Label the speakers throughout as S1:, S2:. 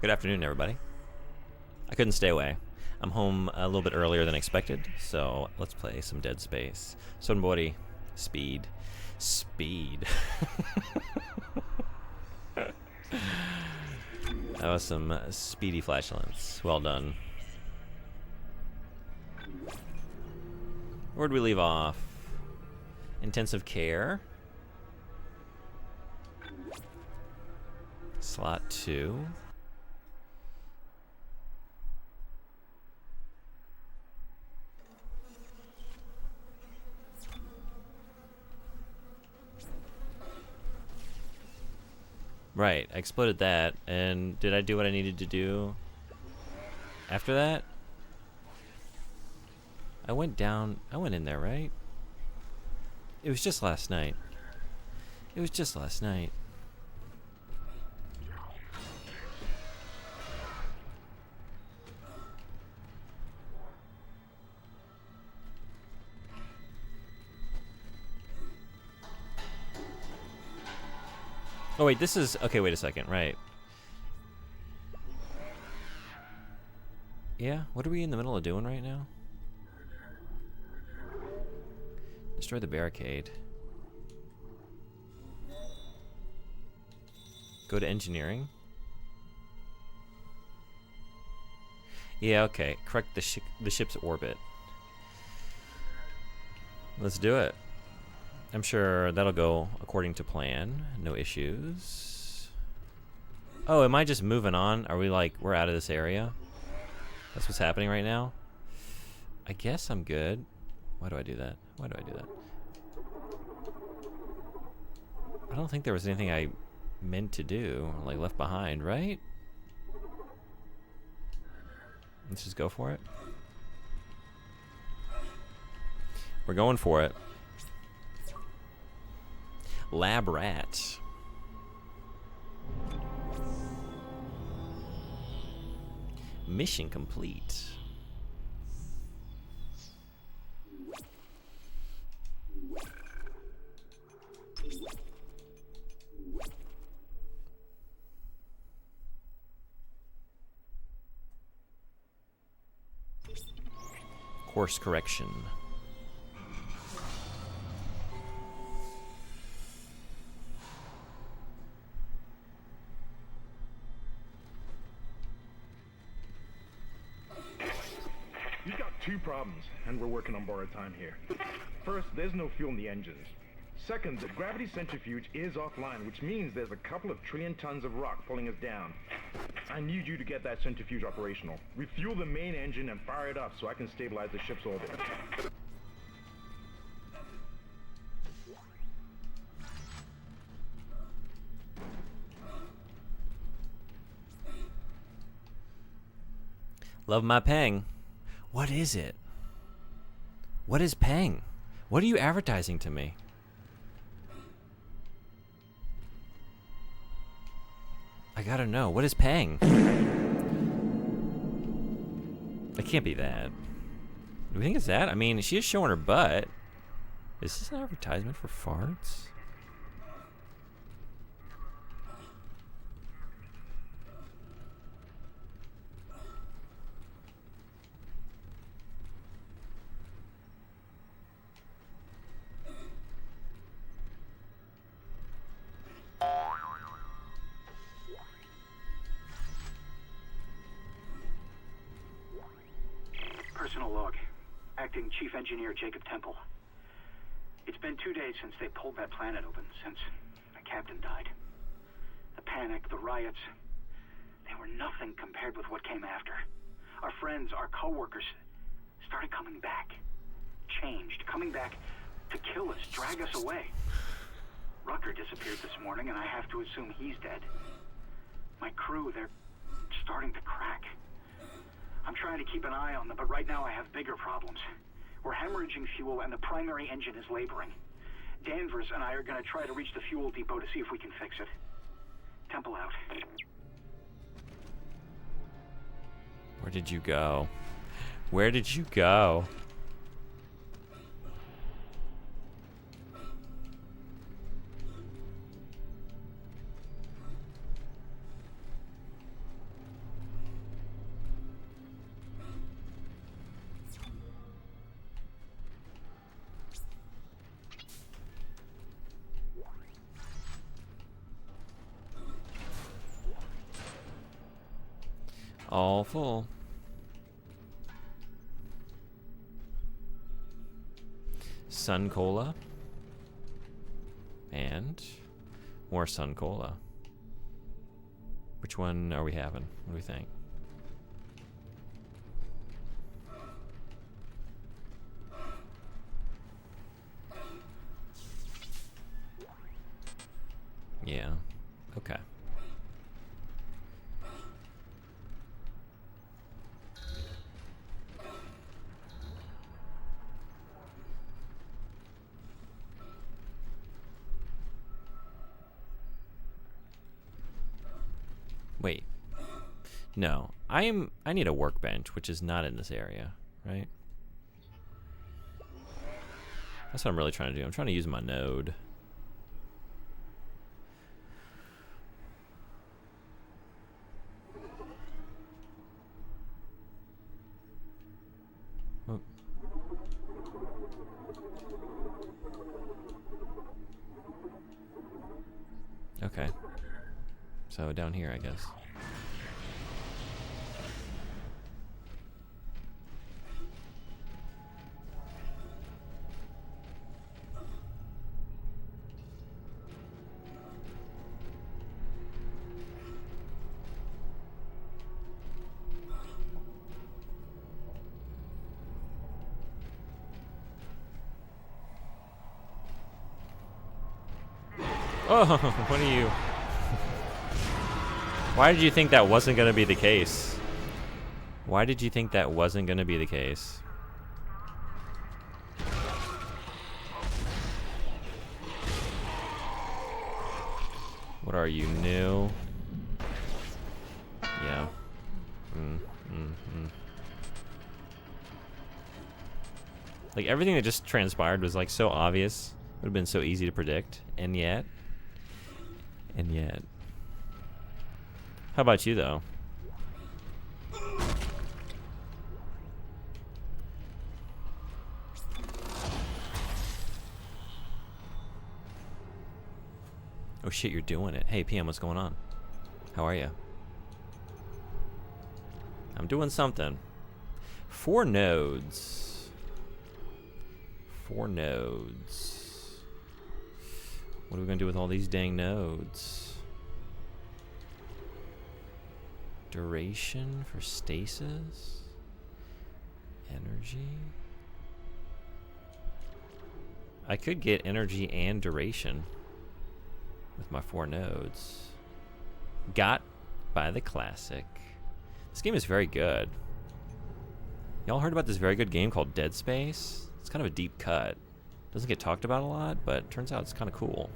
S1: Good afternoon, everybody. I couldn't stay away. I'm home a little bit earlier than expected, so let's play some Dead Space. Sonbori, speed. Speed. That was some speedy flatulence. Well done. Where'd we leave off? Intensive care. Slot 2. Right, I exploded that, and did I do what I needed to do after that? I went in there, right? It was just last night. It was just last night. Oh wait, this is, okay, wait a second, right. Yeah, what are we in the middle of doing right now? Destroy the barricade. Go to engineering. Yeah, okay, correct the ship's orbit. Let's do it. I'm sure that'll go according to plan. No issues. Oh, am I just moving on? Are we like, we're out of this area? That's what's happening right now? I guess I'm good. Why do I do that? Why do I do that? I don't think there was anything I meant to do, like left behind, right? Let's just go for it. We're going for it. Lab rat. Mission complete. Course correction.
S2: You've got two problems, and we're working on borrowed time here. First, there's no fuel in the engines. Second, the gravity centrifuge is offline, which means there's a couple of trillion tons of rock pulling us down. I need you to get that centrifuge operational. Refuel the main engine and fire it up so I can stabilize the ship's orbit.
S1: Love my pang. What is it? What is pang? What are you advertising to me? I gotta know. What is pang? It can't be that. Do we think it's that? I mean, she is showing her butt. Is this an advertisement for farts?
S3: Personal log. Acting Chief Engineer Jacob Temple. It's been 2 days since they pulled that planet open, since the captain died. The panic, the riots, they were nothing compared with what came after. Our friends, our co-workers, started coming back. Changed, coming back to kill us, drag us away. Rucker disappeared this morning, and I have to assume he's dead. My crew, they're starting to crack. I'm trying to keep an eye on them, but right now I have bigger problems. We're hemorrhaging fuel, and the primary engine is laboring. Danvers and I are going to try to reach the fuel depot to see if we can fix it. Temple out.
S1: Where did you go? Where did you go? All full. Sun Cola. And more Sun Cola. Which one are we having? What do we think? Yeah. Okay. Wait. No. I need a workbench, which is not in this area, right? That's what I'm really trying to do. I'm trying to use my node. Oh. Okay. So down here, I guess. Oh, what are you? Why did you think that wasn't going to be the case? Why did you think that wasn't going to be the case? What are you, new? Yeah. Like, everything that just transpired was, like, so obvious. It would have been so easy to predict. And yet. How about you, though? Oh shit, you're doing it. Hey, PM, what's going on? How are you? I'm doing something. 4 nodes. 4 nodes. What are we gonna do with all these dang nodes? Duration for stasis? Energy? I could get energy and duration with my 4 nodes. Got by the classic. This game is very good. Y'all heard about this very good game called Dead Space? It's kind of a deep cut. Doesn't get talked about a lot, but turns out it's kind of cool.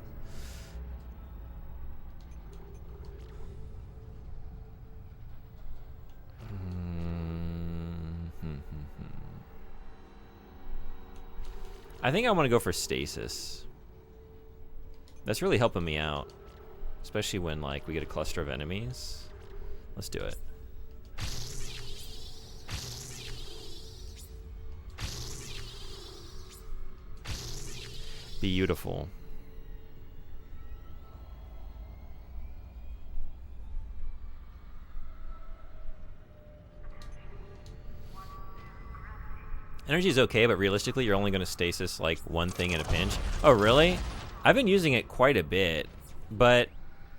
S1: I think I want to go for stasis. That's really helping me out, especially when like we get a cluster of enemies. Let's do it. Beautiful. Energy is okay, but realistically, you're only going to stasis like one thing in a pinch. Oh, really? I've been using it quite a bit, but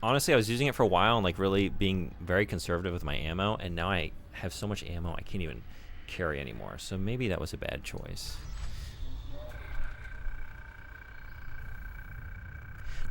S1: honestly, I was using it for a while and like really being very conservative with my ammo, and now I have so much ammo I can't even carry anymore. So maybe that was a bad choice.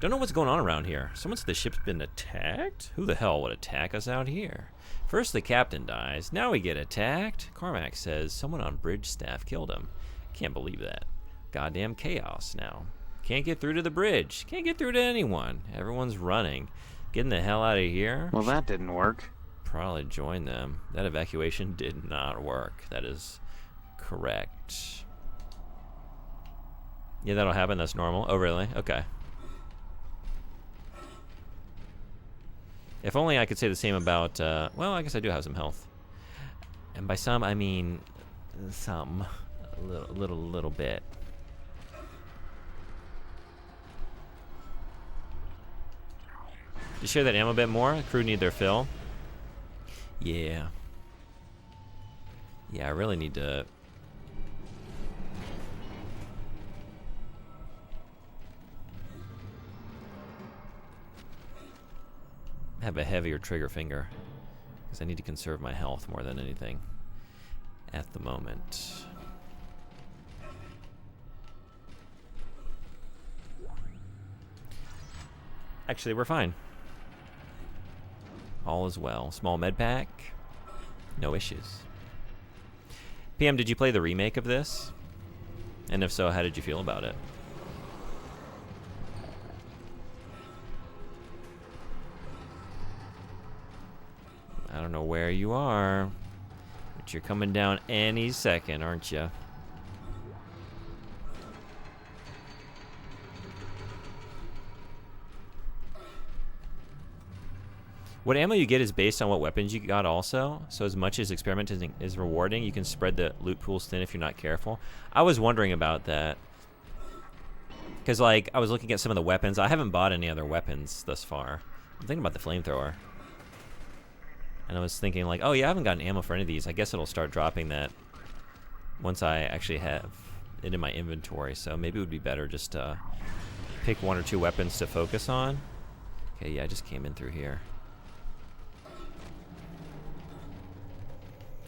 S1: Don't know what's going on around here. Someone said the ship's been attacked? Who the hell would attack us out here? First the captain dies, now we get attacked. Carmack says someone on bridge staff killed him. Can't believe that. Goddamn chaos now. Can't get through to the bridge. Can't get through to anyone. Everyone's running. Getting the hell out of here.
S4: Well, that didn't work.
S1: Probably join them. That evacuation did not work. That is correct. Yeah, that'll happen. That's normal. Oh, really? Okay. If only I could say the same about, well, I guess I do have some health. And by some, I mean some. A little bit. To share that ammo a bit more, the crew need their fill. Yeah. Yeah, I really need to... have a heavier trigger finger. Because I need to conserve my health more than anything at the moment. Actually, we're fine. All is well. Small med pack. No issues. PM, did you play the remake of this? And if so, how did you feel about it? I don't know where you are, but you're coming down any second, aren't you? What ammo you get is based on what weapons you got also. So as much as experimenting is rewarding, you can spread the loot pools thin if you're not careful. I was wondering about that. Because, like, I was looking at some of the weapons. I haven't bought any other weapons thus far. I'm thinking about the flamethrower. And I was thinking, like, oh, yeah, I haven't gotten ammo for any of these. I guess it'll start dropping that once I actually have it in my inventory. So maybe it would be better just to pick 1 or 2 weapons to focus on. Okay, yeah, I just came in through here.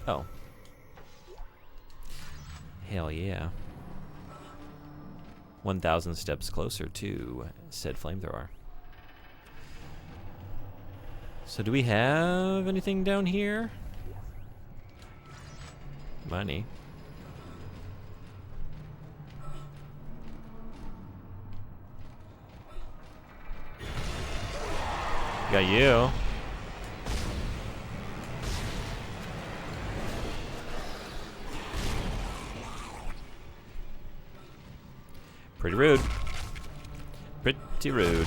S1: Oh. Hell yeah. 1,000 steps closer to said flamethrower. So do we have anything down here? Money. Got you. Pretty rude. Pretty rude.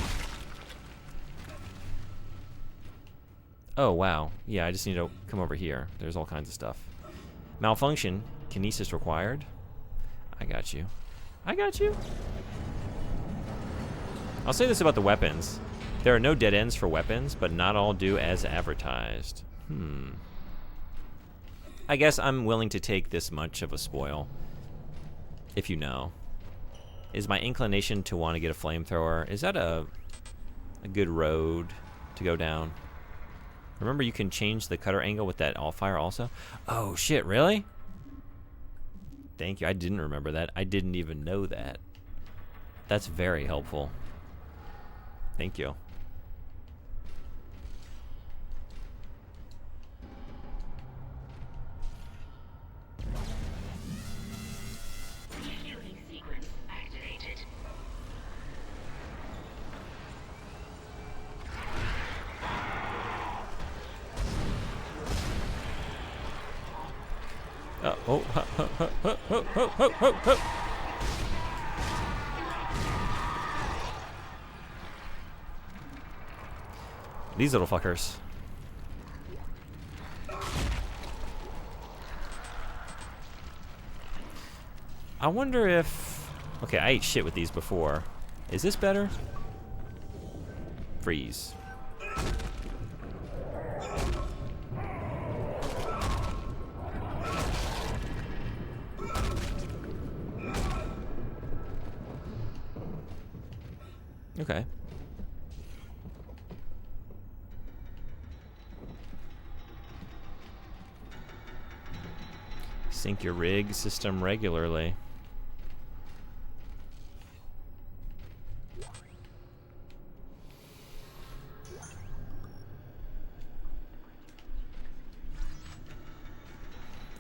S1: Oh, wow. Yeah, I just need to come over here. There's all kinds of stuff. Malfunction. Kinesis required. I got you. I got you. I'll say this about the weapons. There are no dead ends for weapons, but not all do as advertised. I guess I'm willing to take this much of a spoil. If you know. Is my inclination to want to get a flamethrower, is that a good road to go down? Remember, you can change the cutter angle with that all-fire also? Oh, shit, really? Thank you. I didn't remember that. I didn't even know that. That's very helpful. Thank you.
S4: Refueling sequence activated.
S1: These little fuckers. I wonder if... Okay, I ate shit with these before. Is this better? Freeze. Okay. Sync your rig system regularly.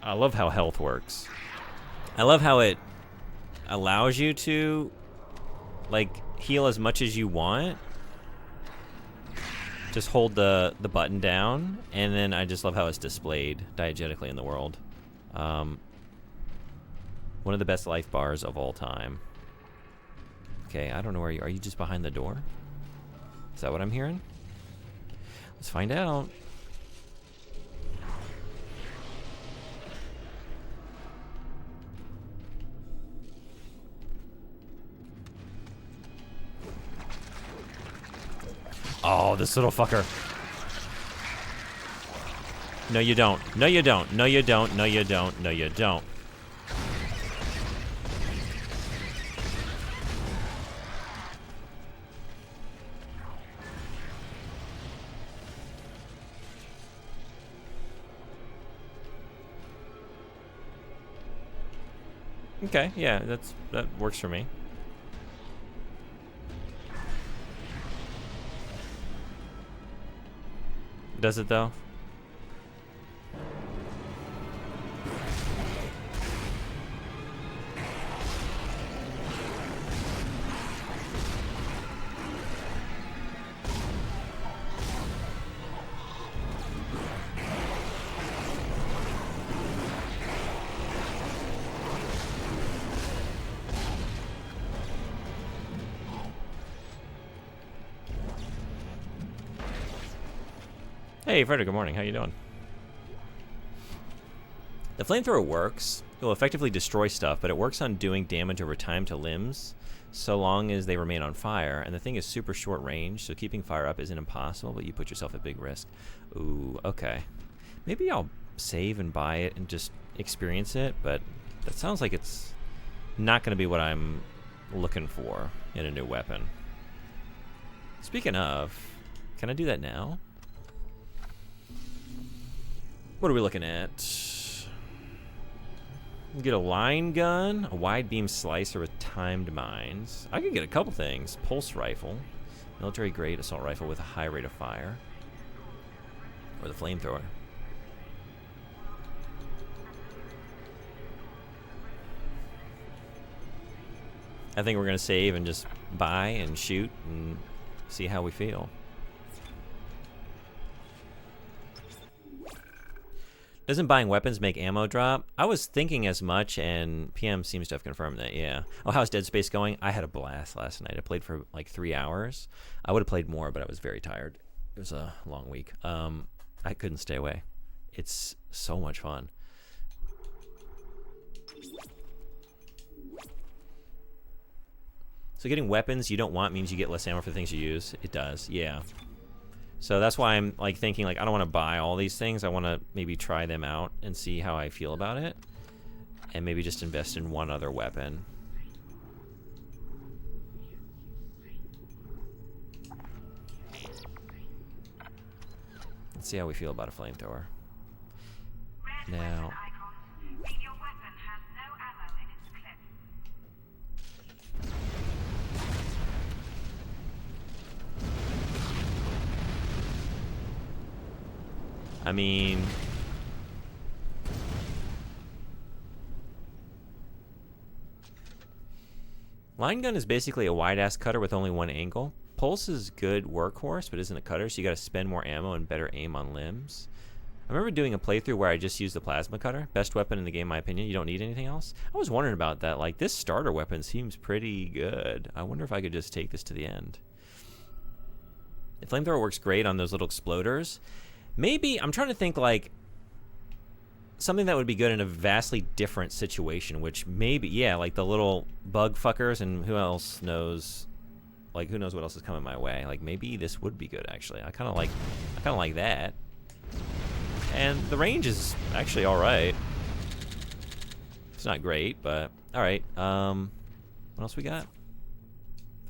S1: I love how health works. I love how it allows you to, like, heal as much as you want. Just hold the button down, and then I just love how it's displayed diegetically in the world. One of the best life bars of all time. Okay, I don't know where you are. You just behind the door? Is that what I'm hearing? Let's find out. Oh, this little fucker. No, you don't. No, you don't. No, you don't. No, you don't. No, you don't. Okay, yeah, that works for me. Does it though? Hey, Frederick, good morning. How you doing? The flamethrower works. It will effectively destroy stuff, but it works on doing damage over time to limbs so long as they remain on fire. And the thing is super short range, so keeping fire up isn't impossible, but you put yourself at big risk. Ooh, okay. Maybe I'll save and buy it and just experience it, but that sounds like it's not going to be what I'm looking for in a new weapon. Speaking of, can I do that now? What are we looking at? Get a line gun, a wide beam slicer with timed mines. I could get a couple things. Pulse rifle, military grade assault rifle with a high rate of fire, or the flamethrower. I think we're gonna save and just buy and shoot and see how we feel. Doesn't buying weapons make ammo drop? I was thinking as much, and PM seems to have confirmed that, yeah. Oh, how's Dead Space going? I had a blast last night. I played for like 3 hours. I would have played more, but I was very tired. It was a long week. I couldn't stay away. It's so much fun. So getting weapons you don't want means you get less ammo for the things you use. It does, yeah. So that's why I'm like thinking like I don't want to buy all these things. I want to maybe try them out and see how I feel about it, and maybe just invest in one other weapon. Let's see how we feel about a flamethrower. Now, I mean, line gun is basically a wide-ass cutter with only one angle. Pulse is good workhorse, but isn't a cutter, so you gotta spend more ammo and better aim on limbs. I remember doing a playthrough where I just used the plasma cutter. Best weapon in the game, in my opinion. You don't need anything else. I was wondering about that. Like, this starter weapon seems pretty good. I wonder if I could just take this to the end. The flamethrower works great on those little exploders. Maybe, I'm trying to think, like, something that would be good in a vastly different situation, which maybe, yeah, like the little bug fuckers, and who else knows, like, who knows what else is coming my way. Like, maybe this would be good, actually. I kind of like that. And the range is actually all right. It's not great, but all right. What else we got?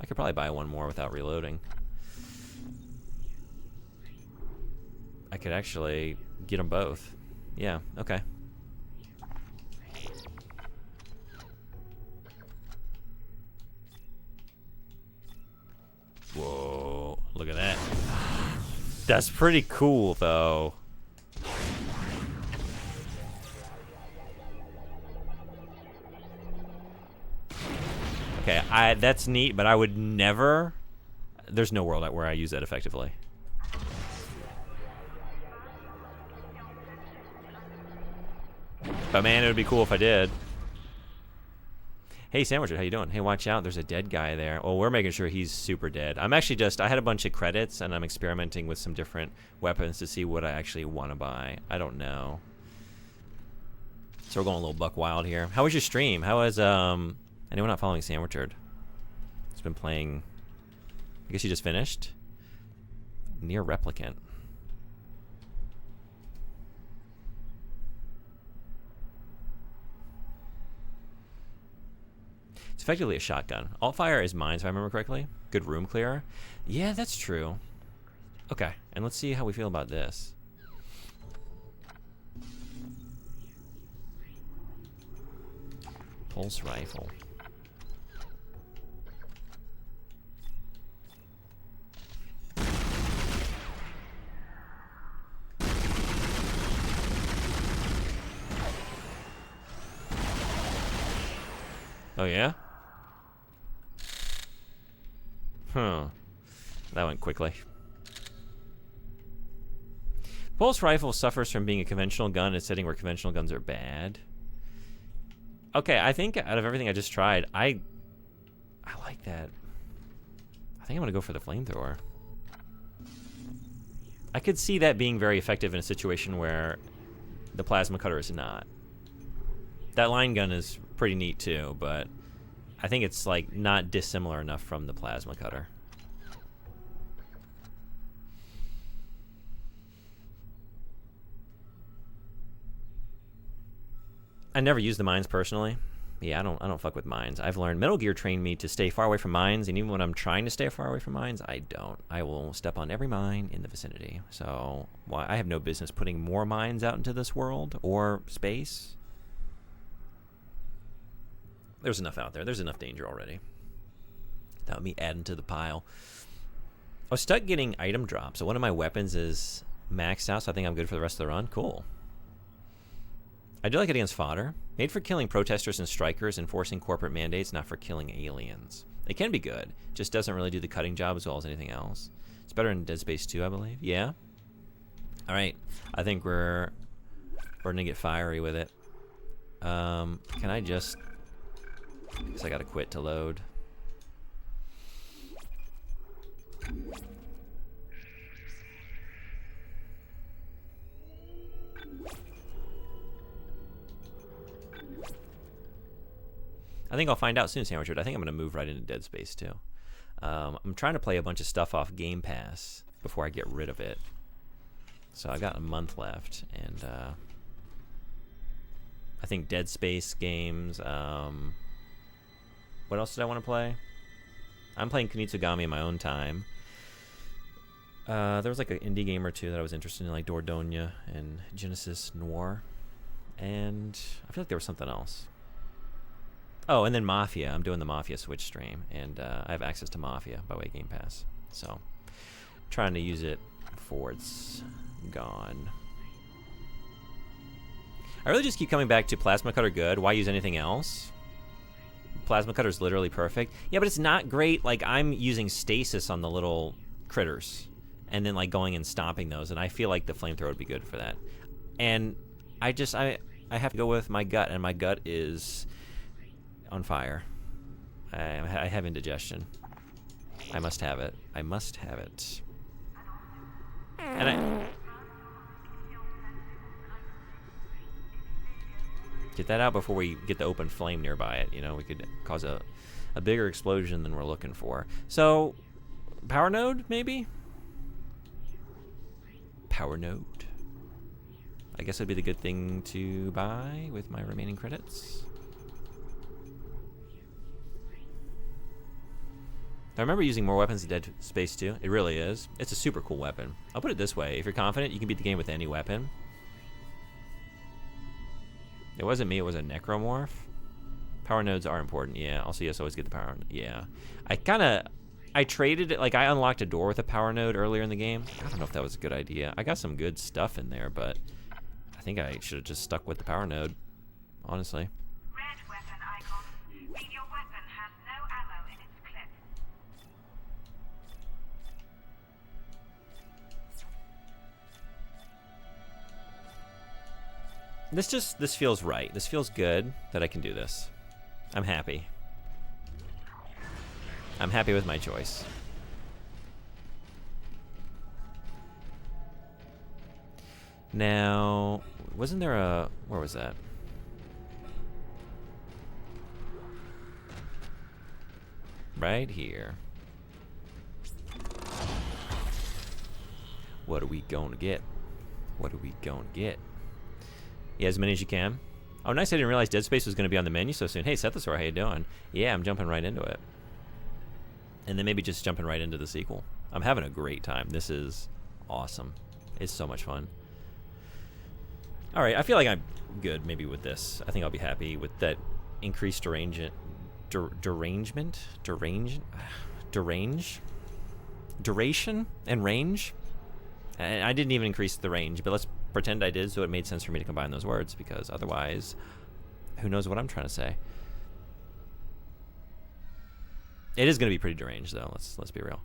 S1: I could probably buy one more without reloading. I could actually get them both. Yeah, okay. Whoa, look at that. That's pretty cool, though. Okay, that's neat, but I would never... There's no world where I use that effectively. But man, it would be cool if I did. Hey, Sandwich, how you doing? Hey, watch out, there's a dead guy there. Well, we're making sure he's super dead. I'm actually I had a bunch of credits, and I'm experimenting with some different weapons to see what I actually want to buy. I don't know. So we're going a little buck wild here. How was your stream? How was, anyone not following Sandwichard? It's been playing, I guess you just finished? Near Replicant. It's effectively a shotgun. Alt-fire is mine, if I remember correctly. Good room clearer. Yeah, that's true. Okay, and let's see how we feel about this. Pulse rifle. Oh, yeah? Huh. That went quickly. Pulse rifle suffers from being a conventional gun in a setting where conventional guns are bad. Okay, I think out of everything I just tried, I like that. I think I'm gonna go for the flamethrower. I could see that being very effective in a situation where the plasma cutter is not. That line gun is pretty neat too, but I think it's like not dissimilar enough from the plasma cutter. I never use the mines personally. Yeah, I don't fuck with mines. I've learned Metal Gear trained me to stay far away from mines, and even when I'm trying to stay far away from mines, I don't. I will step on every mine in the vicinity. So I have no business putting more mines out into this world or space. There's enough out there. There's enough danger already. Without me adding to the pile. I was stuck getting item drops. So one of my weapons is maxed out, so I think I'm good for the rest of the run. Cool. I do like it against fodder. Made for killing protesters and strikers, enforcing corporate mandates, not for killing aliens. It can be good. Just doesn't really do the cutting job as well as anything else. It's better in Dead Space 2, I believe. Yeah. All right. I think we're gonna get fiery with it. Can I just? Guess I gotta quit to load. I think I'll find out soon, Sandwichwood. I think I'm going to move right into Dead Space 2. I'm trying to play a bunch of stuff off Game Pass before I get rid of it. So I got a month left, and I think Dead Space games. What else did I want to play? I'm playing Kunitsugami in my own time. There was like an indie game or two that I was interested in, like Dordogne and Genesis Noir. And I feel like there was something else. Oh, and then Mafia. I'm doing the Mafia Switch stream, and I have access to Mafia by way of Game Pass. So, trying to use it before it's gone. I really just keep coming back to Plasma Cutter good. Why use anything else? Plasma Cutter is literally perfect. Yeah, but it's not great. Like, I'm using stasis on the little critters, and then like going and stomping those, and I feel like the flamethrower would be good for that. And I have to go with my gut, and my gut is on fire. I have indigestion. I must have it. I must have it. And get that out before we get the open flame nearby it. You know, we could cause a bigger explosion than we're looking for. So, power node, maybe? Power node. I guess it'd be the good thing to buy with my remaining credits. I remember using more weapons in Dead Space 2. It really is. It's a super cool weapon. I'll put it this way. If you're confident, you can beat the game with any weapon. It wasn't me. It was a necromorph. Power nodes are important. Yeah. Also, yes, always get the power. Yeah. I traded it. Like, I unlocked a door with a power node earlier in the game. I don't know if that was a good idea. I got some good stuff in there, but I think I should have just stuck with the power node, honestly.
S4: Red weapon icon. Read your weapon has no ammo in its clip.
S1: This feels right. This feels good that I can do this. I'm happy. I'm happy with my choice. Now, wasn't there a... Where was that? Right here. What are we going to get? What are we going to get? Yeah, as many as you can. Oh, nice. I didn't realize Dead Space was going to be on the menu so soon. Hey, Sethosaur, how you doing? Yeah, I'm jumping right into it. And then maybe just jumping right into the sequel. I'm having a great time. This is awesome. It's so much fun. All right, I feel like I'm good maybe with this. I think I'll be happy with that increased derangement. Duration and range. And I didn't even increase the range, but let's pretend I did, so it made sense for me to combine those words, because otherwise, who knows what I'm trying to say. It is going to be pretty deranged, though. Let's be real.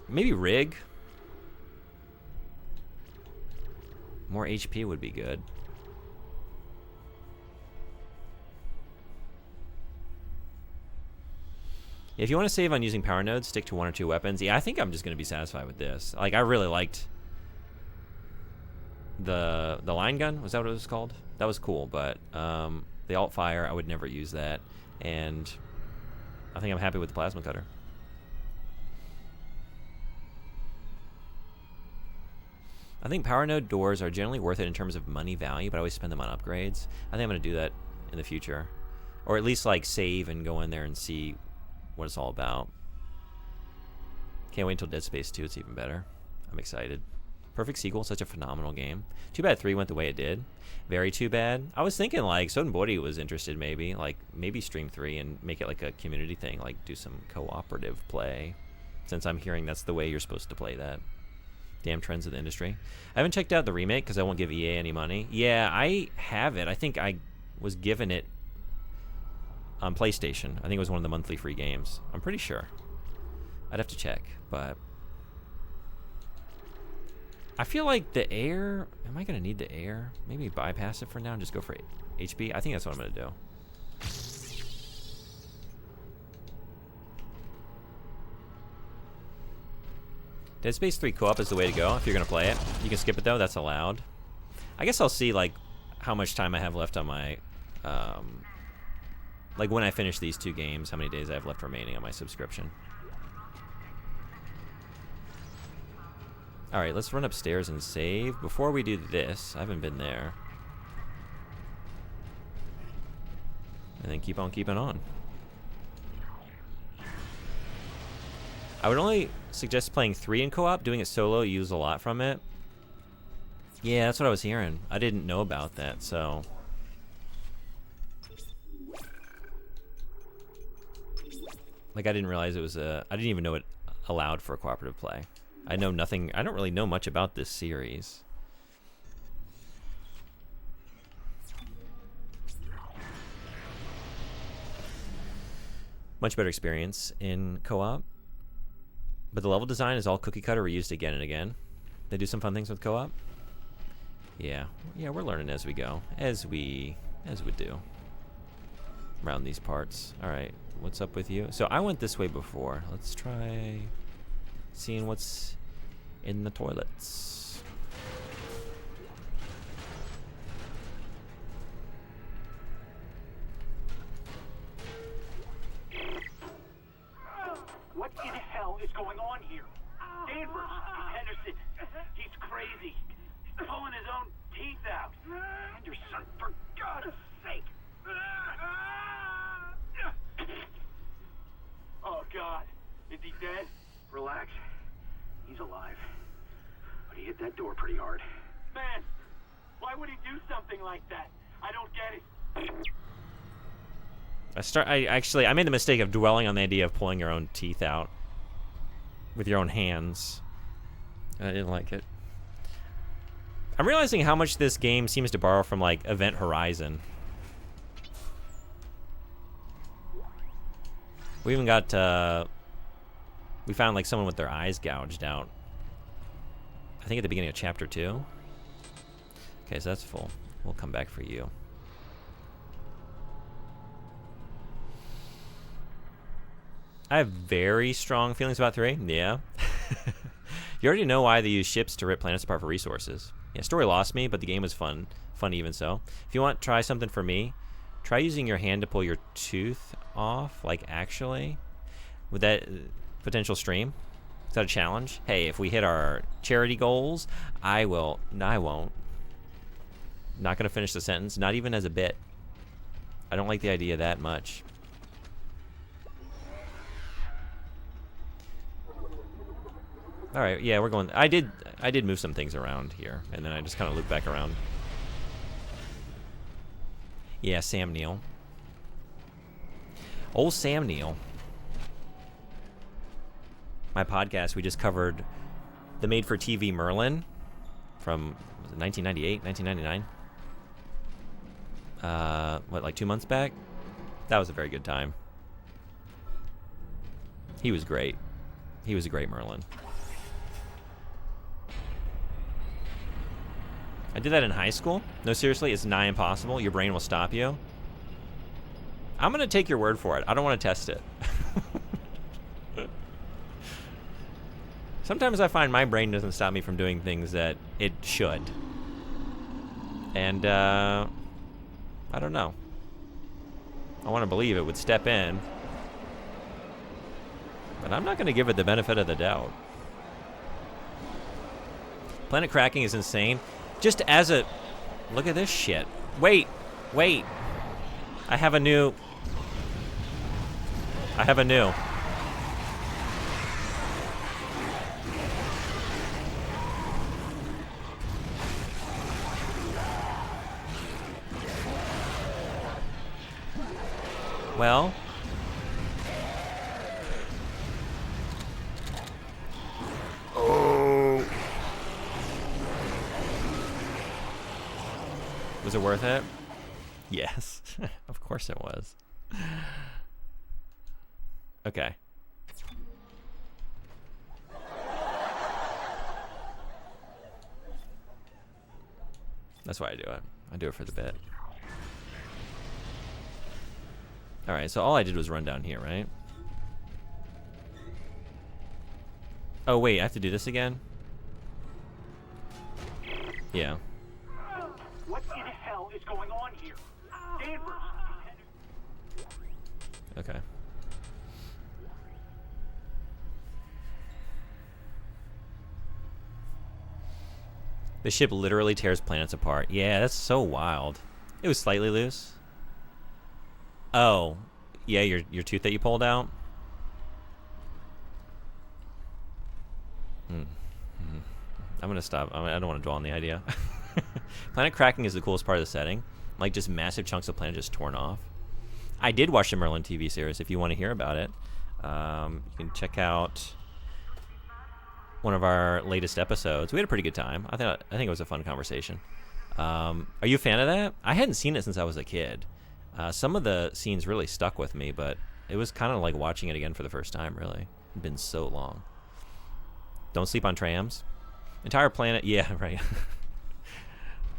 S1: Maybe rig. More HP would be good. If you want to save on using power nodes, stick to 1 or 2 weapons. Yeah, I think I'm just going to be satisfied with this. Like, I really liked the line gun. Was that what it was called? That was cool, but the alt fire, I would never use that. And I think I'm happy with the plasma cutter. I think power node doors are generally worth it in terms of money value, but I always spend them on upgrades. I think I'm going to do that in the future. Or at least, like, save and go in there and see what it's all about. Can't wait until Dead Space 2. It's even better. I'm excited. Perfect sequel. Such a phenomenal game. Too bad 3 went the way it did. Very too bad. I was thinking, like, Sodenbori was interested maybe. Like, maybe stream 3 and make it like a community thing. Like, do some cooperative play. Since I'm hearing that's the way you're supposed to play that. Damn trends of the industry. I haven't checked out the remake because I won't give EA any money. Yeah, I have it. I think I was given it on PlayStation. I think it was one of the monthly free games. I'm pretty sure. I'd have to check, but I feel like the air... Am I going to need the air? Maybe bypass it for now and just go for HP? I think that's what I'm going to do. Dead Space 3 co-op is the way to go if you're going to play it. You can skip it, though. That's allowed. I guess I'll see, like, how much time I have left on my... like, when I finish these 2 games, how many days I have left remaining on my subscription. Alright, let's run upstairs and save. Before we do this, I haven't been there. And then keep on keeping on. I would only suggest playing 3 in co-op. Doing it solo, you use a lot from it. Yeah, that's what I was hearing. I didn't know about that, so... Like, I didn't realize it was a... I didn't even know it allowed for a cooperative play. I know nothing... I don't really know much about this series. Much better experience in co-op. But the level design is all cookie cutter reused again and again. They do some fun things with co-op. Yeah. Yeah, we're learning as we go. As we do. Around these parts. Alright. What's up with you? So I went this way before. Let's try seeing what's in the toilets.
S3: What in hell is going on here? Danvers, Henderson, he's crazy. He's pulling his own teeth out. Henderson, for God's sake. Oh, God. Is he dead? Relax. He's alive. But he hit that door pretty hard. Man, why would he do something like that? I don't get it.
S1: I made the mistake of dwelling on the idea of pulling your own teeth out with your own hands. And I didn't like it. I'm realizing how much this game seems to borrow from, like, Event Horizon. We even got, we found, like, someone with their eyes gouged out. I think at the beginning of Chapter 2. Okay, so that's full. We'll come back for you. I have very strong feelings about 3. Yeah. You already know why they use ships to rip planets apart for resources. Yeah, story lost me, but the game was fun. Fun even so. If you want, try something for me. Try using your hand to pull your tooth off, like actually. With that potential stream. Is that a challenge? Hey, if we hit our charity goals, I will. No, I won't. Not gonna finish the sentence, not even as a bit. I don't like the idea that much. All right, yeah, we're going. I did move some things around here, and then I just kind of looped back around. Yeah, Sam Neill. Old Sam Neill. My podcast, we just covered the made-for-TV Merlin from, was it 1998, 1999? What, like 2 months back? That was a very good time. He was great. He was a great Merlin. I did that in high school. No, seriously, it's nigh impossible. Your brain will stop you. I'm going to take your word for it. I don't want to test it. Sometimes I find my brain doesn't stop me from doing things that it should. And, I don't know. I want to believe it would step in. But I'm not going to give it the benefit of the doubt. Planet cracking is insane. Just as a... Look at this shit. Wait. I have a new... Well... Oh... Was it worth it? Yes. Of course it was. Okay. That's why I do it. I do it for the bit. Alright, so all I did was run down here, right? Oh, wait, I have to do this again? Yeah.
S3: What in hell is going on here? Danvers!
S1: Okay. The ship literally tears planets apart. Yeah, that's so wild. It was slightly loose. Oh, yeah, your tooth that you pulled out. I'm gonna stop. I don't want to dwell on the idea. Planet cracking is the coolest part of the setting. Like just massive chunks of planet just torn off. I did watch the Merlin TV series. If you want to hear about it, you can check out one of our latest episodes. We had a pretty good time. I think it was a fun conversation. Are you a fan of that? I hadn't seen it since I was a kid. Some of the scenes really stuck with me, but it was kind of like watching it again for the first time, really. It's been so long. Don't sleep on trams. Entire planet, yeah, right.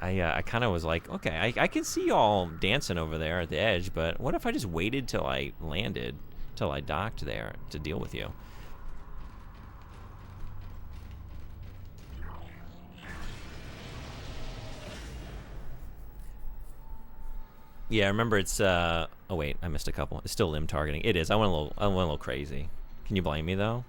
S1: I kind of was like, okay, I can see y'all dancing over there at the edge, but what if I just waited till I landed, till I docked there to deal with you? Yeah, I remember it's oh wait, I missed a couple. It's still limb targeting. It is. I went a little crazy. Can you blame me though?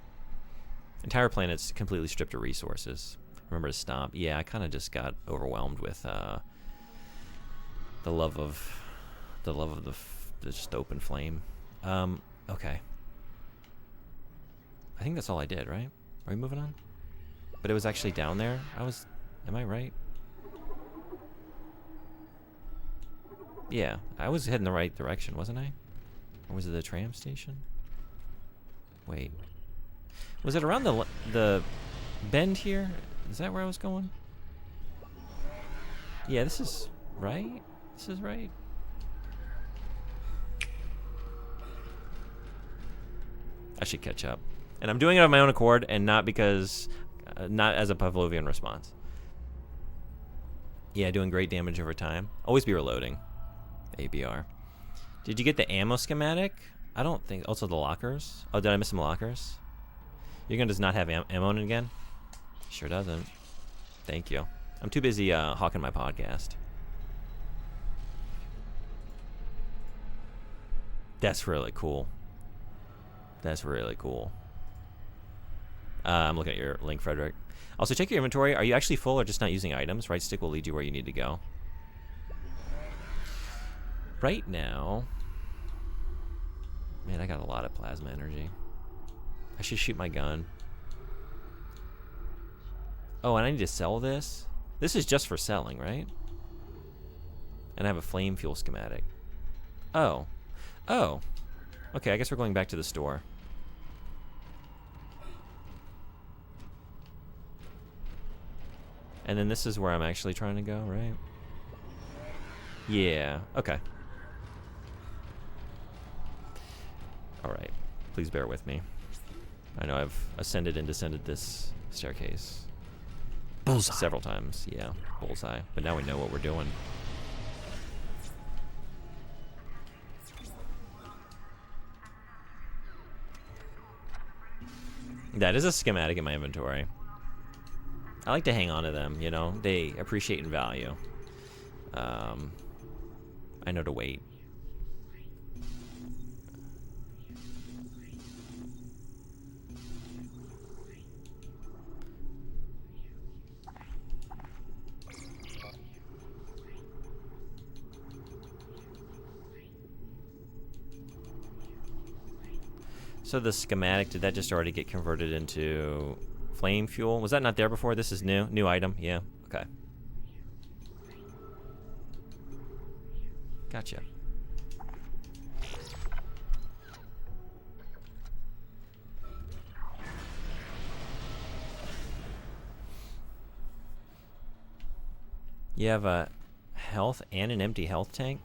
S1: Entire planet's completely stripped of resources. Remember to stomp. Yeah, I kind of just got overwhelmed with the love of the just open flame. Okay. I think that's all I did, right? Are we moving on? But it was actually down there. Am I right? Yeah, I was heading the right direction, wasn't I? Or was it the tram station? Wait. Was it around the bend here? Is that where I was going? Yeah, this is right. This is right. I should catch up. And I'm doing it of my own accord and not because, not as a Pavlovian response. Yeah, doing great damage over time. Always be reloading. ABR. Did you get the ammo schematic? I don't think. Also the lockers. Oh, did I miss some lockers? Your gun does not have ammo in it again? Sure doesn't. Thank you. I'm too busy hawking my podcast. That's really cool. That's really cool. I'm looking at your link, Frederick. Also, check your inventory. Are you actually full or just not using items? Right stick will lead you where you need to go. right now, man, I got a lot of plasma energy. I should shoot my gun. Oh, and I need to sell this? This is just for selling, right? And I have a flame fuel schematic. Oh. Oh. Okay, I guess we're going back to the store. And then this is where I'm actually trying to go, right? Yeah, okay. Alright, please bear with me. I know I've ascended and descended this staircase.
S5: Bullseye.
S1: Several times, yeah, bullseye. But now we know what we're doing. That is a schematic in my inventory. I like to hang on to them, you know? They appreciate in value. I know to wait. So the schematic, did that just already get converted into flame fuel? Was that not there before? This is new? New item? Yeah, okay. Gotcha. You have a health and an empty health tank?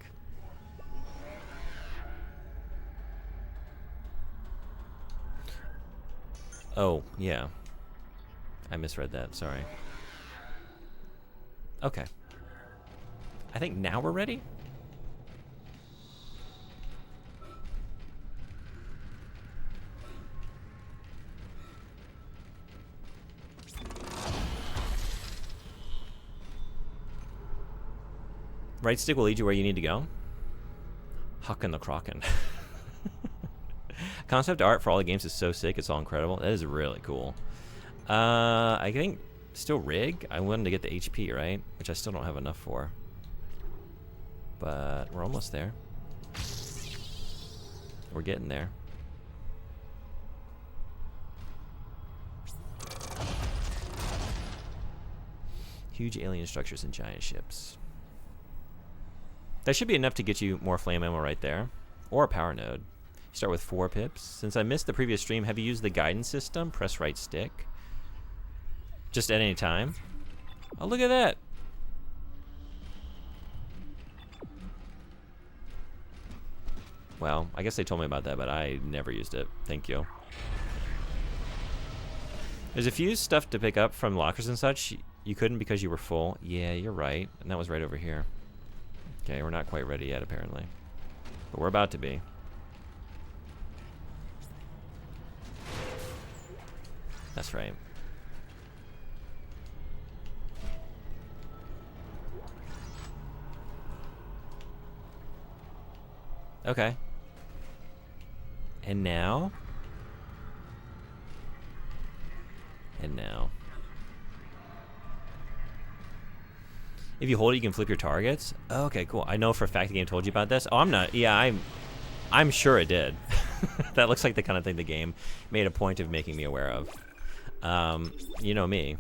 S1: Oh, yeah. I misread that, sorry. Okay. I think now we're ready? Right stick will lead you where you need to go. Huckin' the Crockin'. Concept art for all the games is so sick, it's all incredible. That is really cool. I think still rig. I wanted to get the HP, right? Which I still don't have enough for. But we're almost there. We're getting there. Huge alien structures and giant ships. That should be enough to get you more flame ammo right there. Or a power node. Start with 4 pips. Since I missed the previous stream, have you used the guidance system? Press right stick. Just at any time. Oh, look at that. Well, I guess they told me about that, but I never used it. Thank you. There's a few stuff to pick up from lockers and such. You couldn't because you were full. Yeah, you're right. And that was right over here. Okay, we're not quite ready yet, apparently. But we're about to be. That's right. Okay. And now? And now. If you hold it, you can flip your targets. Oh, okay, cool. I know for a fact the game told you about this. Oh, I'm not. Yeah, I'm sure it did. That looks like the kind of thing the game made a point of making me aware of. You know me.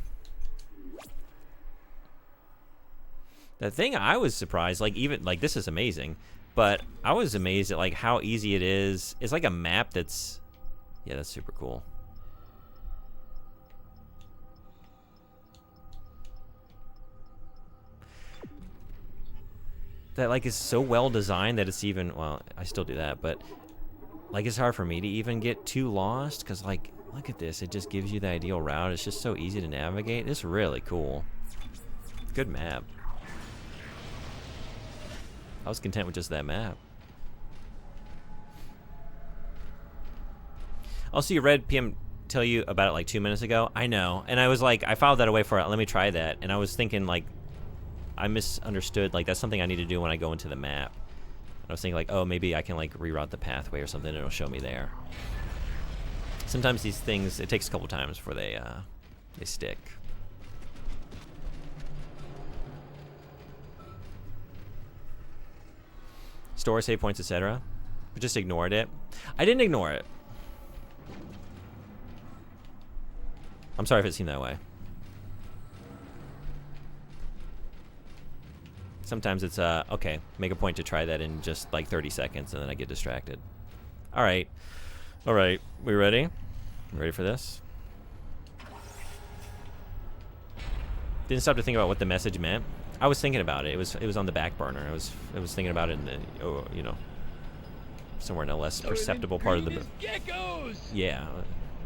S1: The thing I was surprised, like even like this is amazing, but I was amazed at like how easy it is. It's like a map that's, yeah, that's super cool. That like is so well designed that it's even, well, I still do that, but like it's hard for me to even get too lost because like look at this, it just gives you the ideal route. It's just so easy to navigate. It's really cool. Good map. I was content with just that map. Also, you read PM tell you about it like 2 minutes ago. I know, and I was like, I filed that away for it. Let me try that, and I was thinking like, I misunderstood. Like that's something I need to do when I go into the map. I was thinking like, oh, maybe I can like reroute the pathway or something, and it'll show me there. Sometimes these things, it takes a couple times before they stick. restore save points, etc. We just ignored it. I didn't ignore it. I'm sorry if it seemed that way. Sometimes it's, okay, make a point to try that in just like 30 seconds and then I get distracted. All right. All right. We ready? Ready for this? Didn't stop to think about what the message meant. I was thinking about it. It was on the back burner. I was thinking about it in the, you know, somewhere in a less perceptible part of the.
S5: Geckos!
S1: Yeah,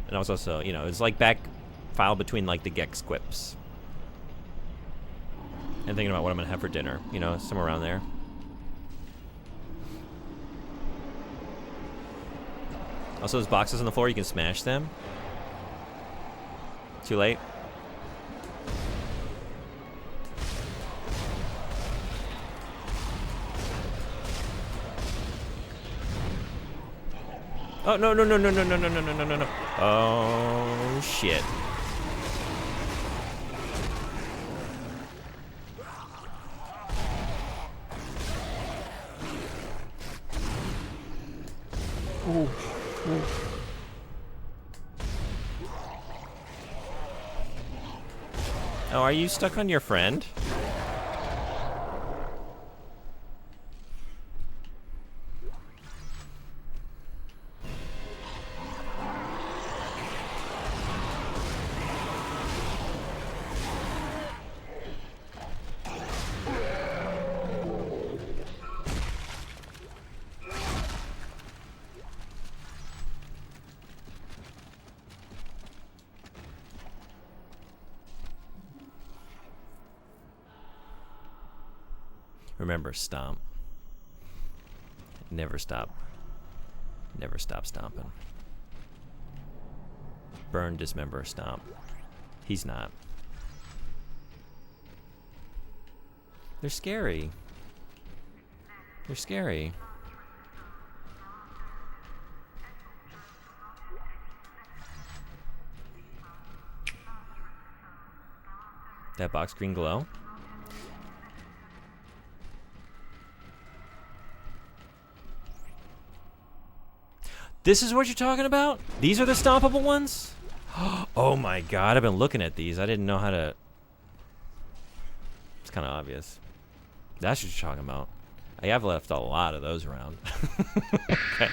S1: and I was also, you know, it's like back file between like the Gex quips. And thinking about what I'm gonna have for dinner. You know, somewhere around there. Also, those boxes on the floor, you can smash them. Too late. Oh, no, no, no, no, no, no, no, no, no, no, no, no. Oh, shit. Ooh, ooh. Oh, are you stuck on your friend? Remember, stomp. Never stop. Never stop stomping. Burn, dismember, stomp. He's not. They're scary. They're scary. That box green glow. This is what you're talking about? These are the stompable ones? Oh my god, I've been looking at these. I didn't know how to... It's kind of obvious. That's what you're talking about. I've left a lot of those around. Okay.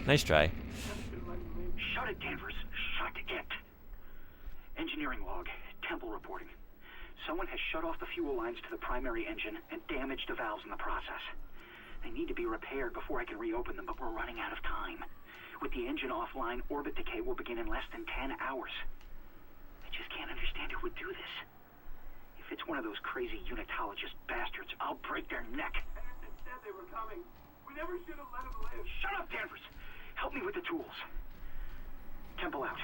S1: Nice try.
S3: Shut it, Danvers. Shut it. Engineering log. Temple reporting. Someone has shut off the fuel lines to the primary engine and damaged the valves in the process. They need to be repaired before I can reopen them, but we're running out of time. With the engine offline, orbit decay will begin in less than 10 hours. I just can't understand who would do this. If it's one of those crazy unitologist bastards, I'll break their neck.
S5: Anderson said they were coming. We never should have let them live.
S3: Shut up, Danvers! Help me with the tools. Temple out.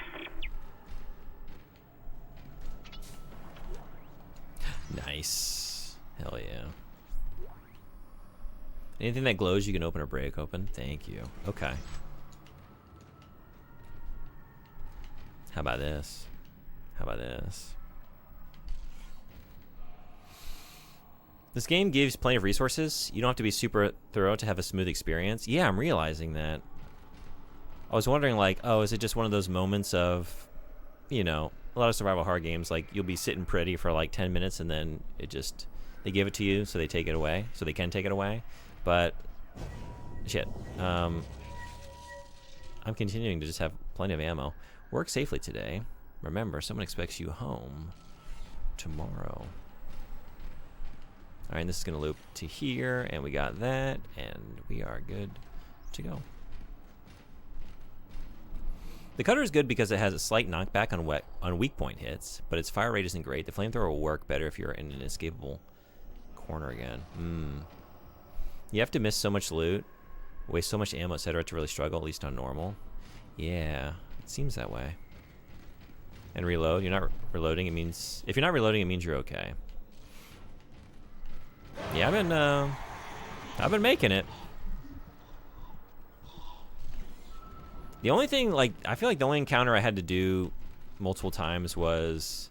S1: Nice. Hell yeah. Anything that glows you can open or break open. Thank you. Okay. How about this? How about this? This game gives plenty of resources. You don't have to be super thorough to have a smooth experience. Yeah, I'm realizing that. I was wondering, like, oh, is it just one of those moments of, you know, a lot of survival horror games, like, you'll be sitting pretty for like 10 minutes and then it just, they give it to you so they take it away, so they can take it away. But, shit. I'm continuing to just have plenty of ammo. Work safely today. Remember, someone expects you home tomorrow. Alright, and this is going to loop to here, and we got that, and we are good to go. The cutter is good because it has a slight knockback on weak point hits, but its fire rate isn't great. The flamethrower will work better if you're in an escapable corner again. You have to miss so much loot, waste so much ammo, etc. to really struggle, at least on normal. Yeah, it seems that way. And reload. You're not reloading. It means if you're not reloading, it means you're okay. Yeah, I've been making it. The only thing, like, I feel like the only encounter I had to do multiple times was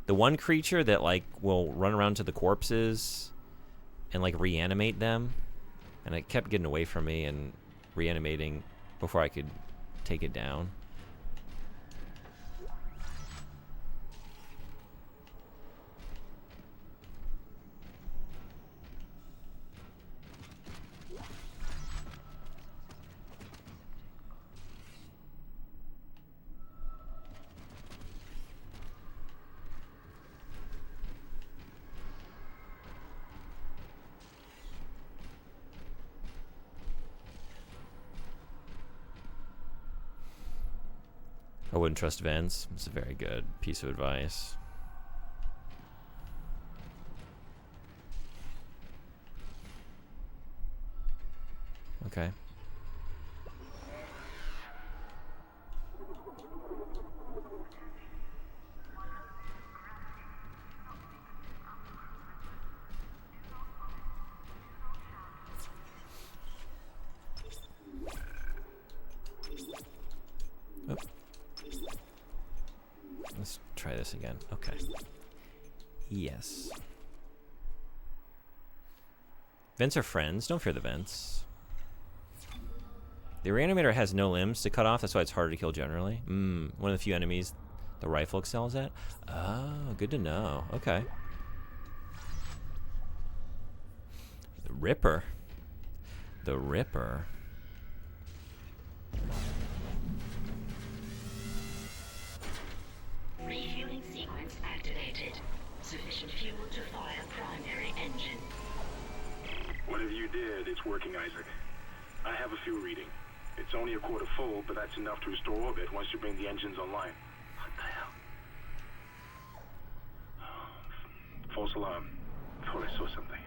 S1: the one creature that, like, will run around to the corpses and like reanimate them, and it kept getting away from me and reanimating before I could take it down. I wouldn't trust vents. It's a very good piece of advice. Okay. Oh. Let's try this again. Okay. Yes. Vents are friends. Don't fear the vents. The reanimator has no limbs to cut off. That's why it's harder to kill generally. One of the few enemies the rifle excels at. Oh, good to know. Okay. The Ripper. The Ripper.
S6: Refueling sequence activated. Sufficient fuel to fire primary engine.
S2: Whatever you did, it's working, Isaac. I have a fuel reading. It's only a quarter full, but that's enough to restore orbit once you bring the engines online. What the hell? False alarm. Thought I saw something.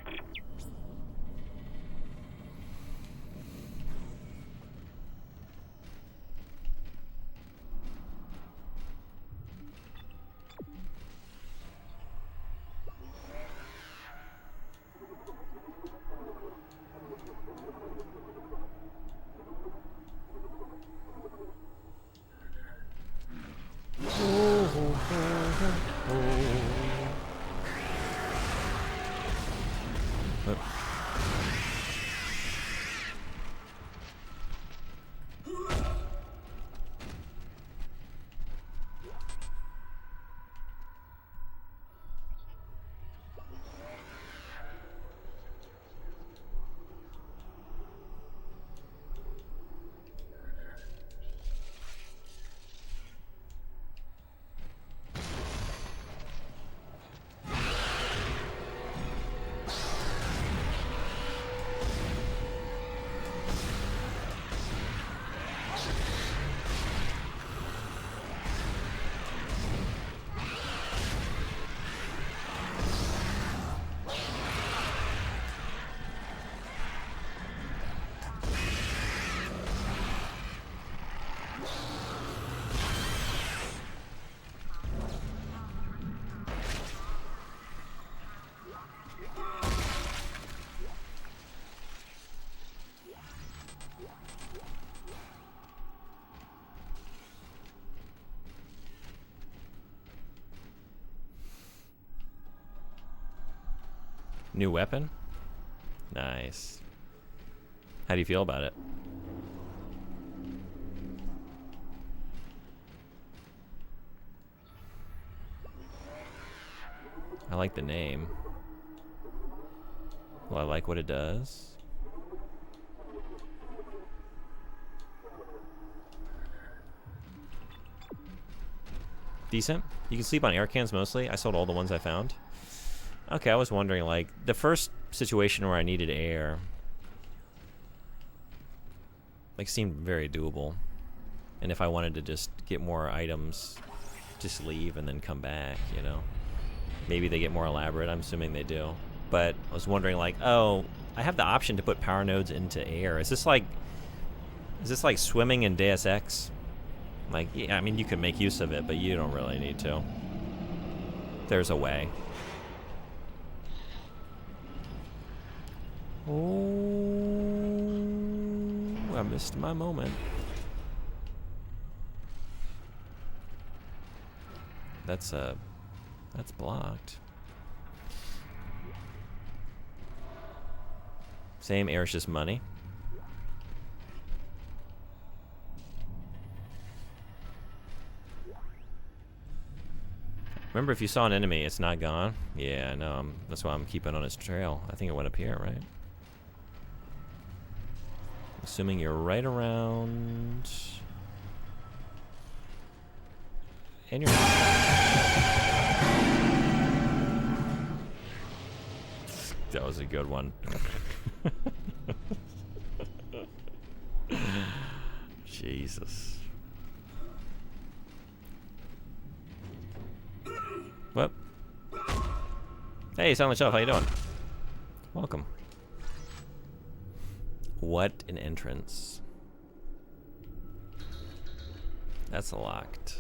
S1: New weapon? Nice. How do you feel about it? I like the name. Well, I like what it does. Decent. You can sleep on air cans mostly. I sold all the ones I found. Okay, I was wondering, like, the first situation where I needed air, like, seemed very doable. And if I wanted to just get more items, just leave and then come back, you know? Maybe they get more elaborate. I'm assuming they do. But I was wondering, like, oh, I have the option to put power nodes into air. Is this like swimming in Deus Ex? Like, yeah, I mean, you can make use of it, but you don't really need to. There's a way. Oh, I missed my moment. That's blocked. Same air, it's just money. Remember, if you saw an enemy, it's not gone. Yeah, no, that's why I'm keeping on its trail. I think it went up here, right? Assuming you're right around... And you're... That was a good one. Jesus. What? Hey, Silent Shelf, how you doing? Welcome. What an entrance. That's locked.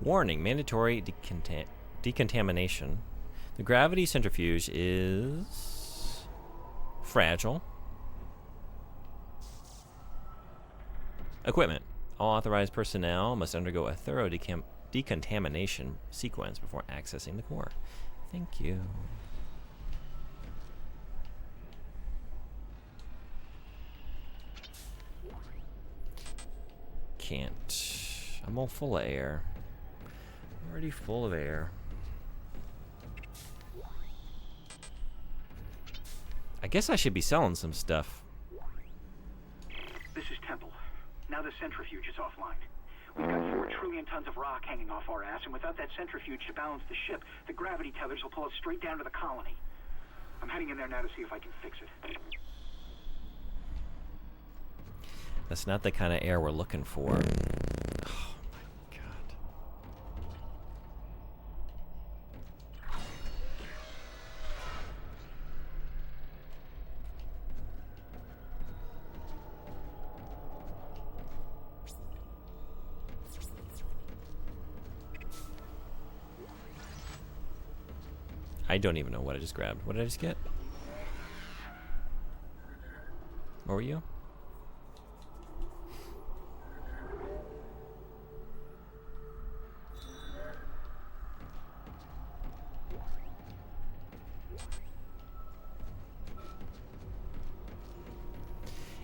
S1: Warning, mandatory decontamination. The gravity centrifuge is fragile. Equipment. All authorized personnel must undergo a thorough decontamination sequence before accessing the core. Thank you. Can't. I'm all full of air. Already full of air. I guess I should be selling some stuff.
S3: This is Temple. Now the centrifuge is offline. We've got 4 trillion tons of rock hanging off our ass, and without that centrifuge to balance the ship, the gravity tethers will pull us straight down to the colony. I'm heading in there now to see if I can fix it.
S1: That's not the kind of air we're looking for. Oh my god. I don't even know what I just grabbed. What did I just get? Where were you?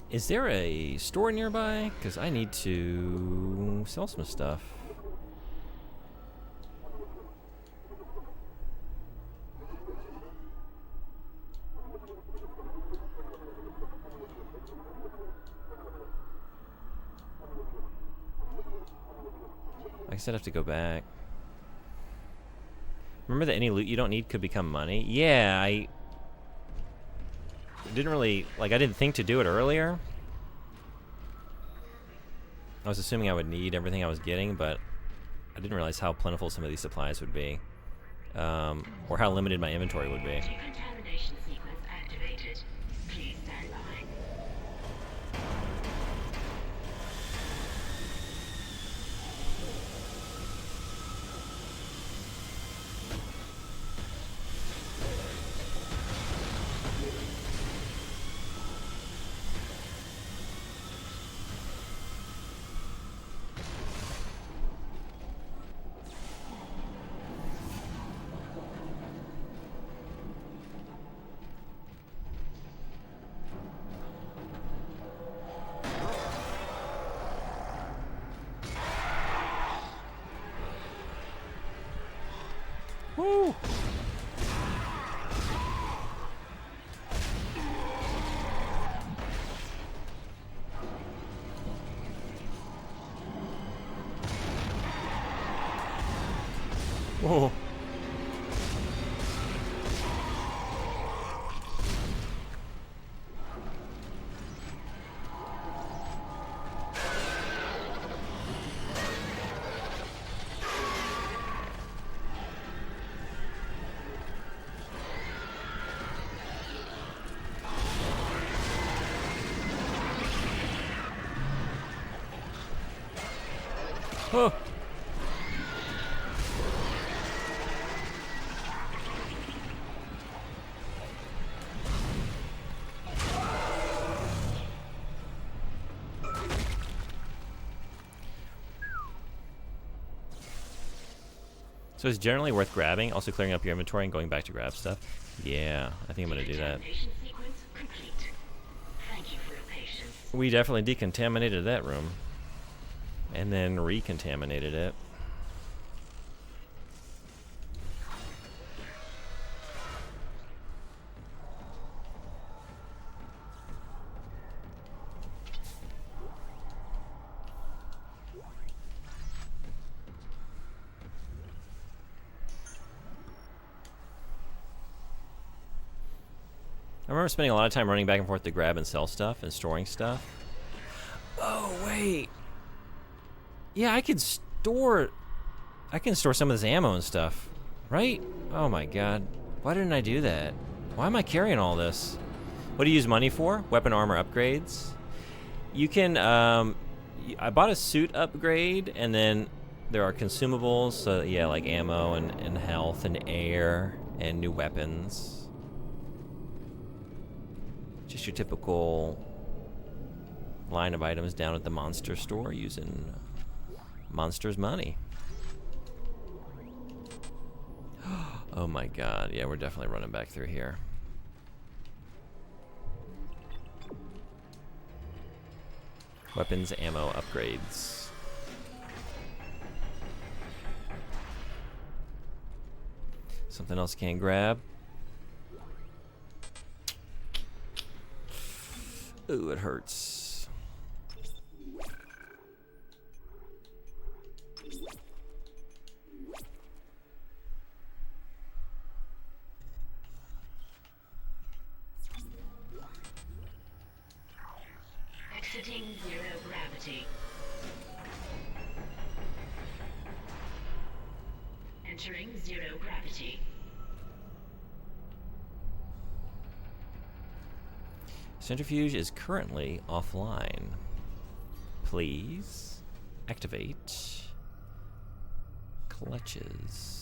S1: Is there a store nearby? Because I need to sell some stuff. I guess I'd have to go back. Remember that any loot you don't need could become money? Yeah, I didn't really, like, I didn't think to do it earlier. I was assuming I would need everything I was getting, but I didn't realize how plentiful some of these supplies would be. Or how limited my inventory would be.
S6: Decontamination sequence activated. Please stand by.
S1: Woo! Whoa. Oh. So it's generally worth grabbing, also clearing up your inventory and going back to grab stuff. Yeah, I think I'm gonna do that.
S6: Decontamination sequence complete. Thank you for your patience.
S1: We definitely decontaminated that room. And then recontaminated it. I remember spending a lot of time running back and forth to grab and sell stuff and storing stuff. Oh, wait. Yeah, I can store some of this ammo and stuff, right? Oh my god. Why didn't I do that? Why am I carrying all this? What do you use money for? Weapon armor upgrades? You can, I bought a suit upgrade, and then there are consumables, so yeah, like ammo and health and air and new weapons. Just your typical line of items down at the monster store using monster's money. Oh my god, yeah, we're definitely running back through here. Weapons, ammo, upgrades. Something else can't grab. Ooh, it hurts.
S6: Exiting zero gravity. Entering zero gravity.
S1: Centrifuge is currently offline. Please activate clutches.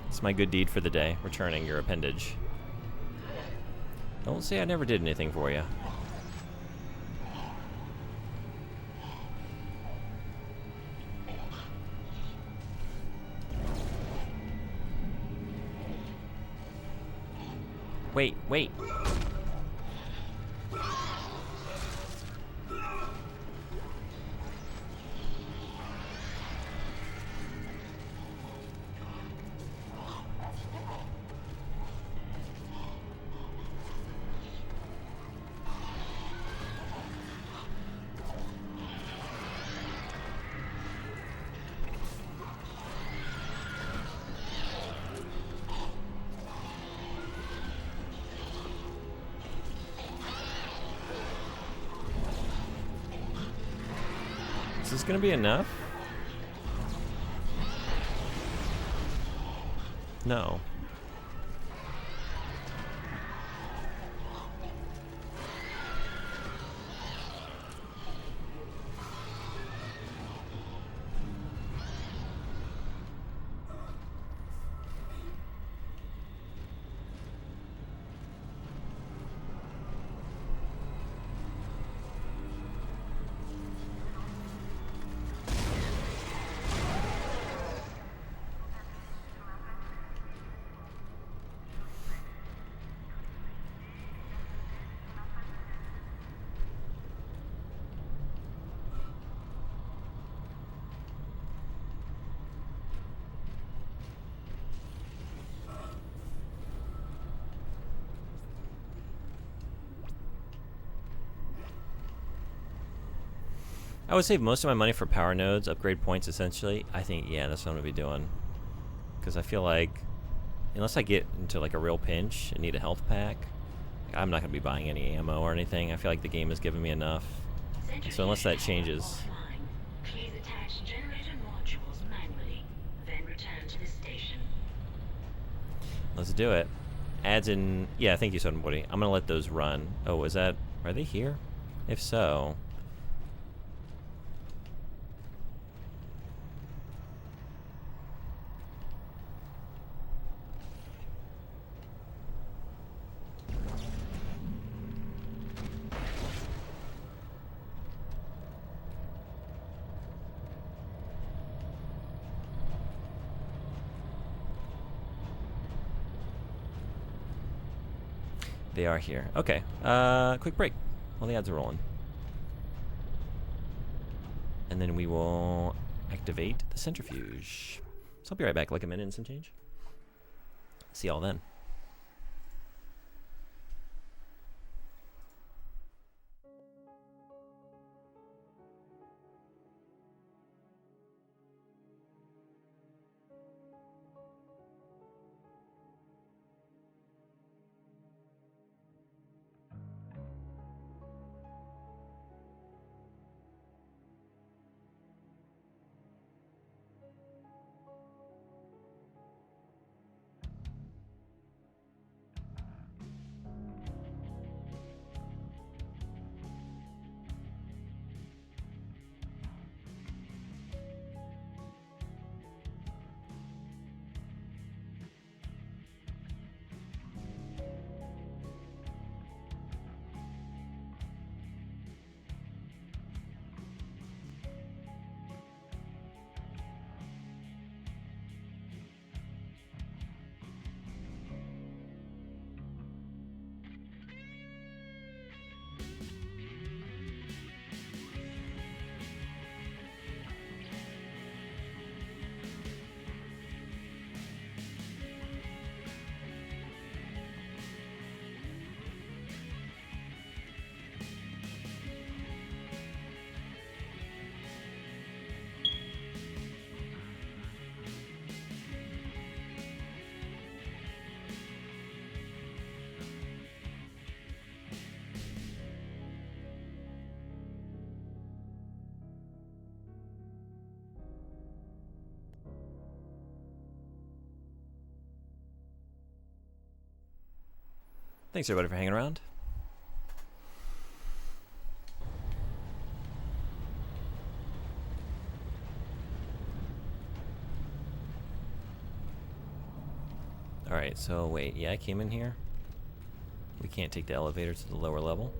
S1: It's my good deed for the day, returning your appendage. Don't say I never did anything for you. Wait. Is this gonna be enough? No. I would save most of my money for power nodes, upgrade points essentially. I think, yeah, that's what I'm gonna be doing. Because I feel like, unless I get into like a real pinch and need a health pack, I'm not gonna be buying any ammo or anything. I feel like the game has given me enough. So unless that changes.
S6: Offline. Please attach generator modules manually, then return to the station.
S1: Let's do it. Adds in, yeah, thank you, Sodom Woody. I'm gonna let those run. Oh, is that, are they here? If so. They are here. Okay. Quick break while the ads are rolling. And then we will activate the centrifuge. So I'll be right back, like a minute and some change. See y'all then. Thanks everybody for hanging around. Alright, so wait, yeah, I came in here. We can't take the elevator to the lower level.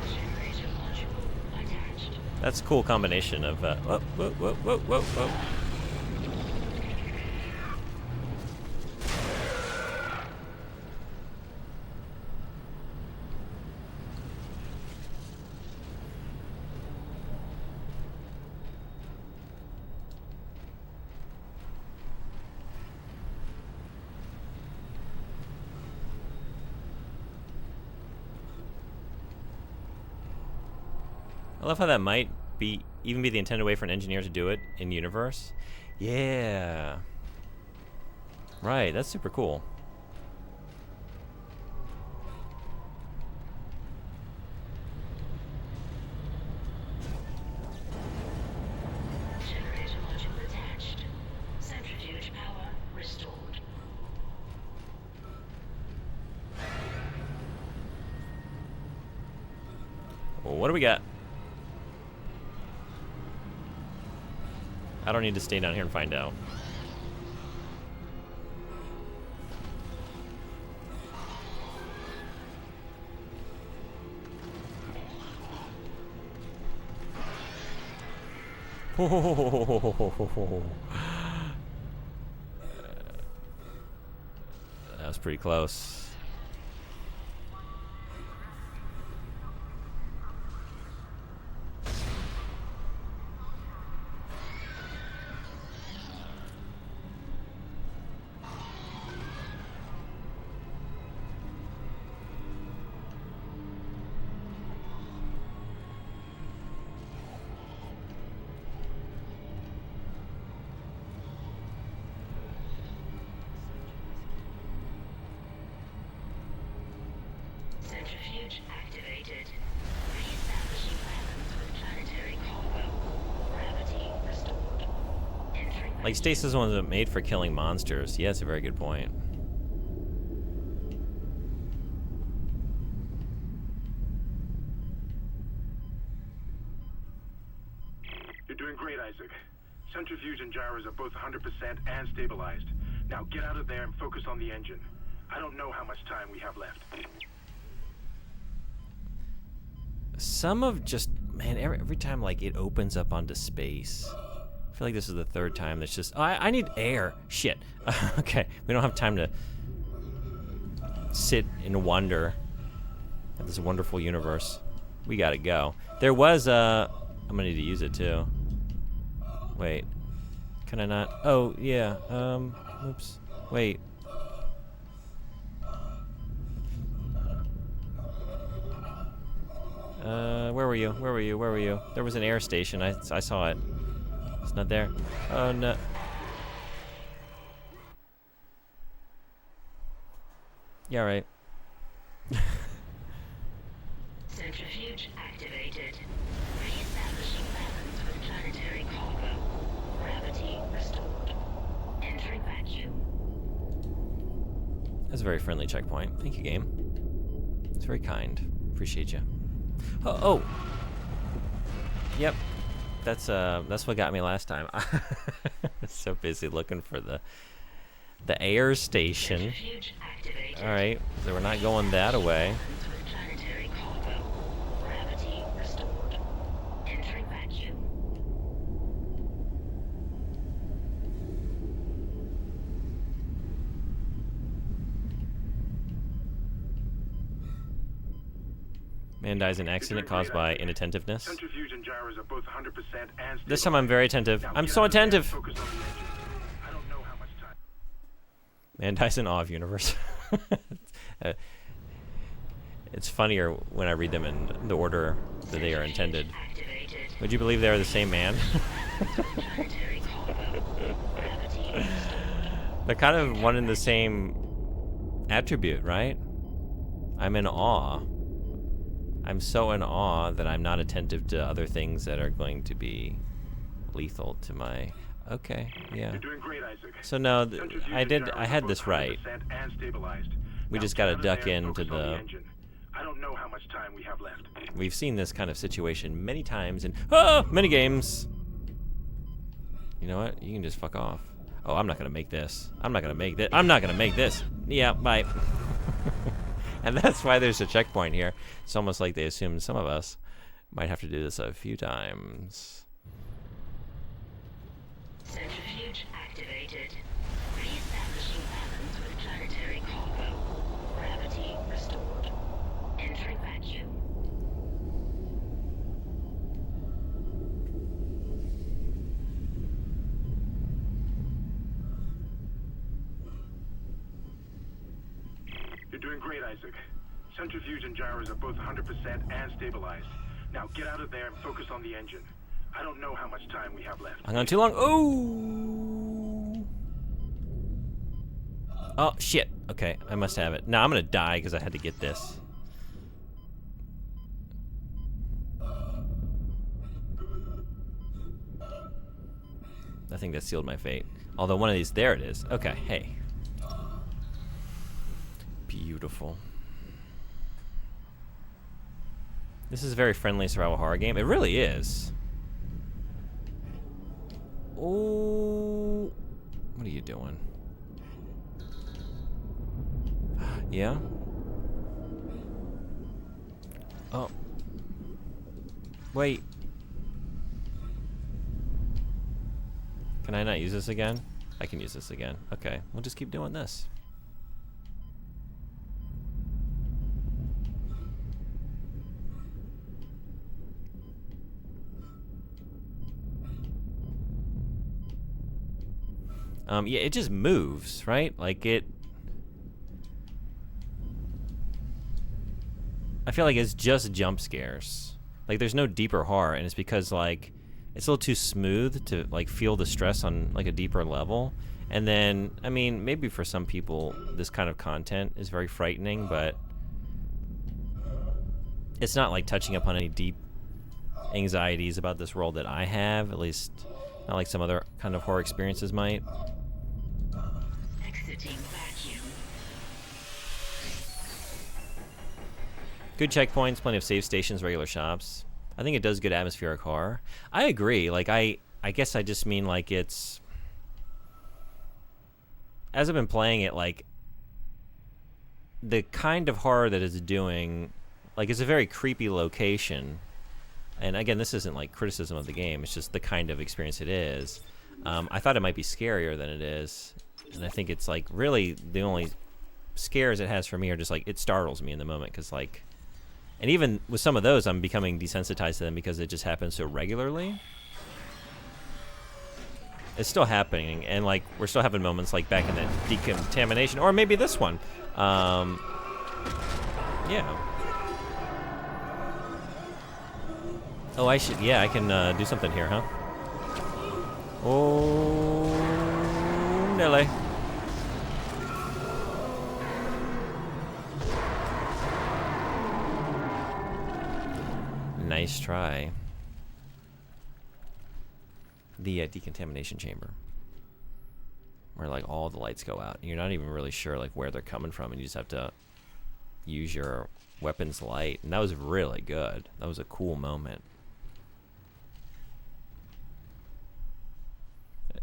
S6: Generator module attached.
S1: That's a cool combination of, whoa, whoa, whoa, whoa, whoa, whoa. I love how that might be even be the intended way for an engineer to do it in universe. Yeah. Right, that's super cool.
S6: Generator module attached. Centrifuge power restored.
S1: Well, what do we got? I don't need to stay down here and find out. That was pretty close.
S6: Centrifuge activated. Re-establishing balance with planetary cargo. Gravity restored. Entering
S1: Like stasis wasn't made for killing monsters. Yeah, that's a very good point.
S2: You're doing great, Isaac. Centrifuge and gyros are both 100% and stabilized. Now get out of there and focus on the engine. I don't know how much time we have left.
S1: Some of just, man, every time like it opens up onto space. I feel like this is the third time that's just, oh, I need air. Shit. Okay, we don't have time to sit and wonder at this wonderful universe. We gotta go. There was I'm gonna need to use it too. Wait, can I not? Oh yeah. Oops. Wait. Where were you? Where were you? Where were you? There was an air station. I saw it. It's not there. Oh no. Yeah, right.
S6: centrifuge activated. Re-establishing balance with planetary cargo. Gravity restored. Entering vacuum.
S1: That's a very friendly checkpoint. Thank you, game. It's very kind. Appreciate you. Oh. Yep. That's what got me last time. I was so busy looking for the air station.
S6: Centrifuge activated.
S1: All right, so we're not going that away.
S6: Balance with planetary cargo. Gravity restored. Entering vacuum.
S1: Man dies in accident caused by inattentiveness.
S2: Centrifuge and gyros are both 100% and
S1: This time I'm very attentive.
S2: Now
S1: I'm
S2: get
S1: so
S2: out of there and
S1: attentive.
S2: focus on the engine. I don't know how much time.
S1: Man dies in awe of universe. It's funnier when I read them in the order that they are intended.
S6: Activated.
S1: Would you believe they are the same man?
S6: Planetary cargo. Gravity.
S1: They're kind of one and the same attribute, right? I'm in awe. I'm so in awe that I'm not attentive to other things that are going to be lethal to my... Okay, yeah.
S2: You're doing great, Isaac.
S1: So no,
S2: Centrifuge
S1: I
S2: and
S1: did.
S2: gyros
S1: I
S2: are
S1: had
S2: both
S1: this right.
S2: 100% and stabilized.
S1: We
S2: Now
S1: just
S2: get
S1: gotta
S2: out of
S1: duck
S2: there and
S1: into
S2: focus on
S1: the-
S2: engine. I don't know how much time we have left.
S1: We've seen this kind of situation many times in many games. You know what? You can just fuck off. Oh, I'm not gonna make this. I'm not gonna make this. I'm not gonna make this. Yeah, bye. And that's why there's a checkpoint here. It's almost like they assume some of us might have to do this a few times.
S6: Centrifuge activated. Re-establishing balance with planetary cargo. Gravity restored. Entering vacuum.
S2: You're doing great, Isaac. Centrifuge and gyros are both 100% and stabilized. Now get out of there and focus on the engine. I don't know how much time we have left.
S1: Hung on too long. Oh. Oh shit. Okay, I must have it. Now I'm gonna die because I had to get this. I think that sealed my fate. Although one of these, there it is. Okay, hey. Beautiful. This is a very friendly survival horror game. It really is. Oh, what are you doing? Yeah? Oh. Wait. Can I not use this again? I can use this again. Okay, we'll just keep doing this. Yeah, it just moves, right? Like it... I feel like it's just jump scares. Like there's no deeper horror, and it's because like it's a little too smooth to like feel the stress on like a deeper level. And then, I mean, maybe for some people this kind of content is very frightening, but it's not like touching upon any deep anxieties about this world that I have, at least not like some other kind of horror experiences might.
S6: Exiting vacuum.
S1: Good checkpoints, plenty of save stations, regular shops. I think it does good atmospheric horror. I agree. Like I guess I just mean like it's, as I've been playing it, like the kind of horror that it's doing, like it's a very creepy location. And again, this isn't like criticism of the game. It's just the kind of experience it is. I thought it might be scarier than it is. And I think it's like really the only scares it has for me are just like it startles me in the moment, because like, and even with some of those I'm becoming desensitized to them because it just happens so regularly. It's still happening, and like we're still having moments like back in the decontamination, or maybe this one. Yeah. Oh, I should, yeah, I can do something here, huh? Oh, Nelly. Nice try. The decontamination chamber, where like all the lights go out and you're not even really sure like where they're coming from, and you just have to use your weapon's light. And that was really good. That was a cool moment.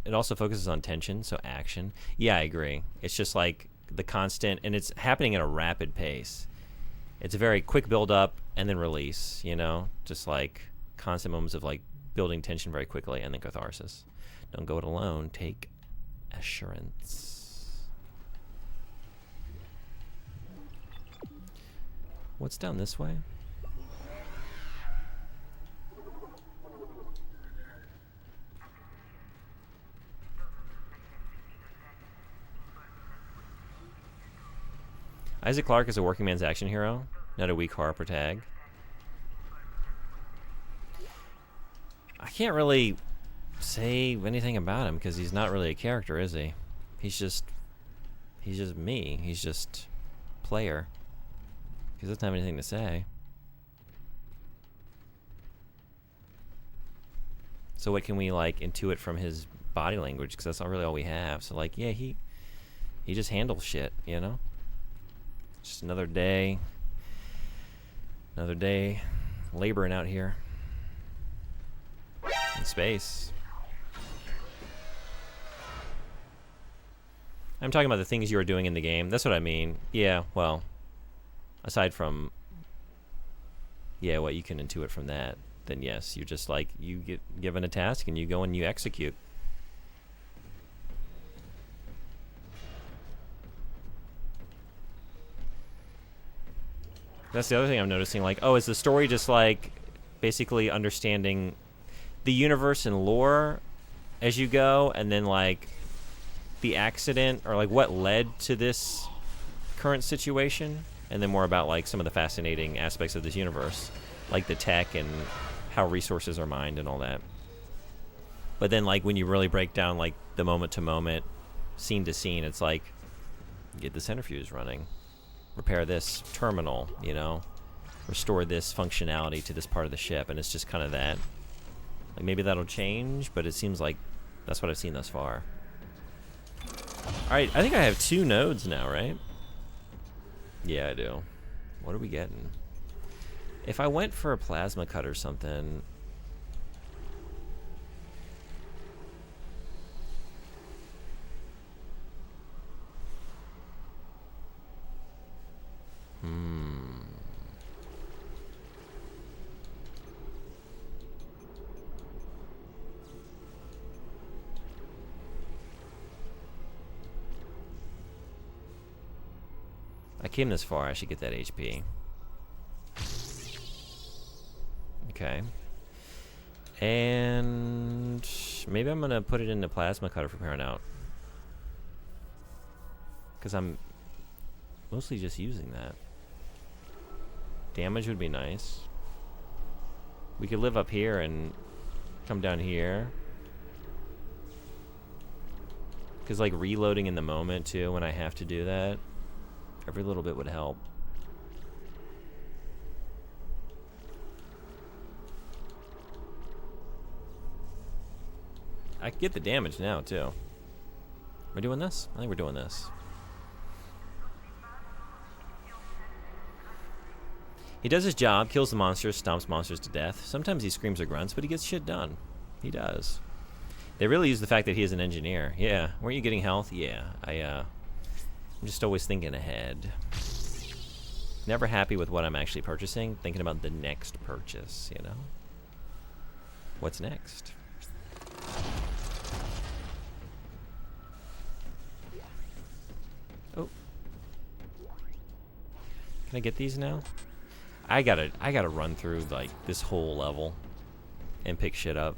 S1: It also focuses on tension, so action. Yeah, I agree. It's just like the constant, and it's happening at a rapid pace. It's a very quick build up and then release, you know? Just like constant moments of like building tension very quickly and then catharsis. Don't go it alone. Take assurance. What's down this way? Isaac Clarke is a working man's action hero, not a weak horror protag. I can't really say anything about him because he's not really a character, is he? He's just me. He's just player. He doesn't have anything to say. So what can we like intuit from his body language? Because that's not really all we have. So like, yeah, he just handles shit, you know? Just another day laboring out here in space. I'm talking about the things you are doing in the game. That's what I mean. Yeah, well, aside from, yeah, what you can intuit from that, then yes, you're just like, you get given a task and you go and you execute. That's the other thing I'm noticing. Like, oh, is the story just like basically understanding the universe and lore as you go, and then like the accident or like what led to this current situation, and then more about like some of the fascinating aspects of this universe, like the tech and how resources are mined and all that. But then like when you really break down like the moment to moment, scene to scene, it's like get the centrifuge running, repair this terminal, you know, restore this functionality to this part of the ship, and it's just kind of that. Like maybe that'll change, but it seems like that's what I've seen thus far. Alright, I think I have 2 nodes now, right? Yeah, I do. What are we getting? If I went for a plasma cut or something... I came this far, I should get that HP. Okay. And maybe I'm gonna put it in the plasma cutter from here on out. Because I'm mostly just using that. Damage would be nice. We could live up here and come down here. Because like reloading in the moment too, when I have to do that, every little bit would help. I can get the damage now too. We're doing this? I think we're doing this. He does his job, kills the monsters, stomps monsters to death. Sometimes he screams or grunts, but he gets shit done. He does. They really use the fact that he is an engineer. Yeah, weren't you getting health? Yeah, I'm just always thinking ahead. Never happy with what I'm actually purchasing, thinking about the next purchase, you know? What's next? Oh. Can I get these now? I gotta run through like this whole level and pick shit up.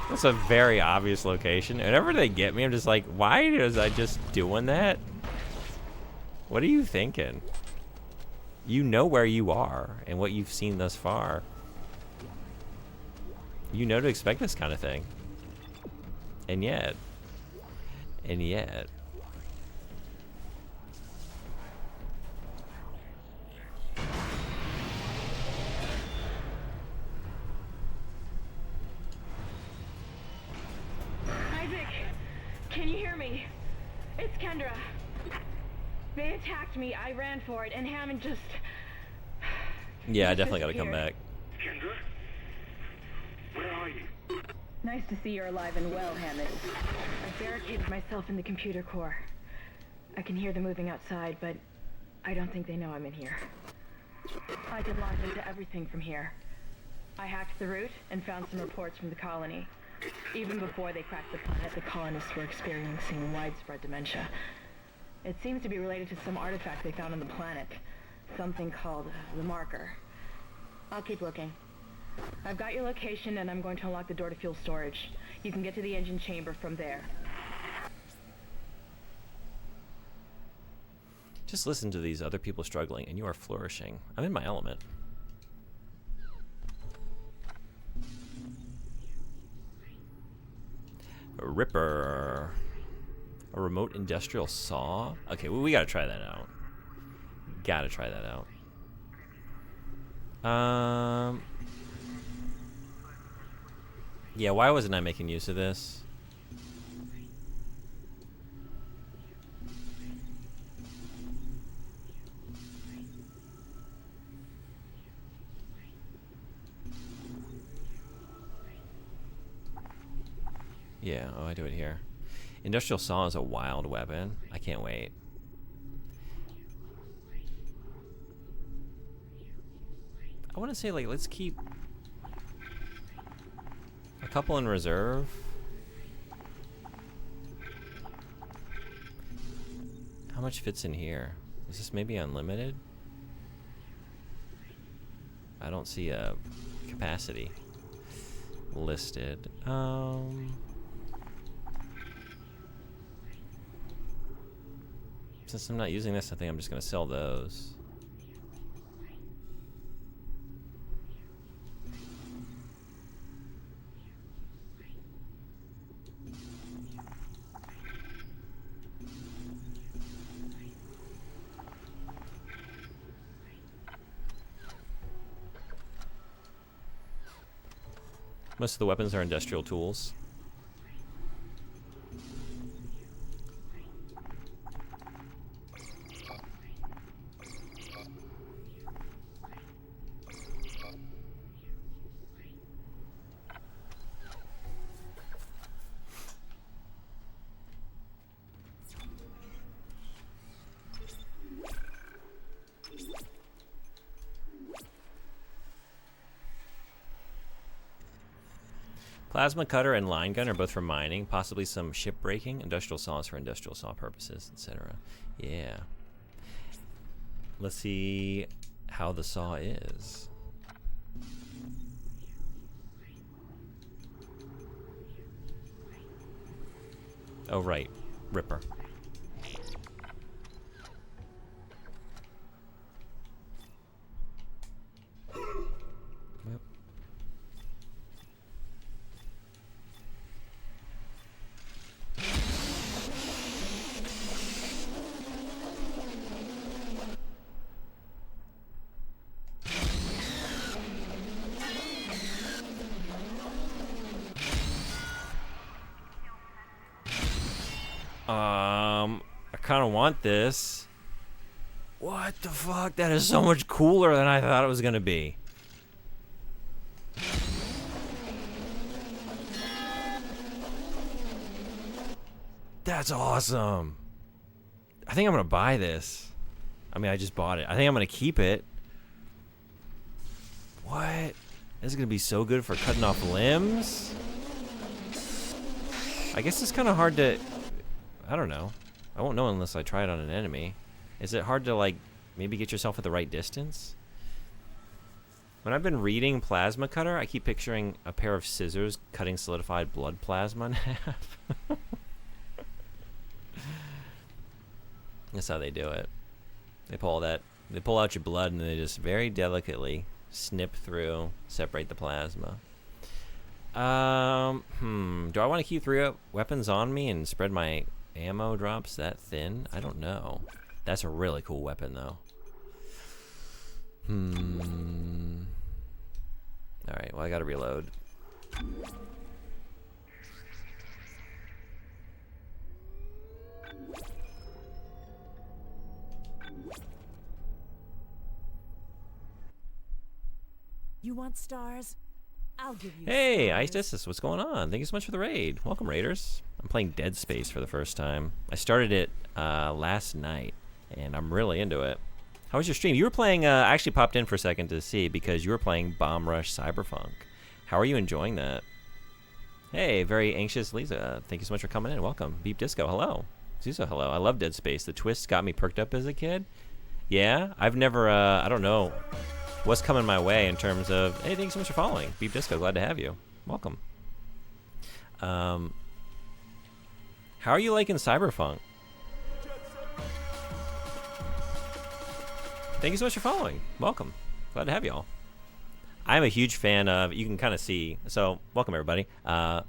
S1: That's a very obvious location. Whenever they get me, I'm just like, why was I just doing that? What are you thinking? You know where you are and what you've seen thus far. You know to expect this kind of thing. And yet.
S7: Isaac, can you hear me? It's Kendra. They attacked me, I ran for it, and Hammond just...
S1: Yeah, I definitely gotta come back.
S5: Kendra? Where are you?
S7: Nice to see you're alive and well, Hammond. I've barricaded myself in the computer core. I can hear them moving outside, but I don't think they know I'm in here. I can launch into everything from here. I hacked the route and found some reports from the colony. Even before they cracked the planet, the colonists were experiencing widespread dementia. It seems to be related to some artifact they found on the planet. Something called the Marker. I'll keep looking. I've got your location and I'm going to unlock the door to fuel storage. You can get to the engine chamber from there.
S1: Just listen to these other people struggling and you are flourishing. I'm in my element. A Ripper. A remote industrial saw? Okay, well, we gotta try that out. Gotta try that out. Yeah, why wasn't I making use of this? Yeah, oh, I do it here. Industrial saw is a wild weapon. I can't wait. I want to say, like, let's keep a couple in reserve. How much fits in here? Is this maybe unlimited? I don't see a capacity listed. Since I'm not using this, I think I'm just going to sell those. Most of the weapons are industrial tools. Plasma cutter and line gun are both for mining, possibly some ship breaking, industrial saws for industrial saw purposes, etc. Yeah. Let's see how the saw is. Oh, right. Ripper. Yep. I kind of want this. What the fuck? That is so much cooler than I thought it was gonna be. That's awesome. I think I'm gonna buy this. I mean, I just bought it. I think I'm gonna keep it. What? This is gonna be so good for cutting off limbs. I guess it's kind of hard to... I don't know. I won't know unless I try it on an enemy. Is it hard to, like, maybe get yourself at the right distance? When I've been reading Plasma Cutter, I keep picturing a pair of scissors cutting solidified blood plasma in half. That's how they do it. They pull out your blood and they just very delicately snip through, separate the plasma. Do I want to keep 3 weapons on me and spread my ammo drops that thin? I don't know. That's a really cool weapon, though. Alright, well, I gotta reload.
S8: You want stars? I'll give you
S1: Hey,
S8: stars.
S1: Ice what's going on? Thank you so much for the raid. Welcome, Raiders. I'm playing Dead Space for the first time. I started it last night, and I'm really into it. How was your stream? You were playing, I actually popped in for a second to see because you were playing Bomb Rush Cyberpunk. How are you enjoying that? Hey, very anxious Lisa. Thank you so much for coming in. Welcome. Beep Disco, hello. Zuzo, hello. I love Dead Space. The twists got me perked up as a kid. Yeah, I've never, I don't know what's coming my way in terms of, hey, thanks so much for following. Beep Disco, glad to have you. Welcome. How are you liking Cyberpunk? Thank you so much for following. Welcome. Glad to have y'all. I'm a huge fan of, you can kind of see, so welcome everybody. I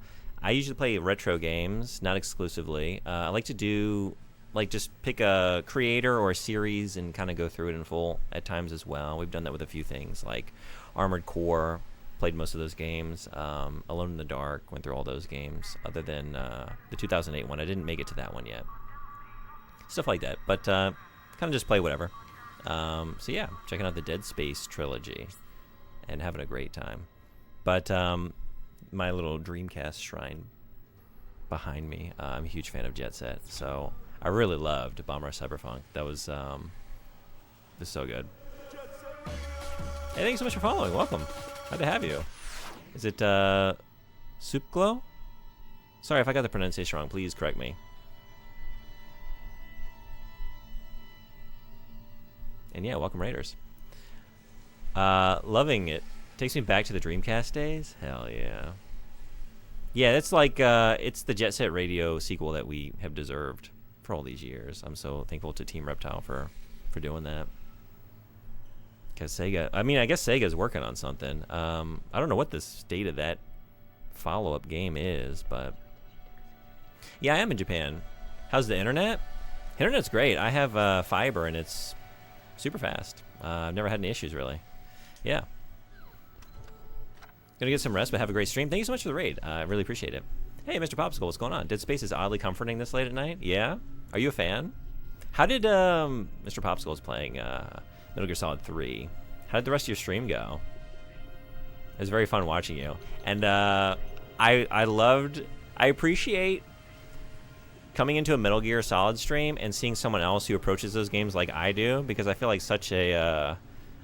S1: usually play retro games, not exclusively. I like to do, like, just pick a creator or a series and kind of go through it in full at times as well. We've done that with a few things, like Armored Core, played most of those games. Alone in the Dark, went through all those games, other than the 2008 one. I didn't make it to that one yet. Stuff like that, but kind of just play whatever. So yeah, checking out the Dead Space trilogy and having a great time. But my little Dreamcast shrine behind me, I'm a huge fan of Jet Set, so I really loved Bomb Rush Cyberpunk. That was so good. Hey, thanks so much for following. Welcome. Glad to have you. Is it Soup Glow? Sorry if I got the pronunciation wrong. Please correct me. And yeah, welcome Raiders. Loving it. Takes me back to the Dreamcast days. Hell yeah. Yeah, it's like it's the Jet Set Radio sequel that we have deserved for all these years. I'm so thankful to Team Reptile for doing that. Because Sega, I mean, I guess Sega's working on something. I don't know what the state of that follow-up game is, but yeah, I am in Japan. How's the internet? Internet's great. I have fiber and it's super fast. I've never had any issues really. Yeah. Gonna get some rest, but have a great stream. Thank you so much for the raid. I really appreciate it. Hey, Mr. Popsicle, what's going on? Dead Space is oddly comforting this late at night. Yeah? Are you a fan? How did Mr. Popsicle was playing Metal Gear Solid 3? How did the rest of your stream go? It was very fun watching you. And I appreciate coming into a Metal Gear Solid stream and seeing someone else who approaches those games like I do, because I feel like such an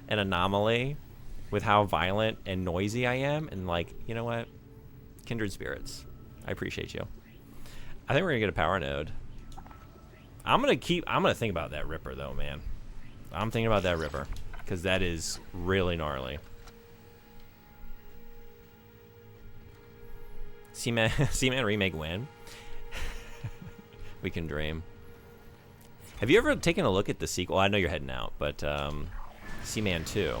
S1: anomaly with how violent and noisy I am. And like, you know what? Kindred spirits. I appreciate you. I think we're gonna get a power node. I'm gonna think about that Ripper though, man. I'm thinking about that Ripper because that is really gnarly. Seaman remake when? We can dream. Have you ever taken a look at the sequel? I know you're heading out, but Seaman 2,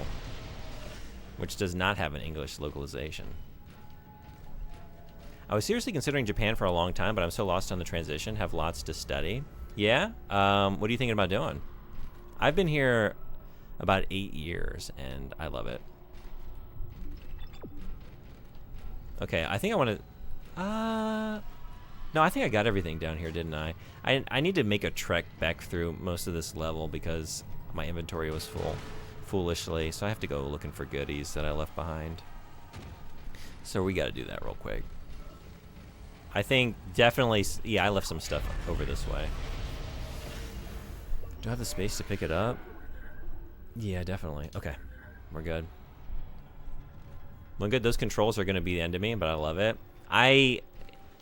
S1: which does not have an English localization. I was seriously considering Japan for a long time, but I'm so lost on the transition. Have lots to study. Yeah? What are you thinking about doing? I've been here about 8 years, and I love it. Okay, I think I want to... No, I think I got everything down here, didn't I? I need to make a trek back through most of this level because my inventory was full, foolishly, so I have to go looking for goodies that I left behind. So we got to do that real quick. I think definitely, yeah, I left some stuff over this way. Do I have the space to pick it up? Yeah, definitely. Okay, we're good. Well, good. Those controls are going to be the end of me, but I love it.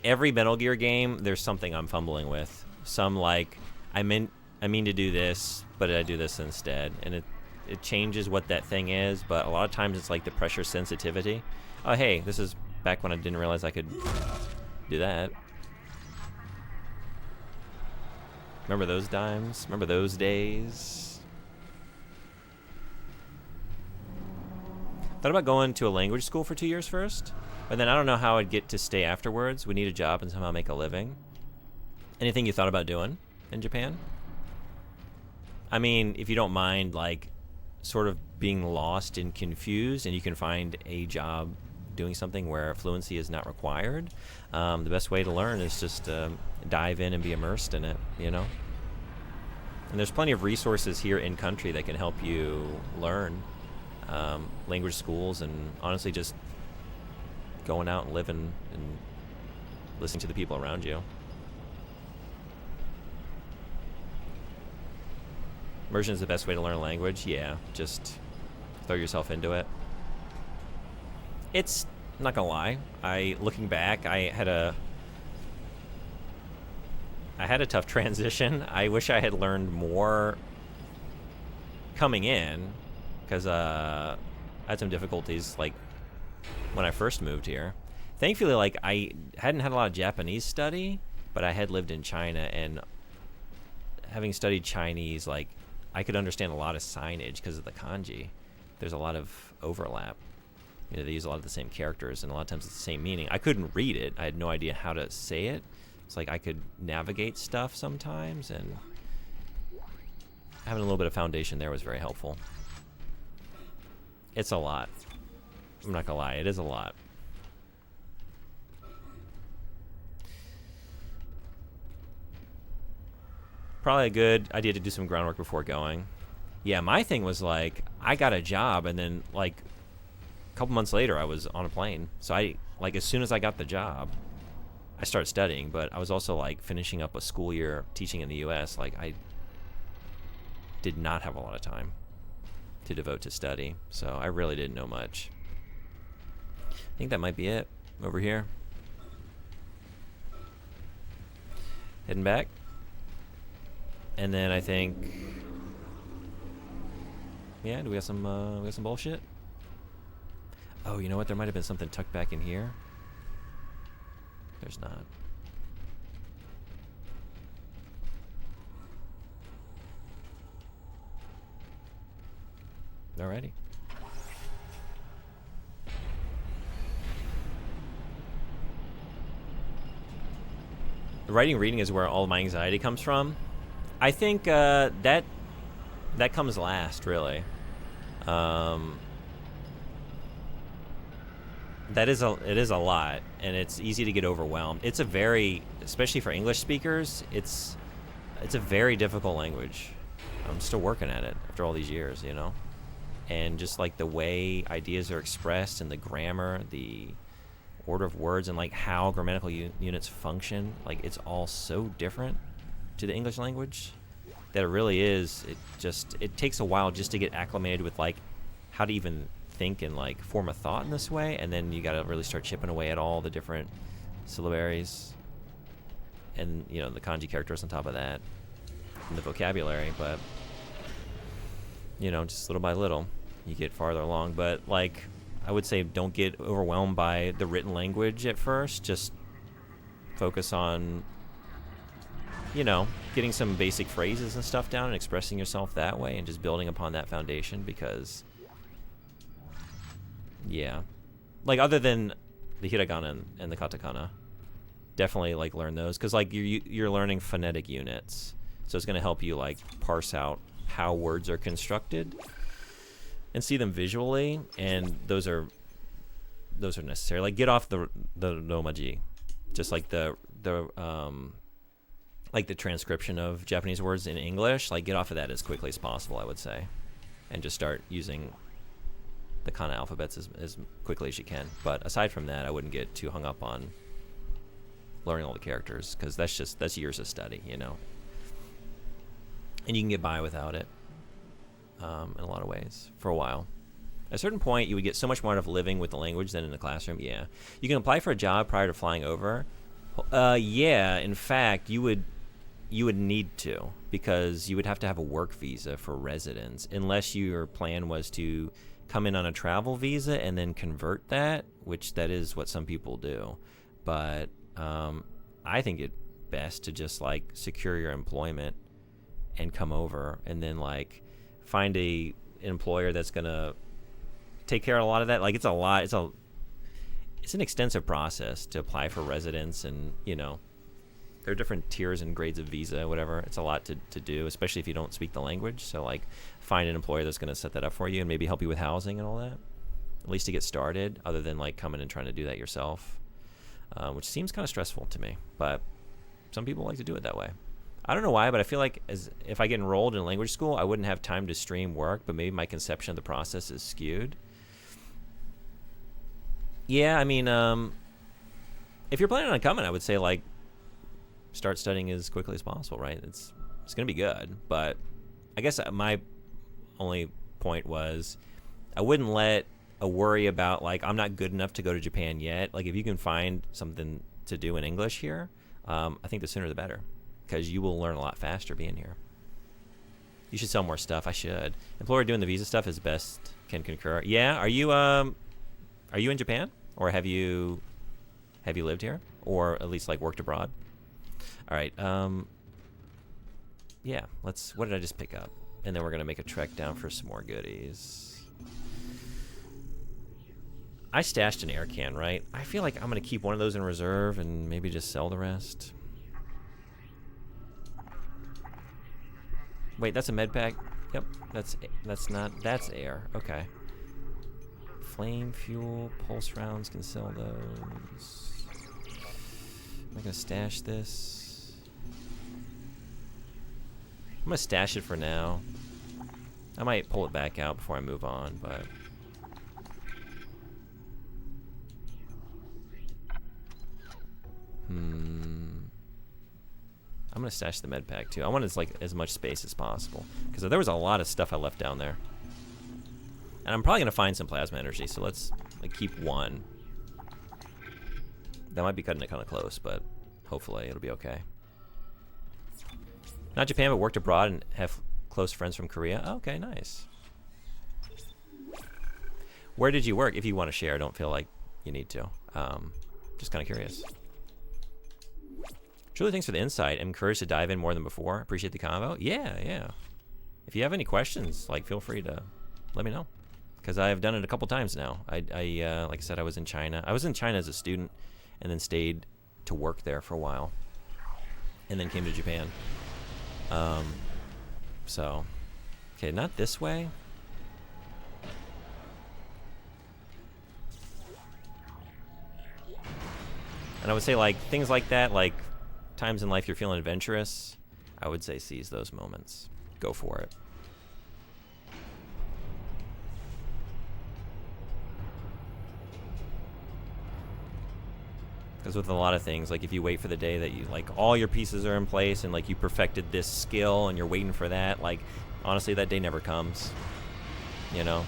S1: Every Metal Gear game, there's something I'm fumbling with. Some like, I mean to do this, but I do this instead. And it changes what that thing is, but a lot of times it's like the pressure sensitivity. Oh, hey, this is back when I didn't realize I could do that. Remember those dimes? Remember those days? Thought about going to a language school for 2 years first. But then I don't know how I'd get to stay afterwards. We need a job and somehow make a living. Anything you thought about doing in Japan? I mean, if you don't mind, like, sort of being lost and confused, and you can find a job doing something where fluency is not required, the best way to learn is just dive in and be immersed in it, you know? And there's plenty of resources here in country that can help you learn. Language schools, and honestly just going out and living and listening to the people around you. Immersion is the best way to learn a language. Yeah, just throw yourself into it. It's, I'm not gonna lie, looking back, I had a tough transition. I wish I had learned more coming in, because I had some difficulties like when I first moved here. Thankfully, like, I hadn't had a lot of Japanese study, but I had lived in China, and having studied Chinese, like, I could understand a lot of signage because of the kanji. There's a lot of overlap. You know, they use a lot of the same characters, and a lot of times it's the same meaning. I couldn't read it. I had no idea how to say it. It's like I could navigate stuff sometimes, and having a little bit of foundation there was very helpful. It's a lot. I'm not gonna lie, it is a lot. Probably a good idea to do some groundwork before going. Yeah, my thing was like, I got a job, and then like a couple months later I was on a plane. So I, like, as soon as I got the job, I started studying, but I was also like finishing up a school year teaching in the US. Like, I did not have a lot of time to devote to study, so I really didn't know much. I think that might be it over here. Heading back. And then I think, yeah, do we got some bullshit? Oh, you know what? There might have been something tucked back in here. There's not. Alrighty. Writing, reading is where all my anxiety comes from. I think that comes last, really. It is a lot, and it's easy to get overwhelmed. It's a very, especially for English speakers, it's a very difficult language. I'm still working at it after all these years, you know? And just like the way ideas are expressed, and the grammar, the order of words, and like how grammatical units function, like it's all so different to the English language that it really is, it takes a while just to get acclimated with like how to even think and like form a thought in this way, and then you got to really start chipping away at all the different syllabaries and, you know, the kanji characters on top of that and the vocabulary. But, you know, just little by little you get farther along. But like, I would say don't get overwhelmed by the written language at first. Just focus on, you know, getting some basic phrases and stuff down and expressing yourself that way, and just building upon that foundation. Because, yeah, like, other than the hiragana and the katakana, definitely like learn those, because like you're learning phonetic units, so it's going to help you like parse out how words are constructed and see them visually, and those are necessary. Like, get off the romaji, just like the transcription of Japanese words in English. Like, get off of that as quickly as possible, I would say, and just start using the kana alphabets as quickly as you can. But aside from that, I wouldn't get too hung up on learning all the characters, because that's years of study, you know, and you can get by without it in a lot of ways for a while. At a certain point, you would get so much more out of living with the language than in the classroom. Yeah, you can apply for a job prior to flying over. Yeah, in fact, you would need to, because you would have to have a work visa for residence, unless your plan was to come in on a travel visa and then convert that, which that is what some people do. But I think it best to just like secure your employment and come over, and then like find an employer that's gonna take care of a lot of that. Like, it's an extensive process to apply for residence, and, you know, there are different tiers and grades of visa, whatever. It's a lot to do, especially if you don't speak the language. So like, find an employer that's going to set that up for you and maybe help you with housing and all that, at least to get started, other than like coming and trying to do that yourself, which seems kind of stressful to me, but some people like to do it that way. I don't know why, but I feel like if I get enrolled in language school, I wouldn't have time to stream work, but maybe my conception of the process is skewed. Yeah, I mean, if you're planning on coming, I would say like start studying as quickly as possible, right? It's going to be good, but I guess my only point was I wouldn't let a worry about like I'm not good enough to go to Japan yet. Like, if you can find something to do in English here, I think the sooner the better, because you will learn a lot faster being here. You should sell more stuff. I should. Employer doing the visa stuff is best. Can concur. Yeah. Are you in Japan, or have you lived here, or at least like worked abroad? All right. Yeah. What did I just pick up? And then we're gonna make a trek down for some more goodies. I stashed an air can, right? I feel like I'm gonna keep one of those in reserve and maybe just sell the rest. Wait, that's a med pack. Yep, that's air. Okay. Flame fuel, pulse rounds, can sell those. Am I gonna stash this? I'm gonna stash it for now. I might pull it back out before I move on, but I'm gonna stash the med pack too. I want as much space as possible, because there was a lot of stuff I left down there, and I'm probably gonna find some plasma energy. So let's like keep one. That might be cutting it kind of close, but hopefully it'll be okay. Not Japan, but worked abroad and have close friends from Korea. Oh, okay, nice. Where did you work? If you want to share, don't feel like you need to. Just kind of curious. Truly, thanks for the insight. I'm encouraged to dive in more than before. Appreciate the convo. Yeah. If you have any questions, like, feel free to let me know, because I've done it a couple times now. I like I said, I was in China. I was in China as a student, and then stayed to work there for a while, and then came to Japan. So, okay, not this way. And I would say, like, things like that, like times in life you're feeling adventurous, I would say seize those moments. Go for it. Because with a lot of things, like if you wait for the day that you, like, all your pieces are in place and like you perfected this skill and you're waiting for that, like, honestly, that day never comes, you know?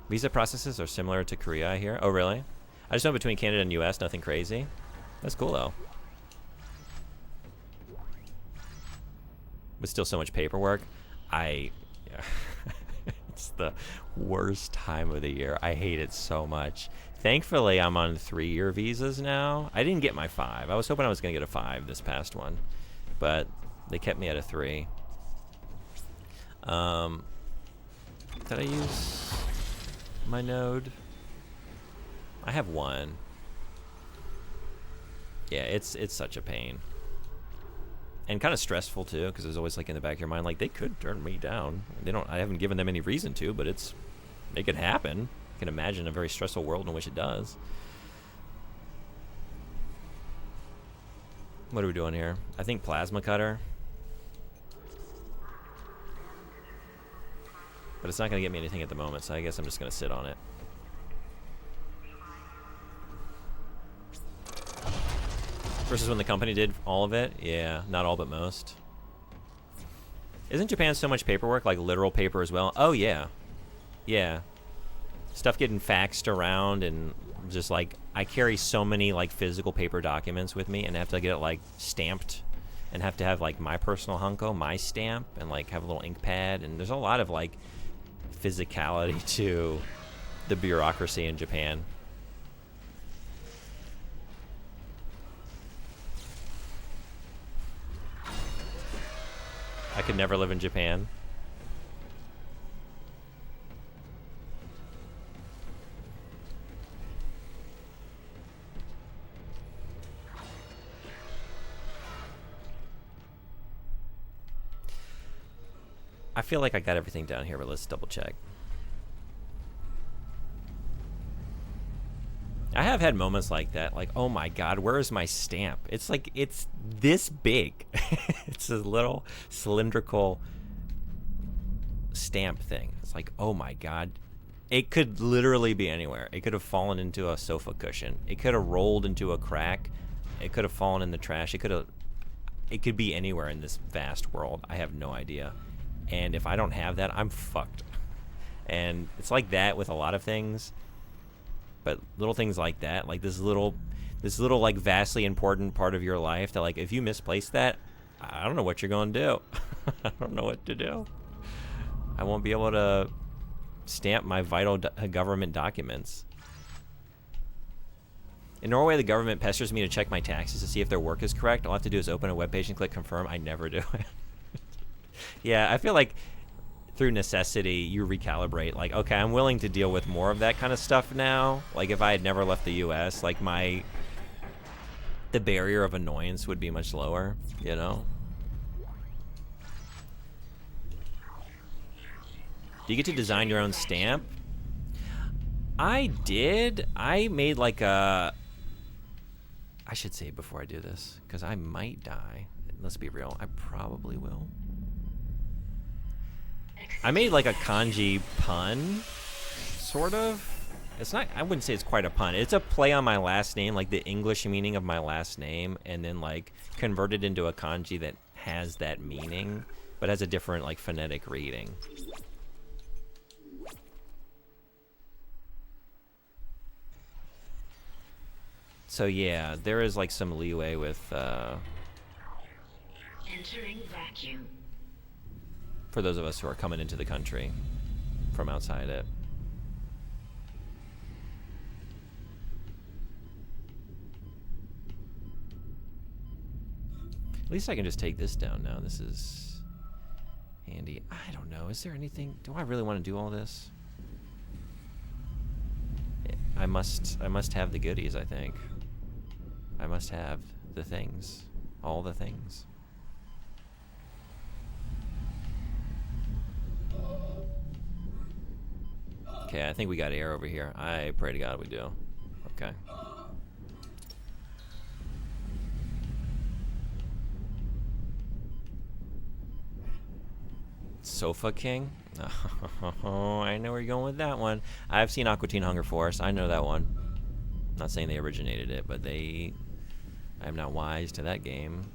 S1: Visa processes are similar to Korea, I hear. Oh, really? I just know between Canada and US, nothing crazy. That's cool, though. But still so much paperwork. It's the worst time of the year. I hate it so much. Thankfully, I'm on 3-year visas now. I didn't get my 5. I was hoping I was going to get a 5 this past one. But they kept me at a 3. Did I use my node? I have 1. Yeah, it's such a pain. And kind of stressful too, because there's always like in the back of your mind, like they could turn me down. I haven't given them any reason to, but it could happen. I can imagine a very stressful world in which it does. What are we doing here? I think plasma cutter. But it's not going to get me anything at the moment, so I guess I'm just going to sit on it. Versus when the company did all of it? Yeah, not all but most. Isn't Japan so much paperwork, like literal paper as well? Oh, yeah. Yeah. Stuff getting faxed around and just like, I carry so many like physical paper documents with me and have to get it like stamped and have to have like my personal hunko, my stamp, and like have a little ink pad. And there's a lot of like physicality to the bureaucracy in Japan. I could never live in Japan. I feel like I got everything down here, but let's double check. I have had moments like that, like, oh my god, where is my stamp? It's like, it's this big. It's a little cylindrical stamp thing. It's like, oh my god. It could literally be anywhere. It could have fallen into a sofa cushion. It could have rolled into a crack. It could have fallen in the trash. It could be anywhere in this vast world. I have no idea. And if I don't have that, I'm fucked. And it's like that with a lot of things. But little things like that, like this little like vastly important part of your life that like if you misplace that, I don't know what you're going to do. I don't know what to do. I won't be able to stamp my vital government documents. In Norway, the government pesters me to check my taxes to see if their work is correct. All I have to do is open a webpage and click confirm. I never do it. Yeah, I feel like through necessity, you recalibrate. Like, okay, I'm willing to deal with more of that kind of stuff now. Like, if I had never left the U.S., like, the barrier of annoyance would be much lower, you know? Do you get to design your own stamp? I did. I made, like, I should say it before I do this, because I might die. Let's be real. I probably will. I made like a kanji pun, sort of. It's not, I wouldn't say it's quite a pun. It's a play on my last name, like the English meaning of my last name, and then like converted into a kanji that has that meaning, but has a different like phonetic reading. So yeah, there is like some leeway with
S6: Entering vacuum.
S1: for those of us who are coming into the country from outside it. At least I can just take this down now. This is handy. I don't know. Is there anything? Do I really want to do all this? I must have the goodies, I think. I must have the things. All the things. Okay, I think we got air over here. I pray to God we do. Okay. Sofa King? Oh, I know where you're going with that one. I've seen Aqua Teen Hunger Force. I know that one. I'm not saying they originated it, but I am not wise to that game.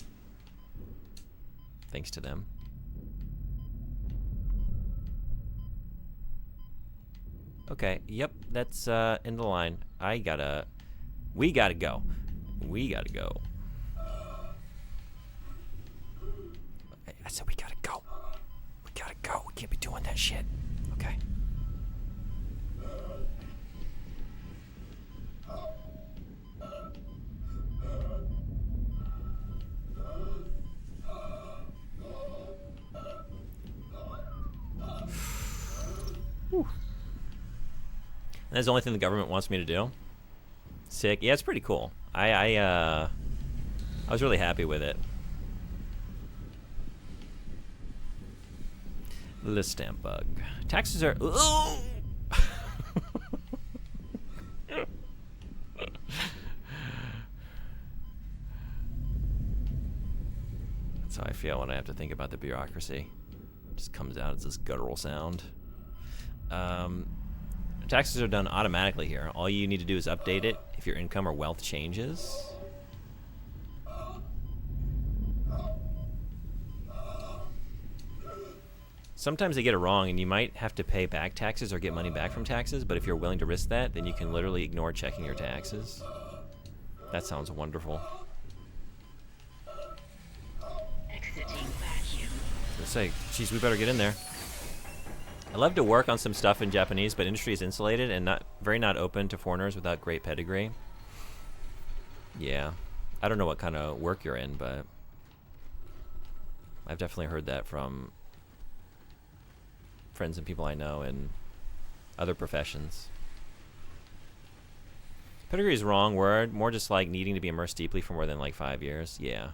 S1: Thanks to them. Okay, yep, that's in the line. We gotta go. We gotta go. I said we gotta go. We gotta go. We can't be doing that shit. Okay. Whew. That's the only thing the government wants me to do. Sick. Yeah, it's pretty cool. I was really happy with it. The stamp bug. Taxes are. Ooh! That's how I feel when I have to think about the bureaucracy. It just comes out as this guttural sound. Taxes are done automatically here. All you need to do is update it if your income or wealth changes. Sometimes they get it wrong and you might have to pay back taxes or get money back from taxes, but if you're willing to risk that, then you can literally ignore checking your taxes. That sounds wonderful.
S6: Exiting vacuum.
S1: Let's say, geez, we better get in there. I love to work on some stuff in Japanese, but industry is insulated and not open to foreigners without great pedigree. Yeah. I don't know what kind of work you're in, but I've definitely heard that from friends and people I know in other professions. Pedigree is wrong word, more just like needing to be immersed deeply for more than like 5 years. Yeah.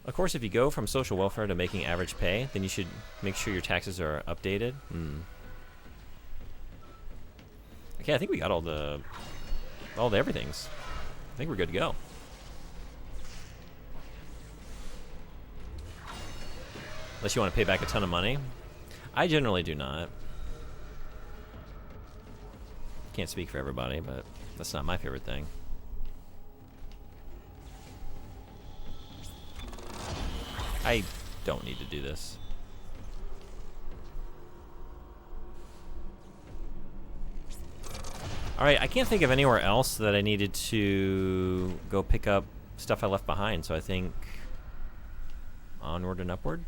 S1: Of course, if you go from social welfare to making average pay, then you should make sure your taxes are updated. Okay, I think we got all the everythings. I think we're good to go. Unless you want to pay back a ton of money. I generally do not. Can't speak for everybody, but that's not my favorite thing. I don't need to do this. Alright, I can't think of anywhere else that I needed to go pick up stuff I left behind, so I think onward and upward.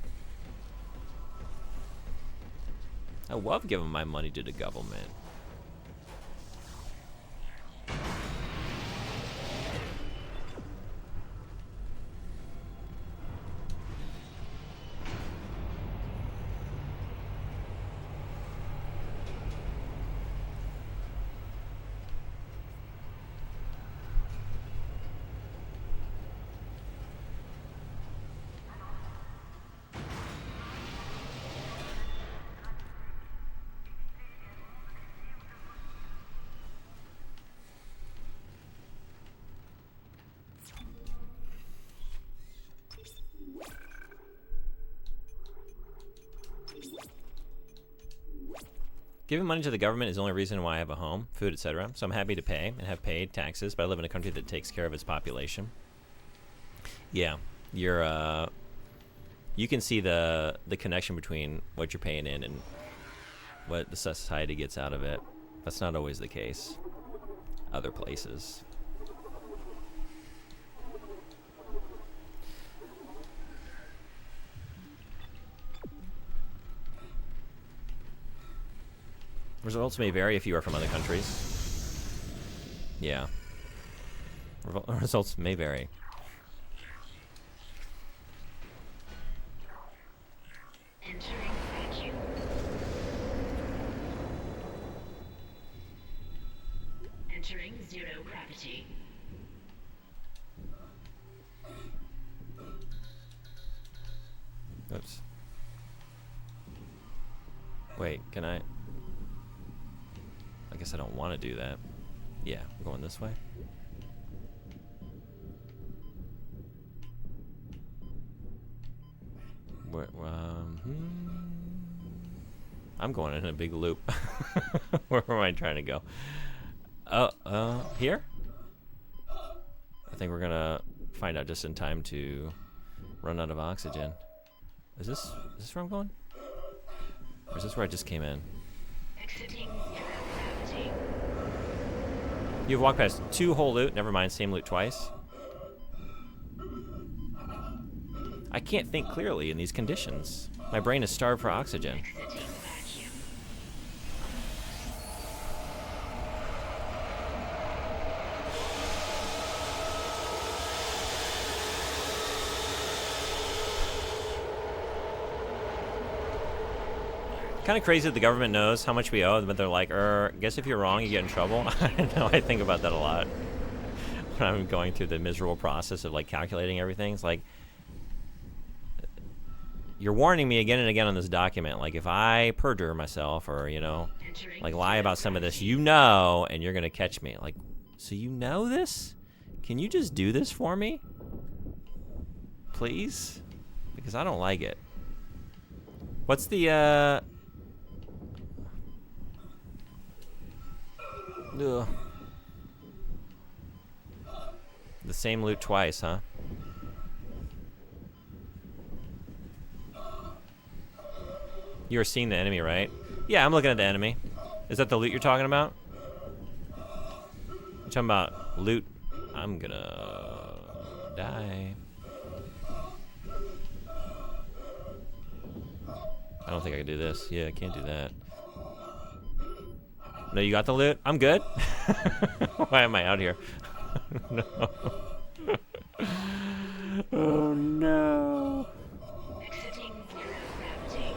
S1: I love giving my money to the government. Giving money to the government is the only reason why I have a home, food, etc. So I'm happy to pay and have paid taxes, but I live in a country that takes care of its population. Yeah, you're you can see the connection between what you're paying in and what the society gets out of it. That's not always the case other places. Results may vary if you are from other countries. Yeah. Results may vary.
S6: Entering vacuum. Entering zero gravity.
S1: Oops. Wait, can I guess I don't want to do that. Yeah, I'm going this way. Where, I'm going in a big loop. Where am I trying to go? Here? I think we're gonna find out just in time to run out of oxygen. Is this where I'm going? Or is this where I just came in?
S6: Exiting zero gravity.
S1: You've walked past 2 whole loot. Never mind, same loot twice. I can't think clearly in these conditions. My brain is starved for oxygen.
S6: Exiting vacuum.
S1: Kind of crazy that the government knows how much we owe, but they're like, guess if you're wrong, you get in trouble. I know, I think about that a lot. When I'm going through the miserable process of, like, calculating everything. It's like, you're warning me again and again on this document. Like, if I perjure myself or, you know, like, lie about some of this, you know, and you're going to catch me. Like, so you know this? Can you just do this for me? Please? Because I don't like it. What's the, Ugh. The same loot twice, huh? You're seeing the enemy, right? Yeah, I'm looking at the enemy. Is that the loot you're talking about? You're talking about loot. I'm gonna die. I don't think I can do this. Yeah, I can't do that. No, you got the loot? I'm good. Why am I out here? No. Oh no.
S6: Exiting zero gravity.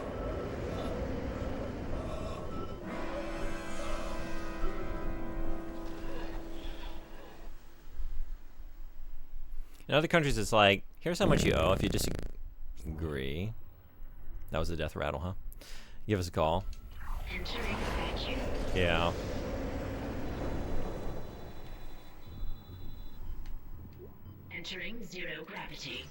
S1: In other countries, it's like, here's how much you owe if you disagree. That was a death rattle, huh? Give us a call.
S6: Entering vacuum.
S1: Yeah.
S6: Entering zero gravity.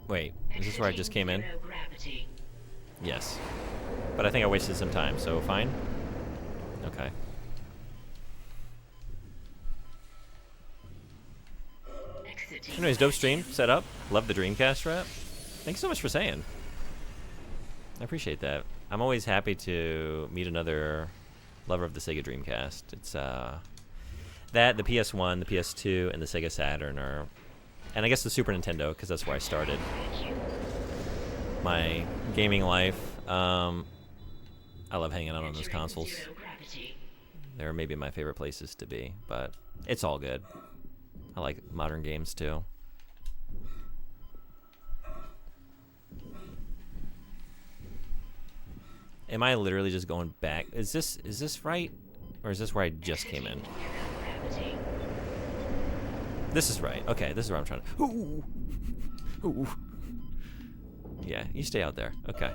S1: Wait, is this where I just came in?
S6: Zero gravity.
S1: Yes. But I think I wasted some time, so fine? Okay.
S6: Exiting
S1: Anyways, dope stream, set up. Love the Dreamcast rap. Thanks so much for saying. I appreciate that. I'm always happy to meet another lover of the Sega Dreamcast. It's, that, the PS1, the PS2, and the Sega Saturn are... And I guess the Super Nintendo, because that's where I started my gaming life. I love hanging out on those consoles.
S6: Zero gravity.
S1: They're maybe my favorite places to be, but it's all good. I like modern games too. Am I literally just going back? Is this right? Or is this where I just came in?
S6: Gravity.
S1: This is right. Okay, this is where I'm trying to... Ooh. Ooh. Yeah, you stay out there. Okay.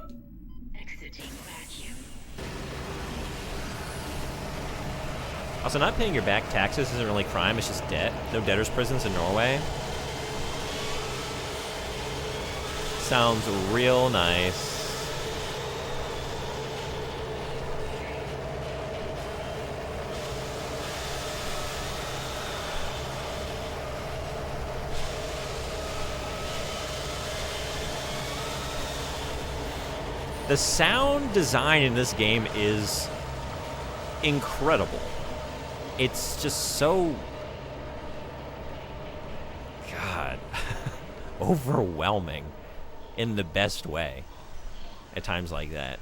S6: Exiting vacuum.
S1: Also, not paying your back taxes isn't really crime, it's just debt. No debtors' prisons in Norway. Sounds real nice. The sound design in this game is incredible. It's just so... God. Overwhelming in the best way at times like that.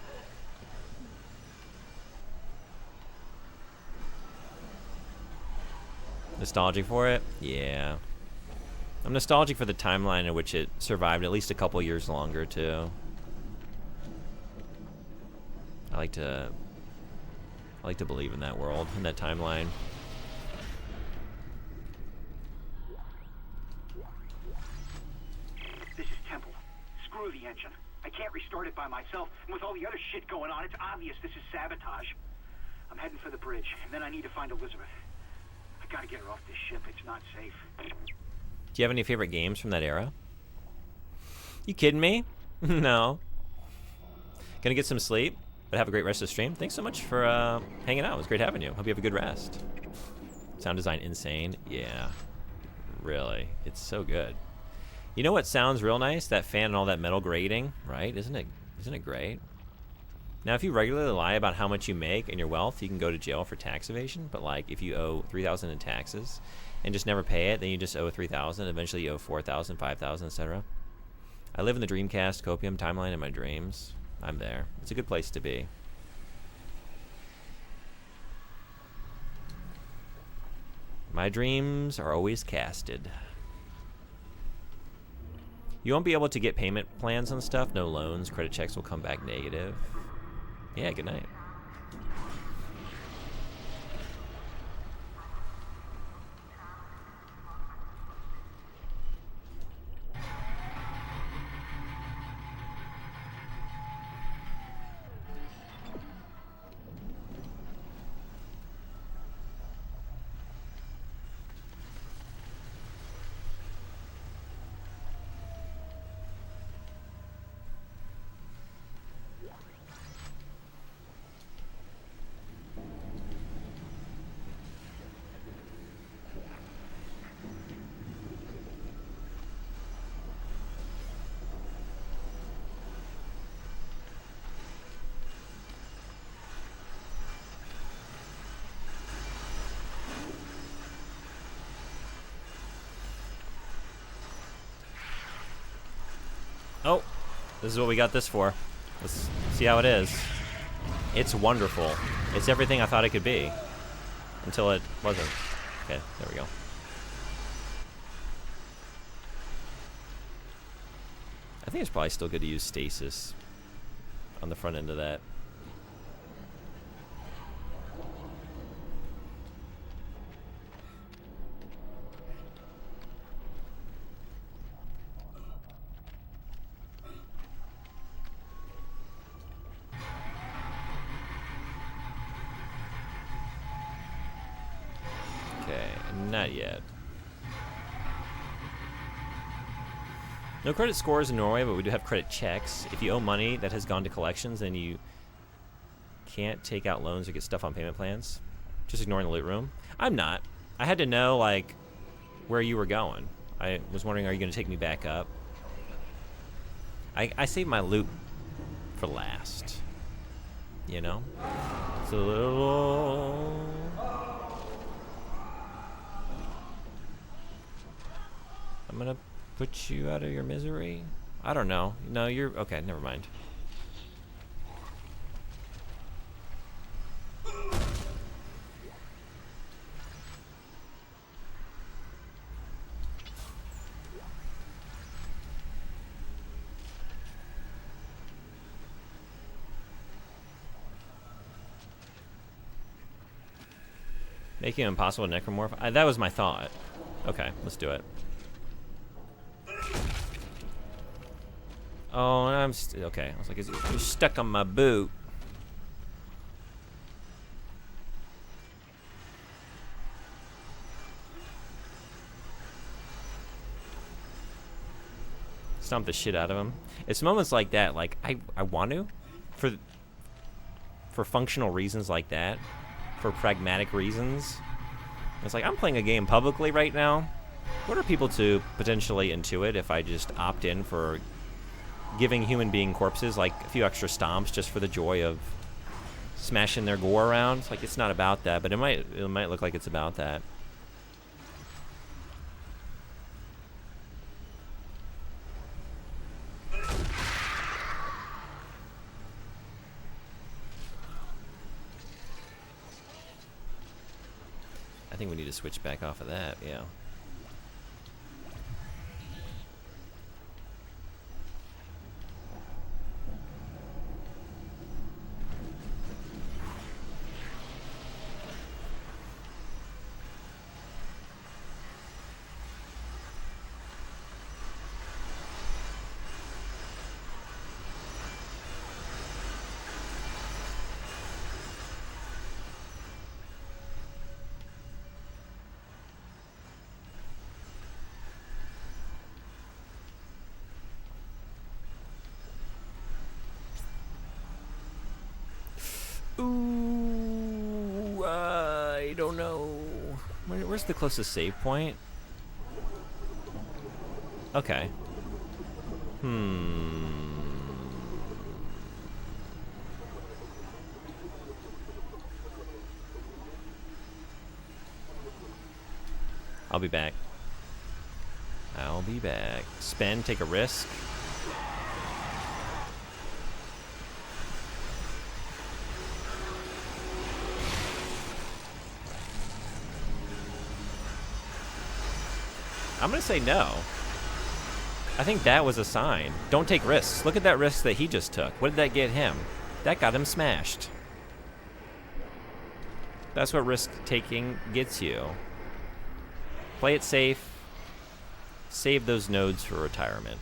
S1: Nostalgic for it? Yeah. I'm nostalgic for the timeline in which it survived at least a couple years longer, too. I like to believe in that world, in that timeline.
S3: This is Temple. Screw the engine. I can't restart it by myself, and with all the other shit going on, it's obvious this is sabotage. I'm heading for the bridge, and then I need to find Elizabeth. I gotta get her off this ship. It's not safe.
S1: Do you have any favorite games from that era? You kidding me? No. Gonna get some sleep, but have a great rest of the stream. Thanks so much for hanging out. It was great having you. Hope you have a good rest. Sound design insane. Yeah, really. It's so good. You know what sounds real nice? That fan and all that metal grating, right? Isn't it great? Now, if you regularly lie about how much you make and your wealth, you can go to jail for tax evasion. But like, if you owe $3,000 in taxes and just never pay it, then you just owe $3,000. Eventually, you owe $4,000, $5,000, etc. I live in the Dreamcast Copium timeline in my dreams. I'm there. It's a good place to be. My dreams are always casted. You won't be able to get payment plans on stuff. No loans. Credit checks will come back negative. Yeah, good night. Oh, this is what we got this for. Let's see how it is. It's wonderful. It's everything I thought it could be. Until it wasn't. Okay, there we go. I think it's probably still good to use stasis on the front end of that. Not yet. No credit scores in Norway, but we do have credit checks. If you owe money that has gone to collections, then you can't take out loans or get stuff on payment plans. Just ignoring the loot room. I'm not. I had to know, like, where you were going. I was wondering, are you going to take me back up? I saved my loot for last. You know? So... I'm gonna put you out of your misery. I don't know. No, you're okay. Never mind. Making it impossible to necromorph. That was my thought. Okay, let's do it. Oh, I'm okay. I was like, you're stuck on my boot. Stomp the shit out of him. It's moments like that, like I want to, for functional reasons like that, for pragmatic reasons. It's like I'm playing a game publicly right now. What are people to potentially intuit if I just opt in for giving human being corpses like a few extra stomps just for the joy of smashing their gore around? It's like, it's not about that, but it might look like it's about that. I think we need to switch back off of that, yeah. don't know. Where's the closest save point? Okay. I'll be back. I'll be back. Spend, take a risk. I'm gonna say no. I think that was a sign. Don't take risks. Look at that risk that he just took. What did that get him? That got him smashed. That's what risk taking gets you. Play it safe. Save those nodes for retirement.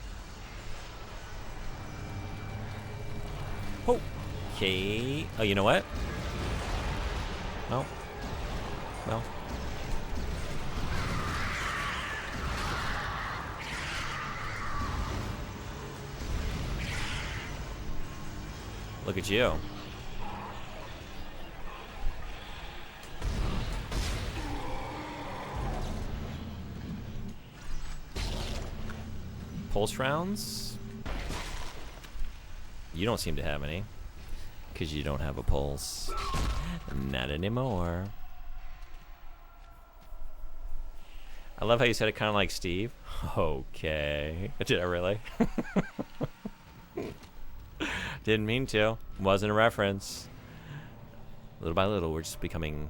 S1: Okay. Oh, you know what? Well. Look at you. Pulse rounds? You don't seem to have any. Because you don't have a pulse. Not anymore. I love how you said it kind of like Steve. Okay. Did I really? Didn't mean to. Wasn't a reference. Little by little, we're just becoming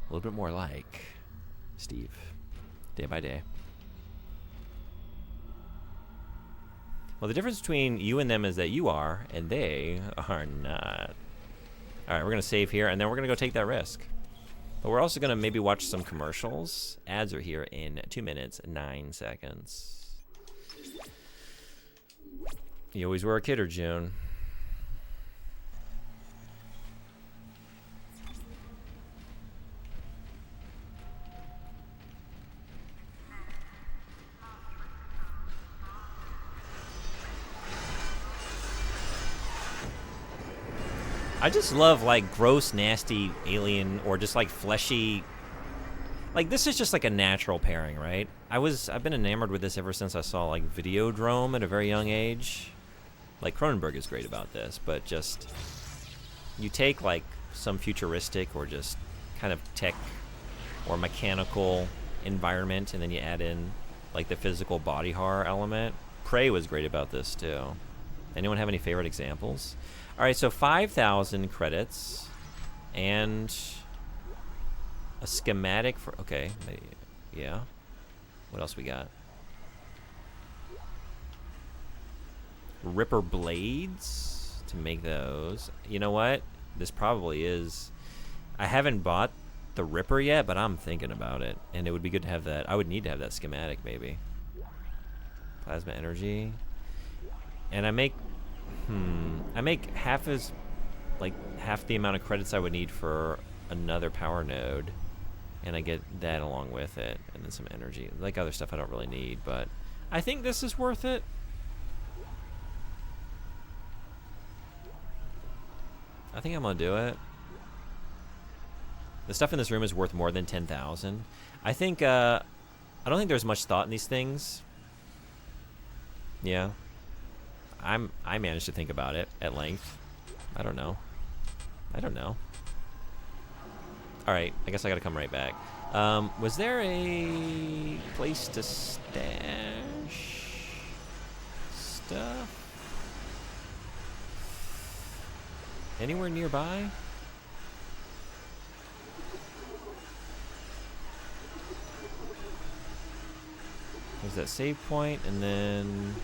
S1: a little bit more like Steve. Day by day. Well, the difference between you and them is that you are, and they are not. Alright, we're going to save here, and then we're going to go take that risk. But we're also going to maybe watch some commercials. Ads are here in 2 minutes, 9 seconds. You always were a kidder, June. I just love, like, gross, nasty alien or just, like, fleshy. Like, this is just, like, a natural pairing, right? I've been enamored with this ever since I saw, like, Videodrome at a very young age. Like, Cronenberg is great about this, but just, you take, like, some futuristic or just kind of tech or mechanical environment, and then you add in, like, the physical body horror element. Prey was great about this, too. Anyone have any favorite examples? All right, so 5,000 credits and a schematic for, okay, yeah. What else we got? Ripper blades to make those. You know what? This probably is, I haven't bought the Ripper yet, but I'm thinking about it. And it would be good to have that. I would need to have that schematic, maybe. Plasma energy. And I make half the amount of credits I would need for another power node, and I get that along with it, and then some energy, like other stuff I don't really need, but I think this is worth it. I think I'm gonna do it. The stuff in this room is worth more than 10,000. I think I don't think there's much thought in these things. Yeah. I managed to think about it at length. I don't know. Alright, I guess I gotta come right back. Was there a place to stash stuff? Anywhere nearby? There's that save point, and then...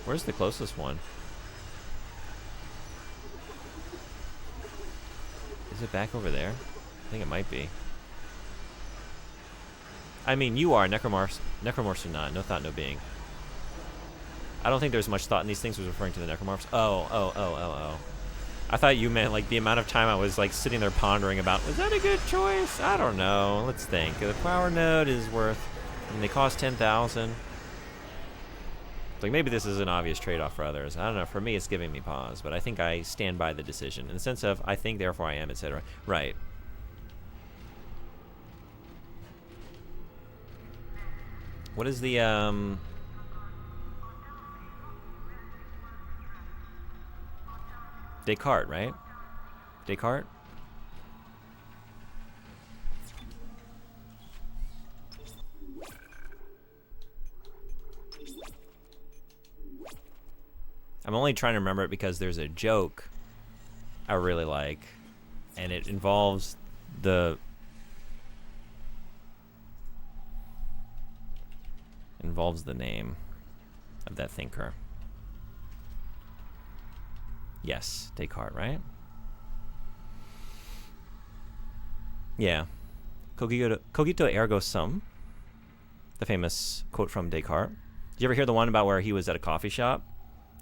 S1: Where's the closest one? Is it back over there? I think it might be. I mean, you are. Necromorphs are not. No thought, no being. I don't think there's much thought in these things. Was referring to the Necromorphs. Oh. I thought you meant, like, the amount of time I was, like, sitting there pondering about, was that a good choice? I don't know. Let's think. The power node is worth, and they cost 10,000. It's like, maybe this is an obvious trade-off for others. I don't know. For me, it's giving me pause, but I think I stand by the decision in the sense of I think, therefore I am, etc. Right. What is the Descartes, right? Descartes? I'm only trying to remember it because there's a joke I really like, and it involves the name of that thinker. Yes, Descartes, right? Yeah. Cogito ergo sum, the famous quote from Descartes. Did you ever hear the one about where he was at a coffee shop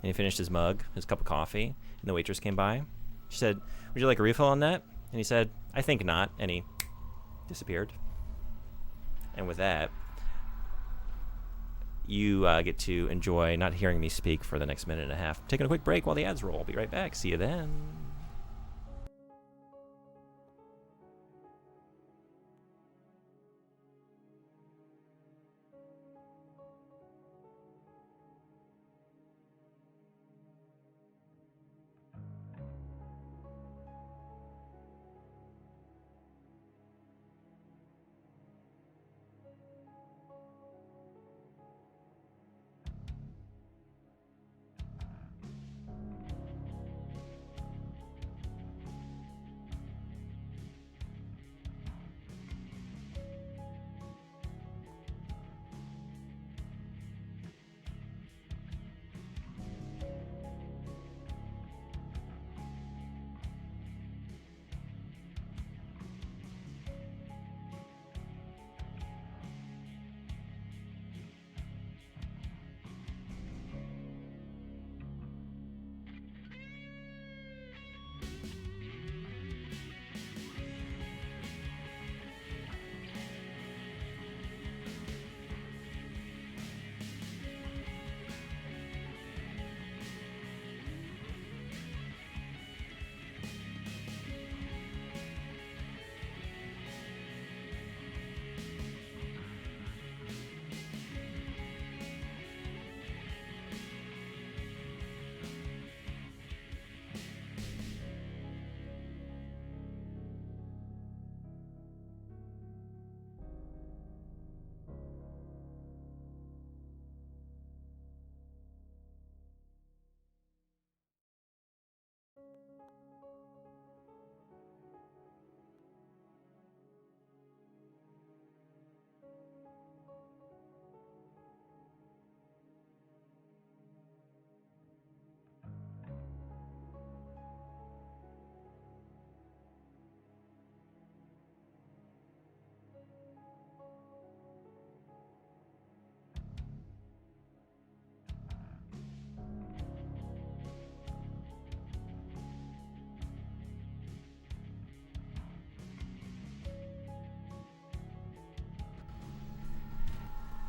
S1: and he finished his mug, his cup of coffee, and the waitress came by? She said, "Would you like a refill on that?" And he said, "I think not," and he disappeared. And with that, you get to enjoy not hearing me speak for the next minute and a half. Taking a quick break while the ads roll. I'll be right back. See you then.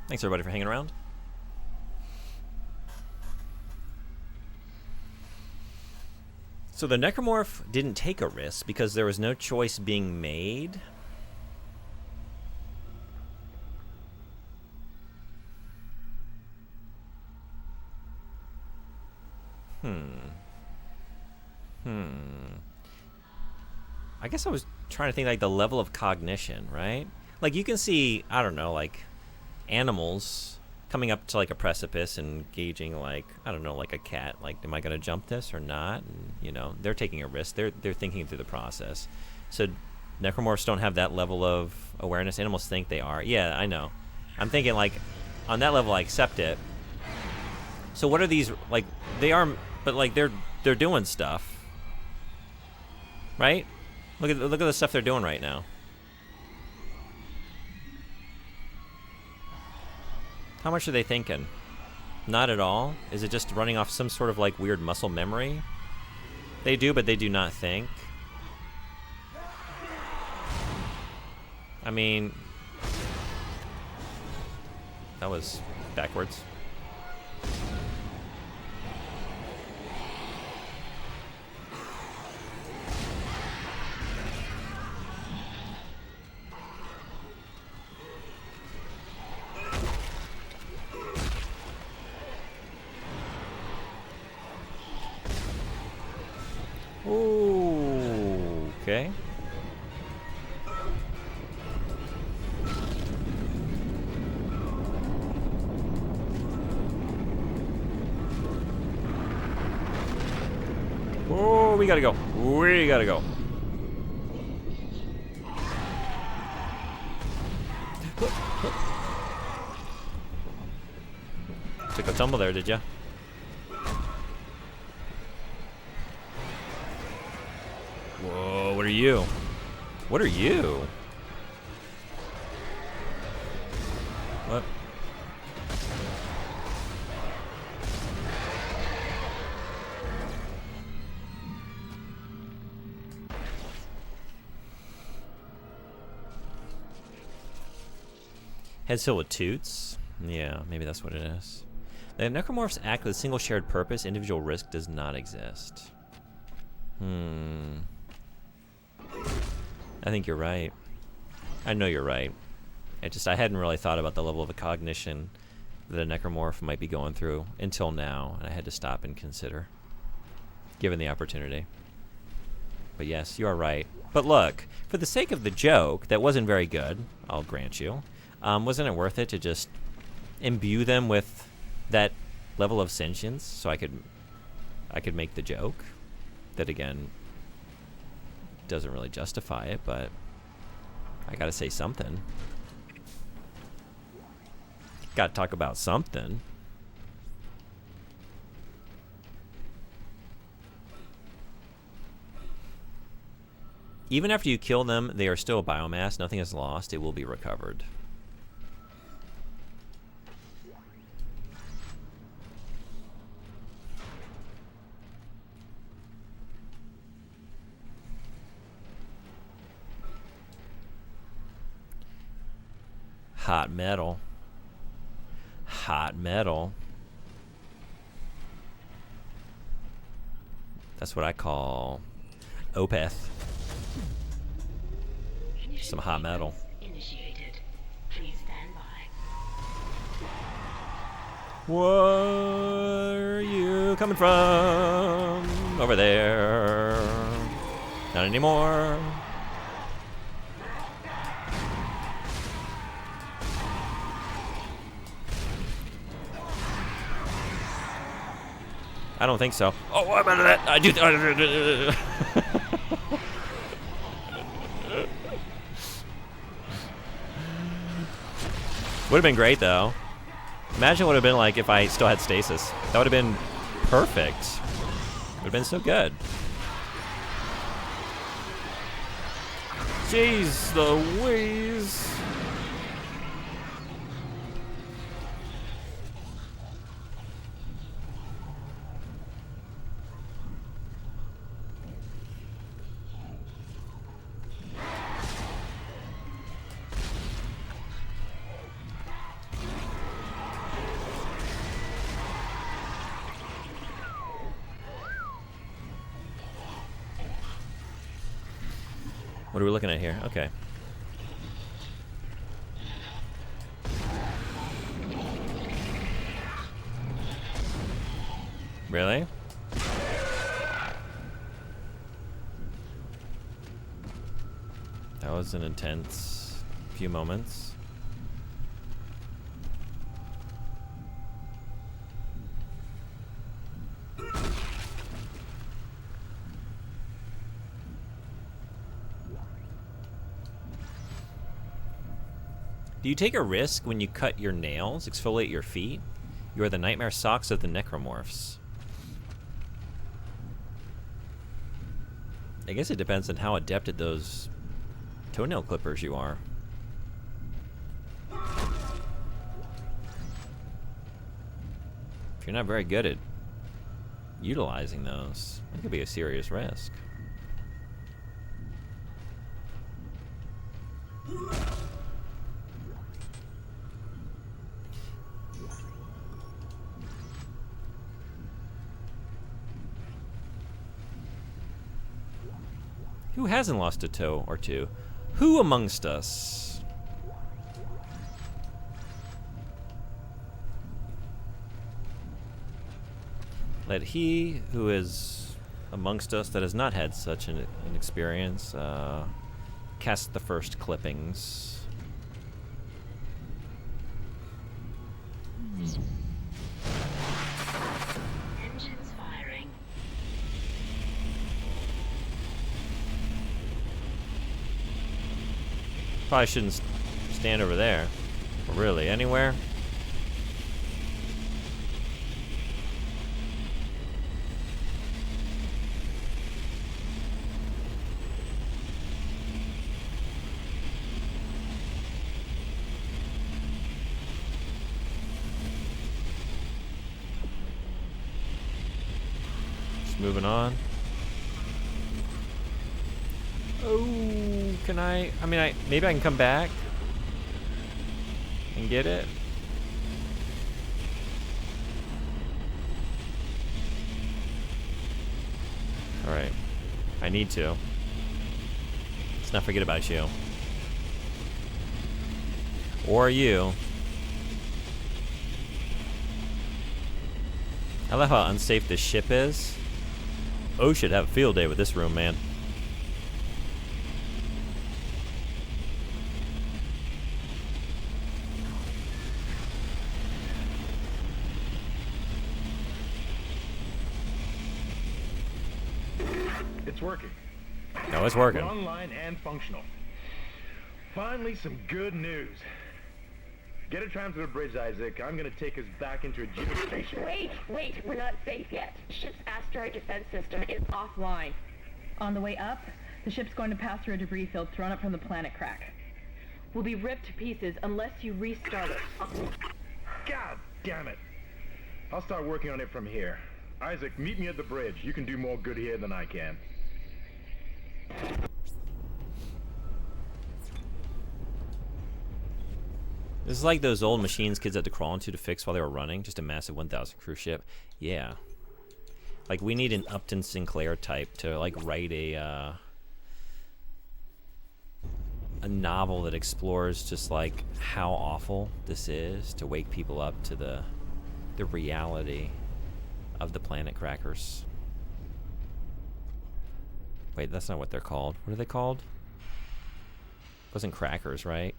S1: Thanks everybody for hanging around. So the Necromorph didn't take a risk because there was no choice being made. I guess I was trying to think like the level of cognition, right? Like you can see, I don't know, like animals coming up to like a precipice and gauging like, I don't know, like a cat, like am I going to jump this or not? And, you know, they're taking a risk. They're thinking through the process. So Necromorphs don't have that level of awareness. Animals think they are. Yeah, I know. I'm thinking like on that level I accept it. So what are these, like they are, but like they're doing stuff. Right? Look at the stuff they're doing right now. How much are they thinking? Not at all? Is it just running off some sort of like weird muscle memory? They do, but they do not think. I mean, that was backwards. Okay. Oh, we gotta go. We gotta go. Took a tumble there, did ya? Whoa, what are you? What are you? What? Head still with toots? Yeah, maybe that's what it is. The necromorphs act with a single shared purpose. Individual risk does not exist. I think you're right. I know you're right. I hadn't really thought about the level of cognition that a necromorph might be going through until now, and I had to stop and consider, given the opportunity. But yes, you are right. But look, for the sake of the joke, that wasn't very good, I'll grant you. Wasn't it worth it to just imbue them with that level of sentience so I could make the joke? That again doesn't really justify it, but I gotta say something. Gotta talk about something. Even after you kill them, they are still biomass. Nothing is lost. It will be recovered. Hot metal. Hot metal. That's what I call Opeth. Some hot metal.
S6: Initiated. Please stand by.
S1: Where are you coming from? Over there. Not anymore. I don't think so. Oh, what about that? I do. Would have been great though. Imagine what it would have been like if I still had stasis. That would have been perfect. Would have been so good. Jeez Louise. What are we looking at here? Okay. Really? That was an intense few moments. Do you take a risk when you cut your nails, exfoliate your feet? You are the nightmare socks of the necromorphs. I guess it depends on how adept at those toenail clippers you are. If you're not very good at utilizing those, it could be a serious risk. Who hasn't lost a toe or two? Who amongst us? Let he who is amongst us that has not had such an experience cast the first clippings.
S6: Engines firing.
S1: Probably shouldn't stand over there. Really, anywhere? Moving on. Oh, can I mean, maybe I can come back and get it. All right, I need to. Let's not forget about you. Or you. I love how unsafe this ship is. Oh, should have a field day with this room, man.
S2: It's working.
S1: No, it's working.
S2: We're online and functional. Finally, some good news. Get a tram to the bridge, Isaac. I'm gonna take us back into a geostation.
S7: Wait, we're not safe yet. Ship's asteroid defense system is offline. On the way up, the ship's going to pass through a debris field thrown up from the planet crack. We'll be ripped to pieces unless you restart it.
S2: God damn it. I'll start working on it from here. Isaac, meet me at the bridge. You can do more good here than I can.
S1: This is like those old machines kids had to crawl into to fix while they were running. Just a massive 1,000 crew ship. Yeah. Like, we need an Upton Sinclair type to, like, write a novel that explores just, like, how awful this is to wake people up to the reality of the planet crackers. Wait, that's not what they're called. What are they called? Wasn't crackers, right?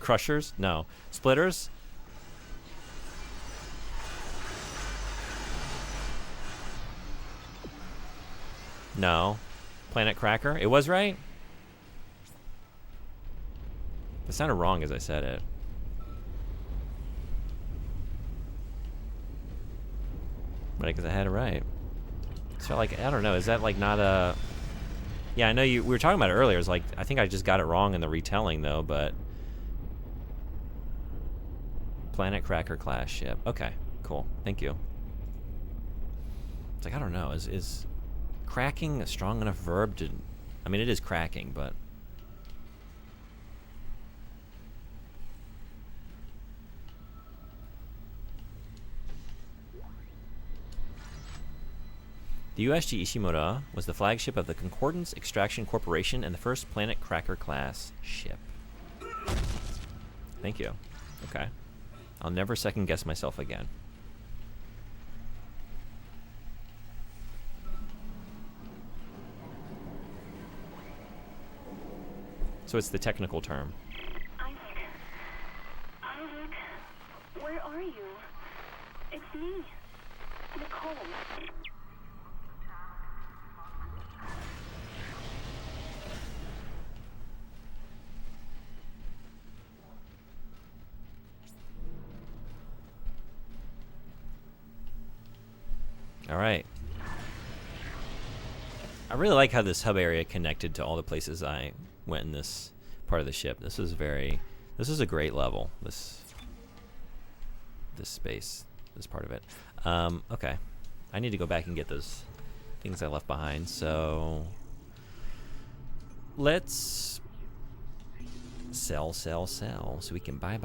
S1: Crushers? No. Splitters? No. Planet Cracker? It was right? It sounded wrong as I said it. Right, because I had it right. So, like, I don't know. Is that, like, not a... Yeah, I know we were talking about it earlier. It's like, I think I just got it wrong in the retelling, though, but... Planet Cracker class ship. Okay, cool. Thank you. It's like, I don't know. Is cracking a strong enough verb to... I mean, it is cracking, but... The USG Ishimura was the flagship of the Concordance Extraction Corporation and the first Planet Cracker class ship. Thank you. Okay. I'll never second guess myself again. So it's the technical term.
S9: Isaac, where are you? It's me, Nicole.
S1: All right. I really like how this hub area connected to all the places I went in this part of the ship. This is a great level. This space, this part of it. Okay. I need to go back and get those things I left behind. So let's sell so we can buy.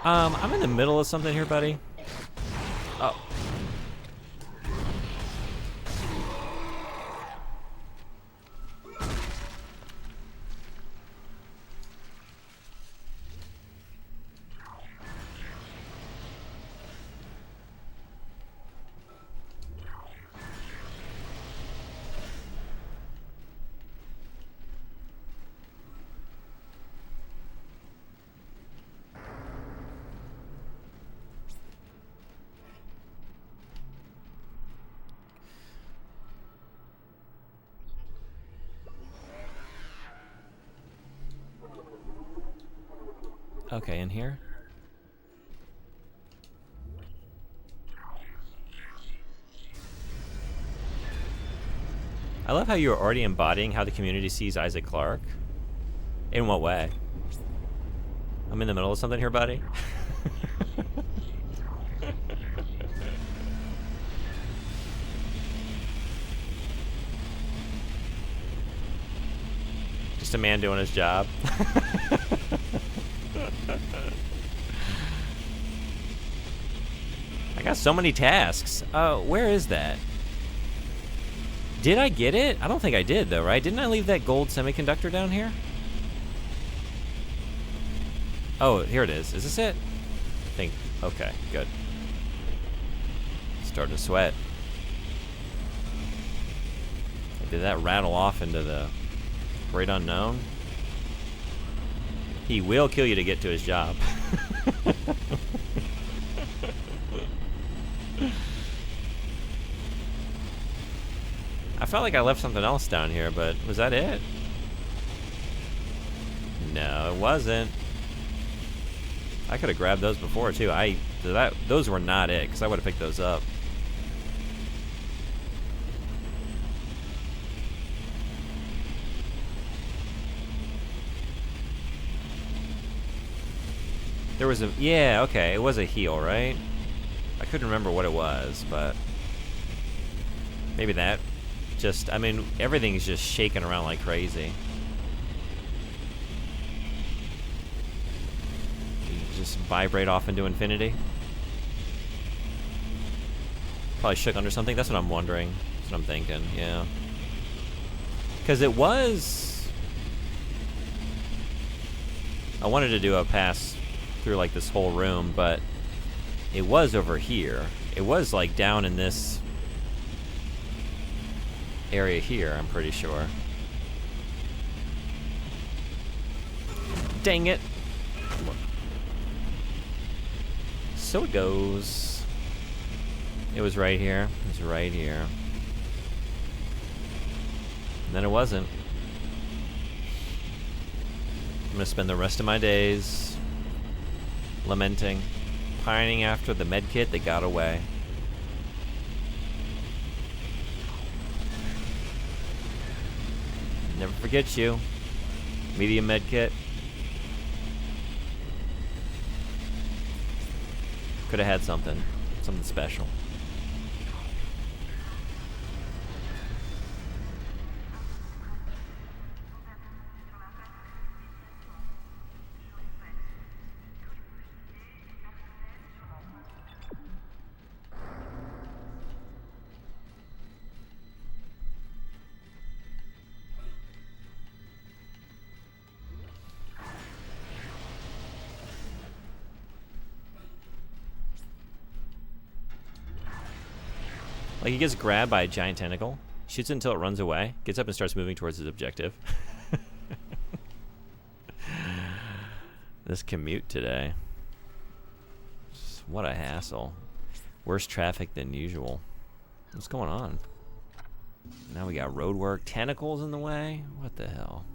S1: I'm in the middle of something here, buddy. Oh. Okay, in here. I love how you're already embodying how the community sees Isaac Clarke. In what way? I'm in the middle of something here, buddy. Just a man doing his job. I got so many tasks. Where is that? Did I get it? I don't think I did, though, right? Didn't I leave that gold semiconductor down here? Oh, here it is. Is this it? I think. Okay, good. Starting to sweat. Did that rattle off into the great unknown? He will kill you to get to his job. I felt like I left something else down here, but was that it? No, it wasn't. I could have grabbed those before too. Those were not it, because I would have picked those up. There was a, yeah, okay, it was a heal, right? I couldn't remember what it was, but maybe that. Just, I mean, everything's just shaking around like crazy. You just vibrate off into infinity. Probably shook under something. That's what I'm wondering. That's what I'm thinking, yeah. Because it was... I wanted to do a pass through like this whole room, but it was over here. It was like down in this area here, I'm pretty sure. Dang it. So it goes. It was right here. It was right here. And then it wasn't. I'm gonna spend the rest of my days lamenting, pining after the medkit that got away. Never forget you. Medium medkit. Could have had something special. Like, he gets grabbed by a giant tentacle, shoots it until it runs away, gets up and starts moving towards his objective. This commute today. What a hassle. Worse traffic than usual. What's going on? Now we got road work, tentacles in the way? What the hell?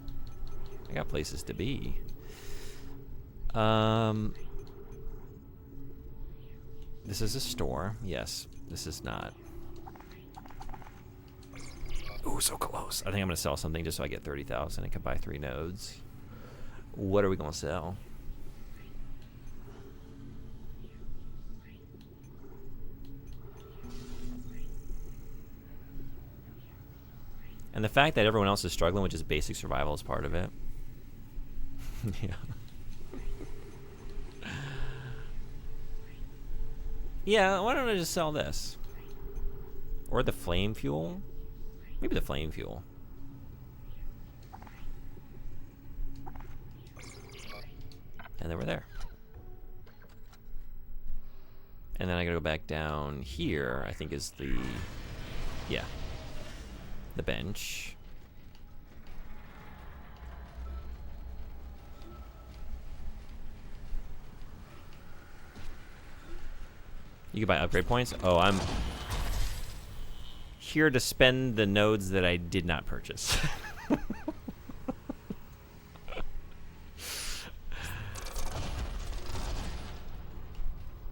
S1: I got places to be. This is a store. Yes, this is not. Ooh, so close. I think I'm going to sell something just so I get 30,000 and can buy 3 nodes. What are we going to sell? And the fact that everyone else is struggling with just basic survival is part of it. Yeah. Yeah, why don't I just sell this? Or the flame fuel? Maybe the flame fuel. And then we're there. And then I gotta go back down here, I think is the, yeah, the bench. You can buy upgrade points? Oh, I'm here to spend the nodes that I did not purchase.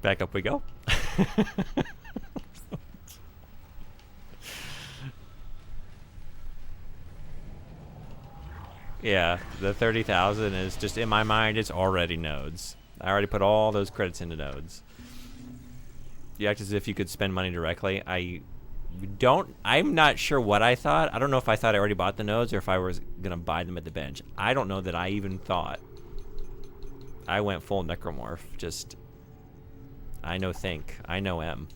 S1: Back up we go. Yeah, the 30,000 is just, in my mind, it's already nodes. I already put all those credits into nodes. You act as if you could spend money directly. I'm not sure what I thought. I don't know if I thought I already bought the nodes or if I was gonna buy them at the bench. I don't know that I even thought. I went full necromorph. Just, I know think. I know M.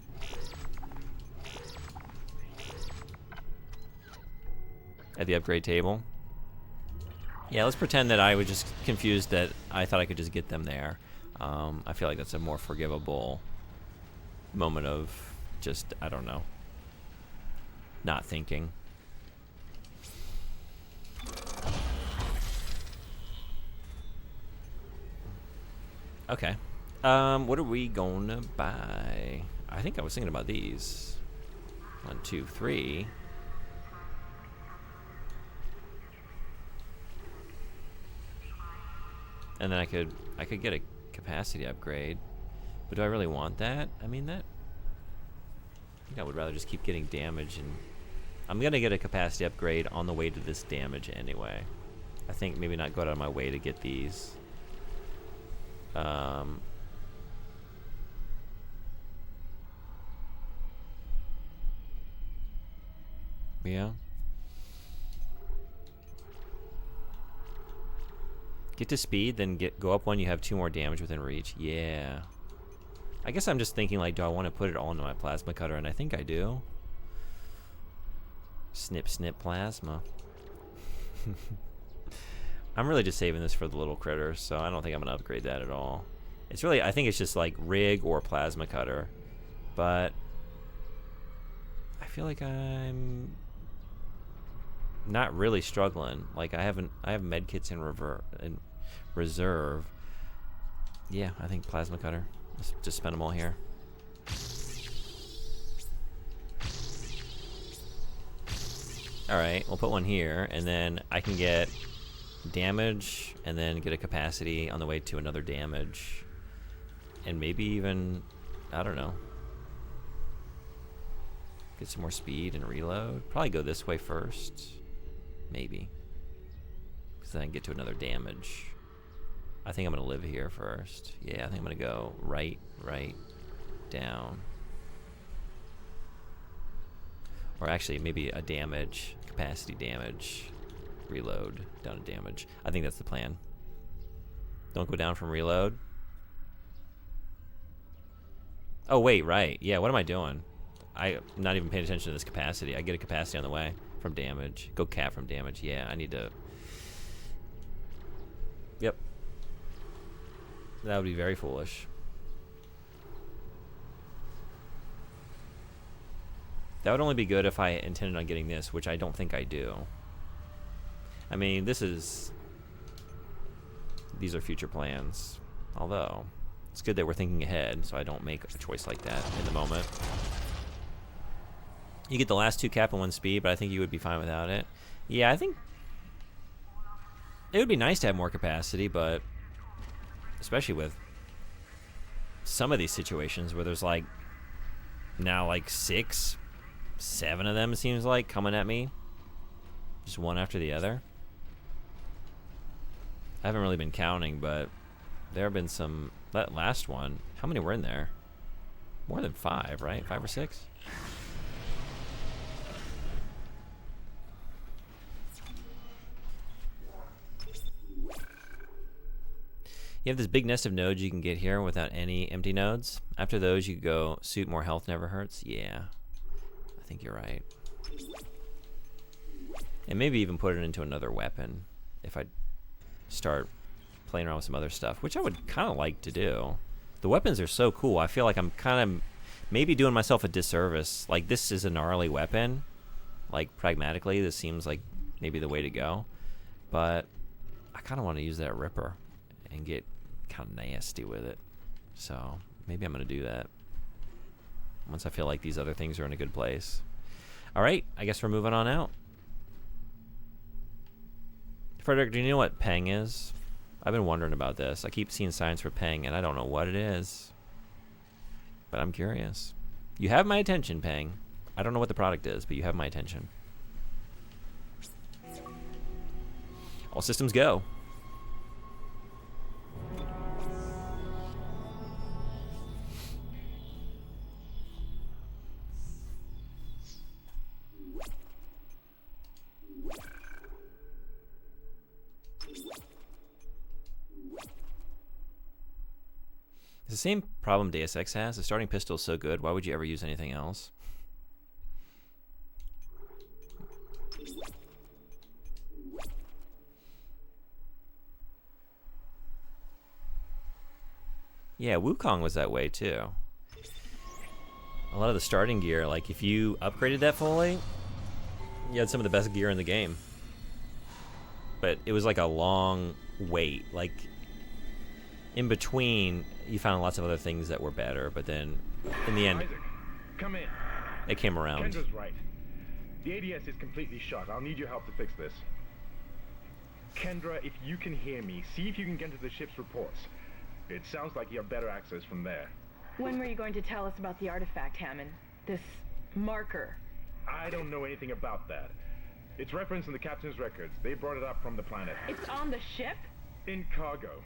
S1: At the upgrade table. Yeah, let's pretend that I was just confused that I thought I could just get them there. I feel like that's a more forgivable moment of just, I don't know, not thinking. Okay. What are we gonna buy? I think I was thinking about these. 1, 2, 3. And then I could get a capacity upgrade. But do I really want that? I mean, I think I would rather just keep getting damage, and I'm gonna get a capacity upgrade on the way to this damage anyway. I think maybe not go out of my way to get these. Yeah. Get to speed, then go up one, you have 2 more damage within reach. Yeah. I guess I'm just thinking, like, do I want to put it all into my plasma cutter? And I think I do. Snip, snip, plasma. I'm really just saving this for the little critters, so I don't think I'm going to upgrade that at all. It's really, I think it's just like rig or plasma cutter. But I feel like I'm not really struggling. Like, I have medkits in reserve. Yeah, I think plasma cutter. Let's just spend them all here. Alright, we'll put one here, and then I can get damage, and then get a capacity on the way to another damage. And maybe even, I don't know, get some more speed and reload. Probably go this way first. Maybe. Because then I can get to another damage. I think I'm going to live here first. Yeah, I think I'm going to go right, down. Or actually, maybe a damage, capacity damage, reload, down to damage. I think that's the plan. Don't go down from reload. Oh, wait, right. Yeah, what am I doing? I'm not even paying attention to this capacity. I get a capacity on the way from damage. Go cap from damage. Yeah, I need to... Yep. That would be very foolish. That would only be good if I intended on getting this, which I don't think I do. I mean, these are future plans. Although, it's good that we're thinking ahead, so I don't make a choice like that in the moment. You get the last 2 cap and 1 speed, but I think you would be fine without it. Yeah, I think it would be nice to have more capacity, but especially with some of these situations where there's like now like 6, 7 of them, it seems like, coming at me, just one after the other. I haven't really been counting, but there have been some. That last one, how many were in there? More than 5, right? 5 or 6. You have this big nest of nodes you can get here without any empty nodes. After those, you go suit more health never hurts. Yeah, I think you're right. And maybe even put it into another weapon if I start playing around with some other stuff, which I would kind of like to do. The weapons are so cool. I feel like I'm kind of maybe doing myself a disservice. Like, this is a gnarly weapon. Like, pragmatically, this seems like maybe the way to go. But I kind of want to use that Ripper and get kind of nasty with it. So maybe I'm going to do that once I feel like these other things are in a good place. All right, I guess we're moving on out. Frederick, do you know what Peng is? I've been wondering about this. I keep seeing signs for Peng, and I don't know what it is. But I'm curious. You have my attention, Peng. I don't know what the product is, but you have my attention. All systems go. It's the same problem Deus Ex has. The starting pistol is so good, why would you ever use anything else? Yeah, Wukong was that way too. A lot of the starting gear, like if you upgraded that fully, you had some of the best gear in the game. But it was like a long wait. Like, in between, you found lots of other things that were better, but then in the end,
S2: Isaac, come in.
S1: it came around.
S2: Kendra's right. The ADS is completely shut. I'll need your help to fix this. Kendra, if you can hear me, see if you can get into the ship's reports. It sounds like you have better access from there.
S7: When were you going to tell us about the artifact, Hammond? This marker?
S2: I don't know anything about that. It's referenced in the captain's records. They brought it up from the planet.
S7: It's on the ship?
S2: In cargo.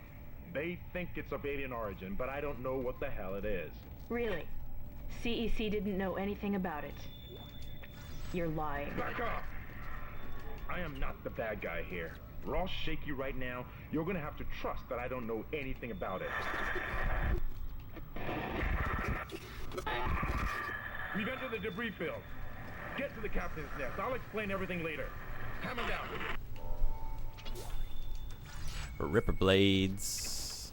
S2: They think it's of alien origin, but I don't know what the hell it is.
S7: Really? CEC didn't know anything about it. You're lying.
S2: Back off! I am not the bad guy here. We're all shaky right now. You're gonna have to trust that I don't know anything about it. We've entered the debris field. Get to the captain's nest. I'll explain everything later. Hammer down.
S1: Ripper blades.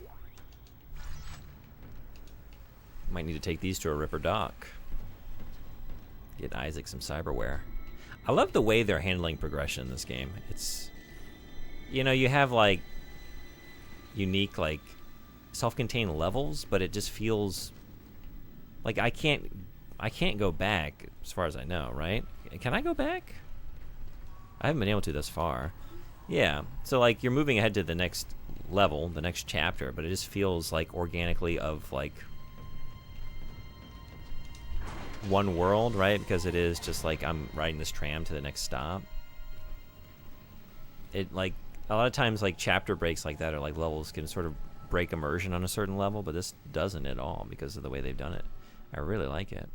S1: Might need to take these to a Ripper dock. Get Isaac some cyberware. I love the way they're handling progression in this game. It's, you know, you have like unique, like self-contained levels, but it just feels like I can't go back as far as I know, right? Can I go back? I haven't been able to thus far. Yeah, so like you're moving ahead to the next level, the next chapter, but it just feels like organically of like one world, right? Because it is just like I'm riding this tram to the next stop. It like a lot of times like chapter breaks like that or like levels can sort of break immersion on a certain level, but this doesn't at all because of the way they've done it. I really like it.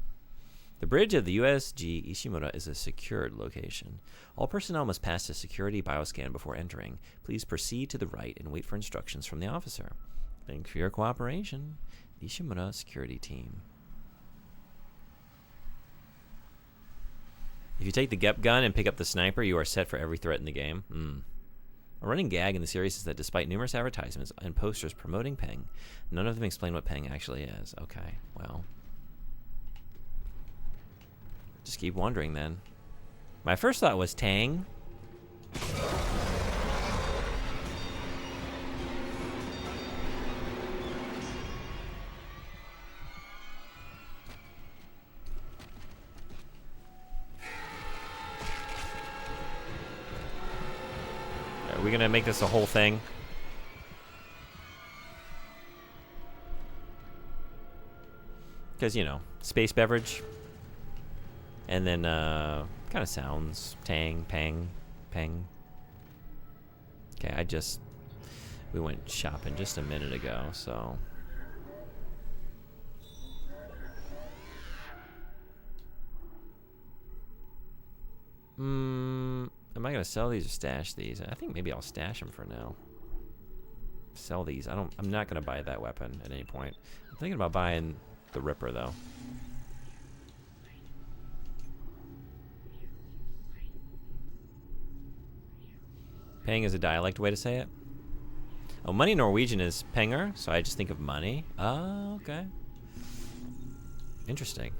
S1: The bridge of the USG Ishimura is a secured location. All personnel must pass a security bioscan before entering. Please proceed to the right and wait for instructions from the officer. Thanks for your cooperation, the Ishimura security team. If you take the GEP gun and pick up the sniper, you are set for every threat in the game. A running gag in the series is that despite numerous advertisements and posters promoting Peng, none of them explain what Peng actually is. Okay, well, just keep wondering then. My first thought was Tang. Are we gonna make this a whole thing? Because, you know, space beverage. And then, kind of sounds. Tang, Pang, Peng. Okay, we went shopping just a minute ago, so. Am I going to sell these or stash these? I think maybe I'll stash them for now. sell these. I'm not gonna buy that weapon at any point. I'm thinking about buying the Ripper though. Peng is a dialect way to say it. Oh, money in Norwegian is penger, so I just think of money. Oh, okay. Interesting.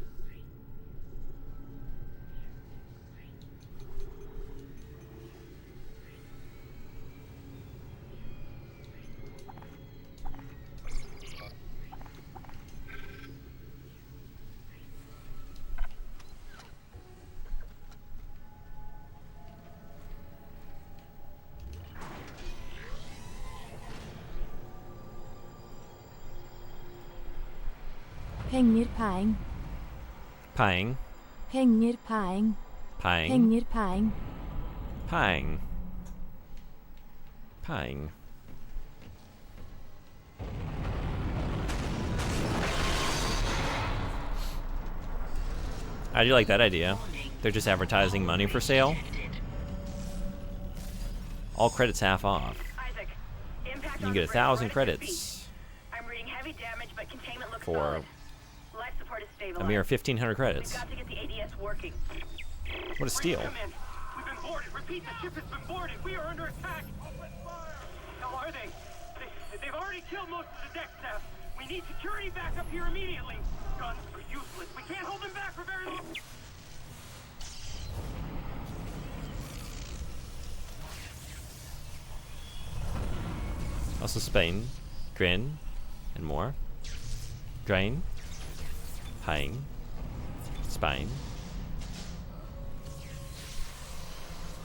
S8: Penger, peng.
S1: Pang.
S8: Penger, peng.
S1: Pang.
S8: Penger, peng.
S1: Pang. Pang. I do like that idea. They're just advertising money for sale. All credits half off.
S9: Isaac, impact
S1: You can
S9: on
S1: get
S9: the bridge
S1: 1,000
S9: right at
S1: credits
S9: I'm reading heavy damage, but containment looks
S1: for
S9: solid. Life support is stabilized.
S1: a mere 1,500
S9: We've
S1: credits.
S9: got to get the ADS working.
S1: What a steal.
S5: Come in. We've been boarded. Repeat, the ship has been boarded. We are under attack. Open fire. How are they? They've already killed most of the deck staff. We need security back up here immediately. Guns are useless. We can't hold them back for very long.
S1: Also Spain, Grin, and more. Drain, Pang, Spain.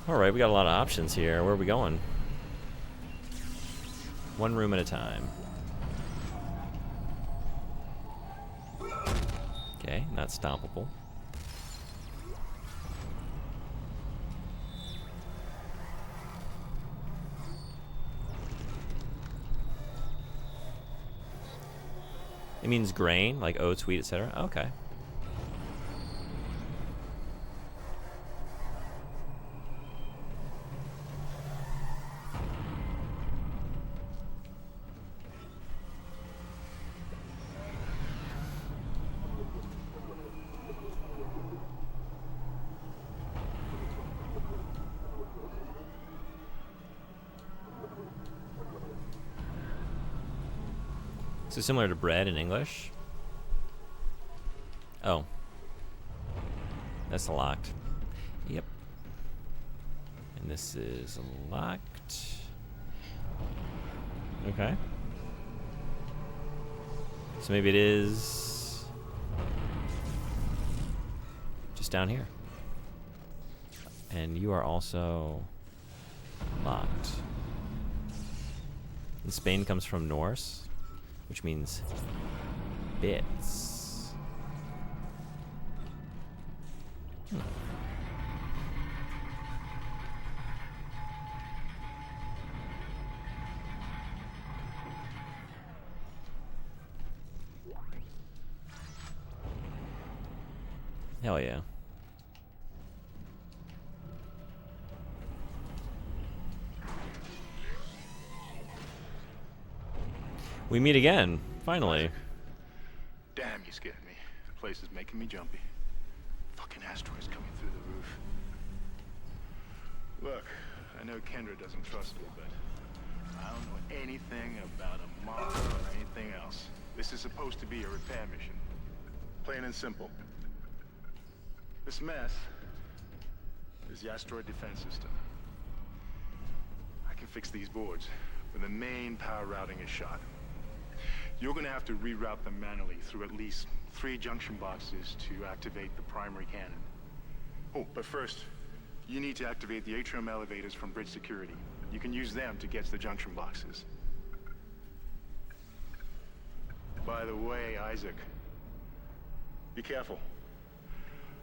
S1: Alright, we got a lot of options here. Where are we going? One room at a time. Okay, not stoppable. It means grain, like oats, wheat, etc. Okay. So similar to bread in English. Oh. That's locked. Yep. And this is locked. Okay. So maybe it is just down here. And you are also locked. And Spain comes from Norse, which means bits. Hell yeah. We meet again, finally.
S2: Damn, you scared me. The place is making me jumpy. Fucking asteroids coming through the roof. Look, I know Kendra doesn't trust me, but I don't know anything about a model or anything else. This is supposed to be a repair mission. Plain and simple. This mess is the asteroid defense system. I can fix these boards when the main power routing is shot. You're gonna have to reroute them manually through at least 3 junction boxes to activate the primary cannon. Oh, but first, you need to activate the atrium elevators from bridge security. You can use them to get to the junction boxes. By the way, Isaac, be careful.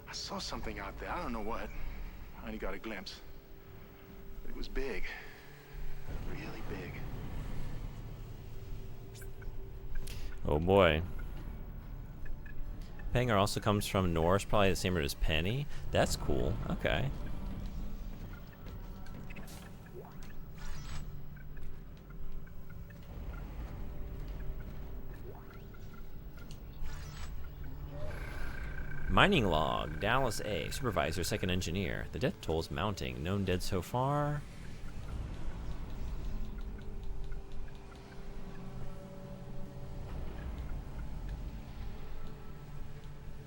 S2: I saw something out there, I don't know what. I only got a glimpse. It was big. Really big.
S1: Oh boy. Penger also comes from Norse, probably the same root as penny. That's cool. Okay. Mining log. Dallas A. Supervisor, second engineer. The death toll is mounting. Known dead so far.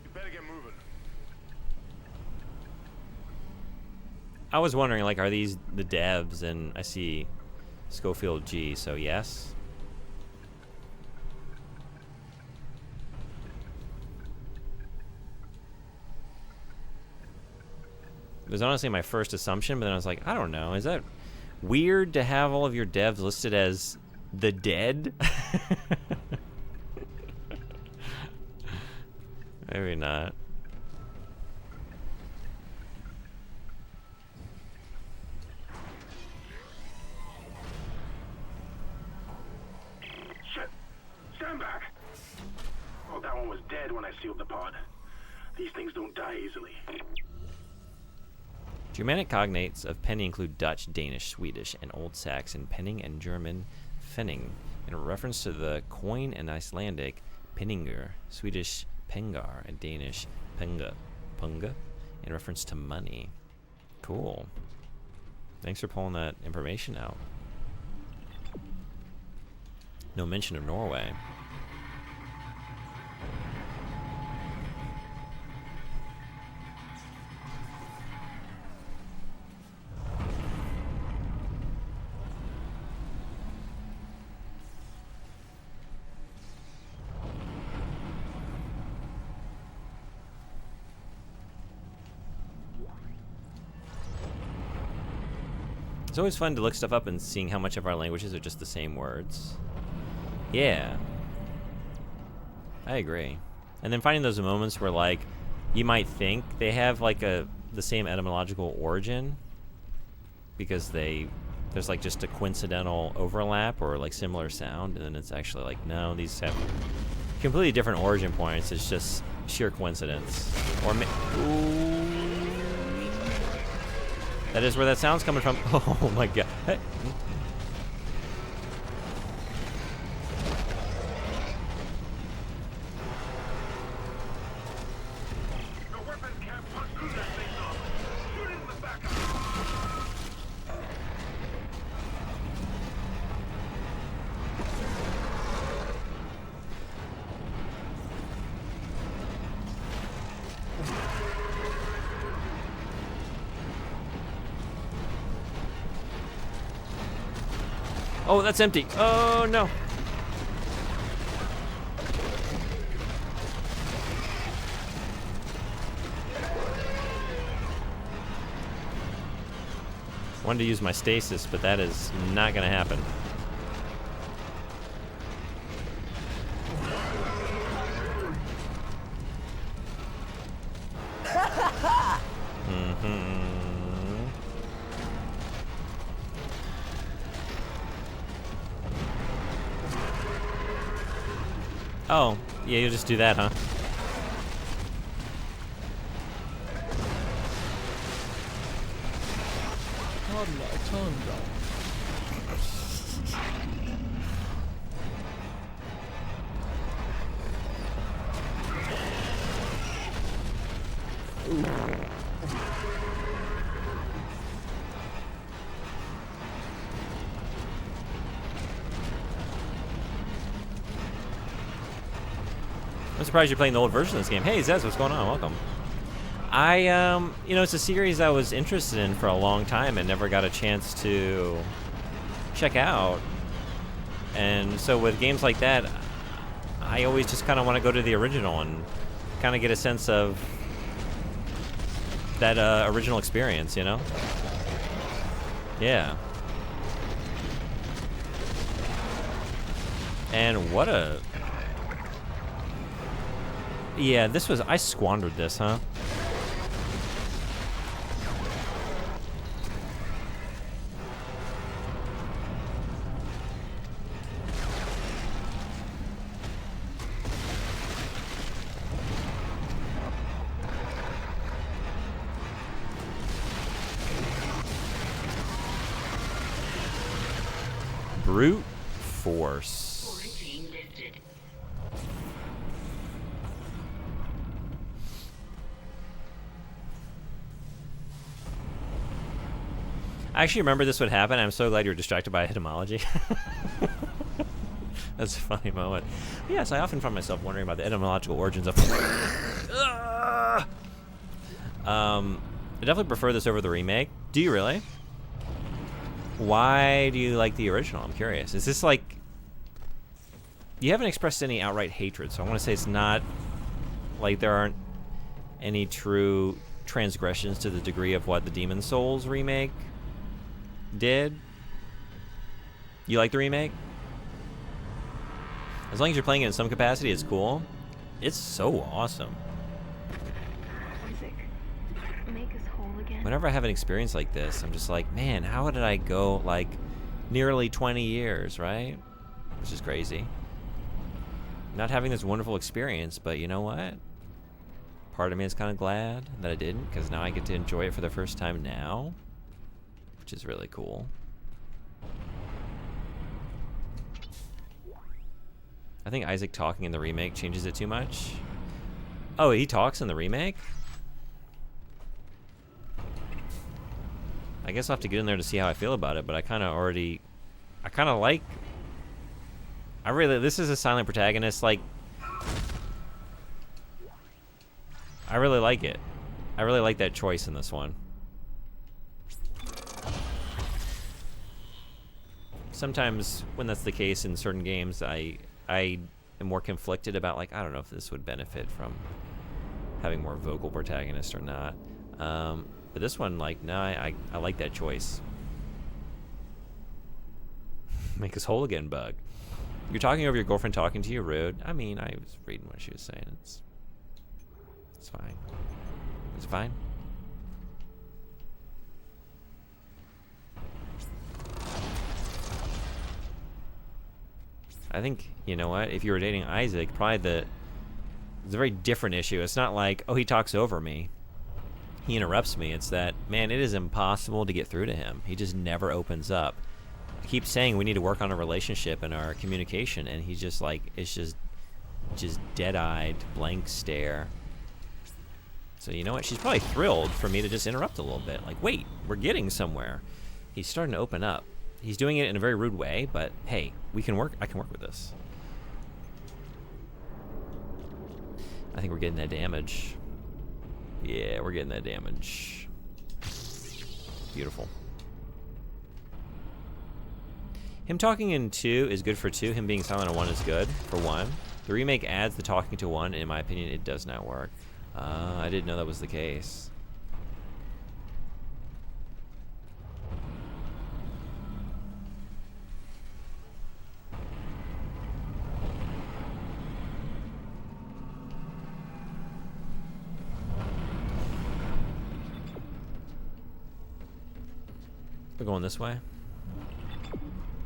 S2: You better get moving.
S1: I was wondering, like, are these the devs? And I see Schofield G, so yes. It was honestly my first assumption, but then I was like, I don't know. Is that weird to have all of your devs listed as the dead? Maybe not.
S3: Shit! Stand back! Oh, that one was dead when I sealed the pod. These things don't die easily.
S1: Germanic cognates of penny include Dutch, Danish, Swedish, and Old Saxon penning and German fenning, in reference to the coin and Icelandic penningur, Swedish pengar, and Danish penga, punga, in reference to money. Cool. Thanks for pulling that information out. No mention of Norway. It's always fun to look stuff up and seeing how much of our languages are just the same words. Yeah. I agree. And then finding those moments where, like, you might think they have, like, the same etymological origin because there's, like, just a coincidental overlap or, like, similar sound, and then it's actually like, no, these have completely different origin points. It's just sheer coincidence. Or ooh. That is where that sound's coming from. Oh my god. Hey.
S3: The weapons can't punch through that thing, though. Shoot it in the back.
S1: Oh, that's empty. Oh no. Wanted to use my stasis, but that is not gonna happen. Oh, yeah, you'll just do that, huh? I'm surprised you're playing the old version of this game. Hey, Zez, what's going on? Welcome. You know, it's a series I was interested in for a long time and never got a chance to check out. And so with games like that, I always just kind of want to go to the original and kind of get a sense of that original experience, you know? Yeah. And what a... Yeah, this was... I squandered this, huh? Brute force.
S6: Quarantine lifted.
S1: I actually remember this would happen. I'm so glad you were distracted by etymology. That's a funny moment. Yes, I often find myself wondering about the etymological origins of... I definitely prefer this over the remake. Do you really? Why do you like the original? I'm curious. Is this like... You haven't expressed any outright hatred, so I want to say it's not like there aren't any true transgressions to the degree of what the Demon Souls remake did. You like the remake? As long as you're playing it in some capacity, it's cool. It's so awesome.
S7: Isaac, make us whole again.
S1: Whenever I have an experience like this, I'm just like, man, how did I go like nearly 20 years, right? Which is crazy. Not having this wonderful experience, but you know what? Part of me is kind of glad that I didn't, because now I get to enjoy it for the first time now, which is really cool. I think Isaac talking in the remake changes it too much. Oh, he talks in the remake? I guess I'll have to get in there to see how I feel about it, but I kind of like... this is a silent protagonist, like... I really like it. I really like that choice in this one. Sometimes when that's the case in certain games, I am more conflicted about, like, I don't know if this would benefit from having more vocal protagonists or not. But this one, like, no, I like that choice. Make us whole again, Bug. You're talking over your girlfriend talking to you, rude. I mean, I was reading what she was saying. It's fine. It's fine. I think, you know what, if you were dating Isaac, probably it's a very different issue. It's not like, oh, he talks over me. He interrupts me. It's that, man, it is impossible to get through to him. He just never opens up. I keep saying we need to work on a relationship and our communication, and he's just like, it's just dead-eyed, blank stare. So you know what? She's probably thrilled for me to just interrupt a little bit. Like, wait, we're getting somewhere. He's starting to open up. He's doing it in a very rude way, but hey, I can work with this. I think we're getting that damage. Yeah, we're getting that damage. Beautiful. Him talking in 2 is good for 2. Him being silent on 1 is good for 1. The remake adds the talking to 1, and in my opinion, it does not work. I didn't know that was the case. We're going this way?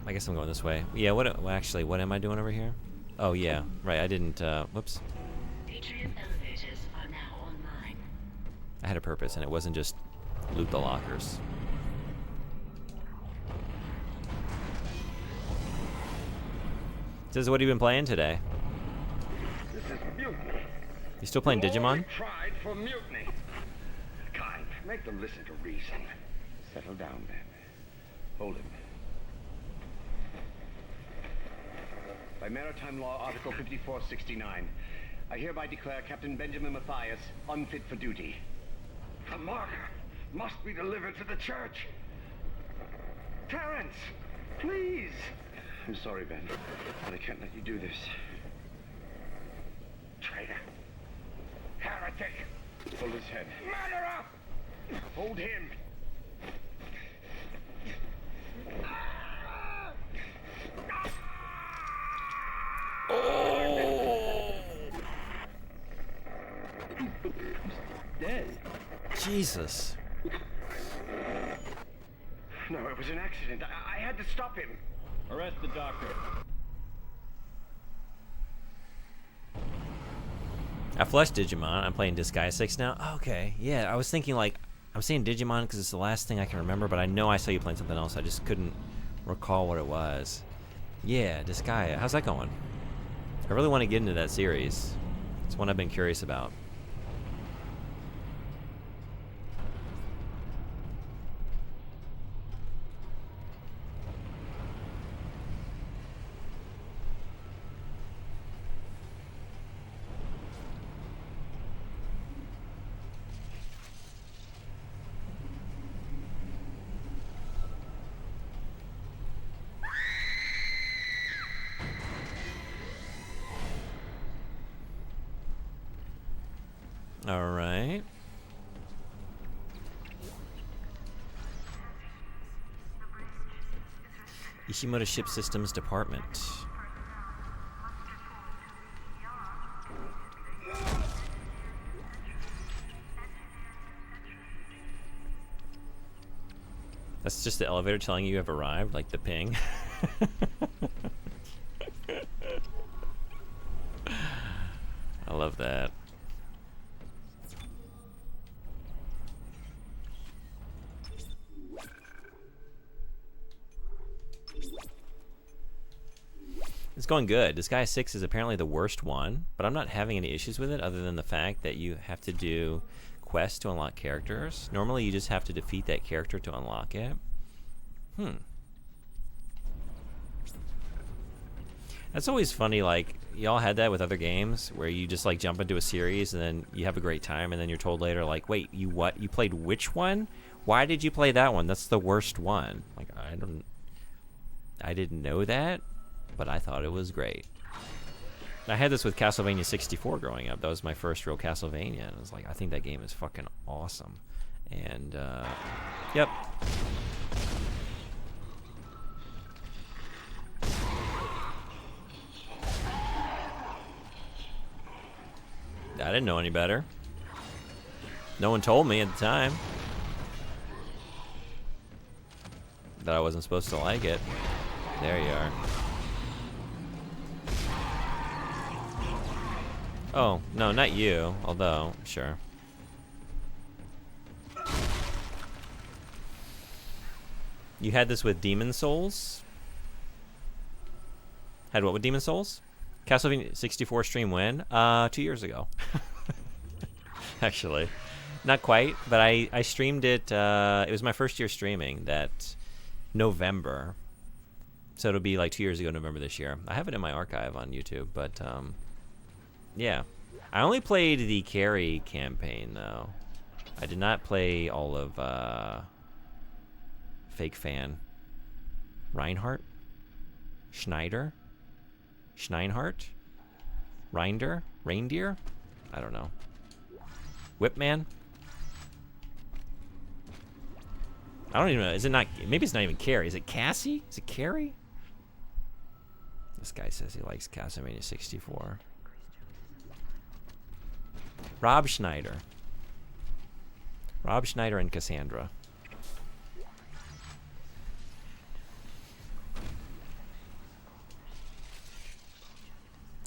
S1: I guess I'm going this way. Yeah, what am I doing over here? Oh, yeah, right, I didn't, whoops.
S6: Atrium elevators are now online.
S1: I had a purpose, and it wasn't just loot the lockers. Says, what have you been playing today?
S10: This is mutiny.
S1: You still playing Digimon?
S10: Tried for mutiny. Kind, make them listen to reason. Settle down, then. Hold him. By Maritime Law, Article 5469, I hereby declare Captain Benjamin Mathius unfit for duty. The marker must be delivered to the church. Terrence, please. I'm sorry, Ben, but I can't let you do this. Traitor. Heretic. Hold his head. Murderer! Hold him.
S1: Oh!
S10: Dead.
S1: Jesus.
S10: No, it was an accident. I had to stop him.
S5: Arrest the doctor.
S1: I flushed Digimon. I'm playing Disguise 6 now. Oh, okay. Yeah, I was thinking, like, I'm saying Digimon because it's the last thing I can remember, but I know I saw you playing something else. I just couldn't recall what it was. Yeah, Disgaea. How's that going? I really want to get into that series. It's one I've been curious about. All right. Ishimura Ship Systems Department. That's just the elevator telling you have arrived, like the ping. I love that. It's going good. Disguise 6 is apparently the worst one, but I'm not having any issues with it other than the fact that you have to do quests to unlock characters. Normally you just have to defeat that character to unlock it. That's always funny, like, y'all had that with other games where you just like jump into a series and then you have a great time and then you're told later, like, wait, you what? You played which one? Why did you play that one? That's the worst one. Like, I didn't know that, but I thought it was great. I had this with Castlevania 64 growing up. That was my first real Castlevania, and I was like, I think that game is fucking awesome. And, yep. I didn't know any better. No one told me at the time that I wasn't supposed to like it. There you are. Oh, no, not you. Although, sure. You had this with Demon Souls? Had what with Demon Souls? Castlevania 64 stream when? 2 years ago. Actually. Not quite, but I streamed it. It was my first year streaming that November. So it'll be like 2 years ago, November this year. I have it in my archive on YouTube, but yeah. I only played the Carrie campaign, though. I did not play all of Fake Fan. Reinhardt? Schneider? Schneinhardt? Reinder? Reindeer? I don't know. Whipman? I don't even know. Is it not? Maybe it's not even Carrie. Is it Cassie? Is it Carrie? This guy says he likes Castlevania 64. Rob Schneider. Rob Schneider and Cassandra.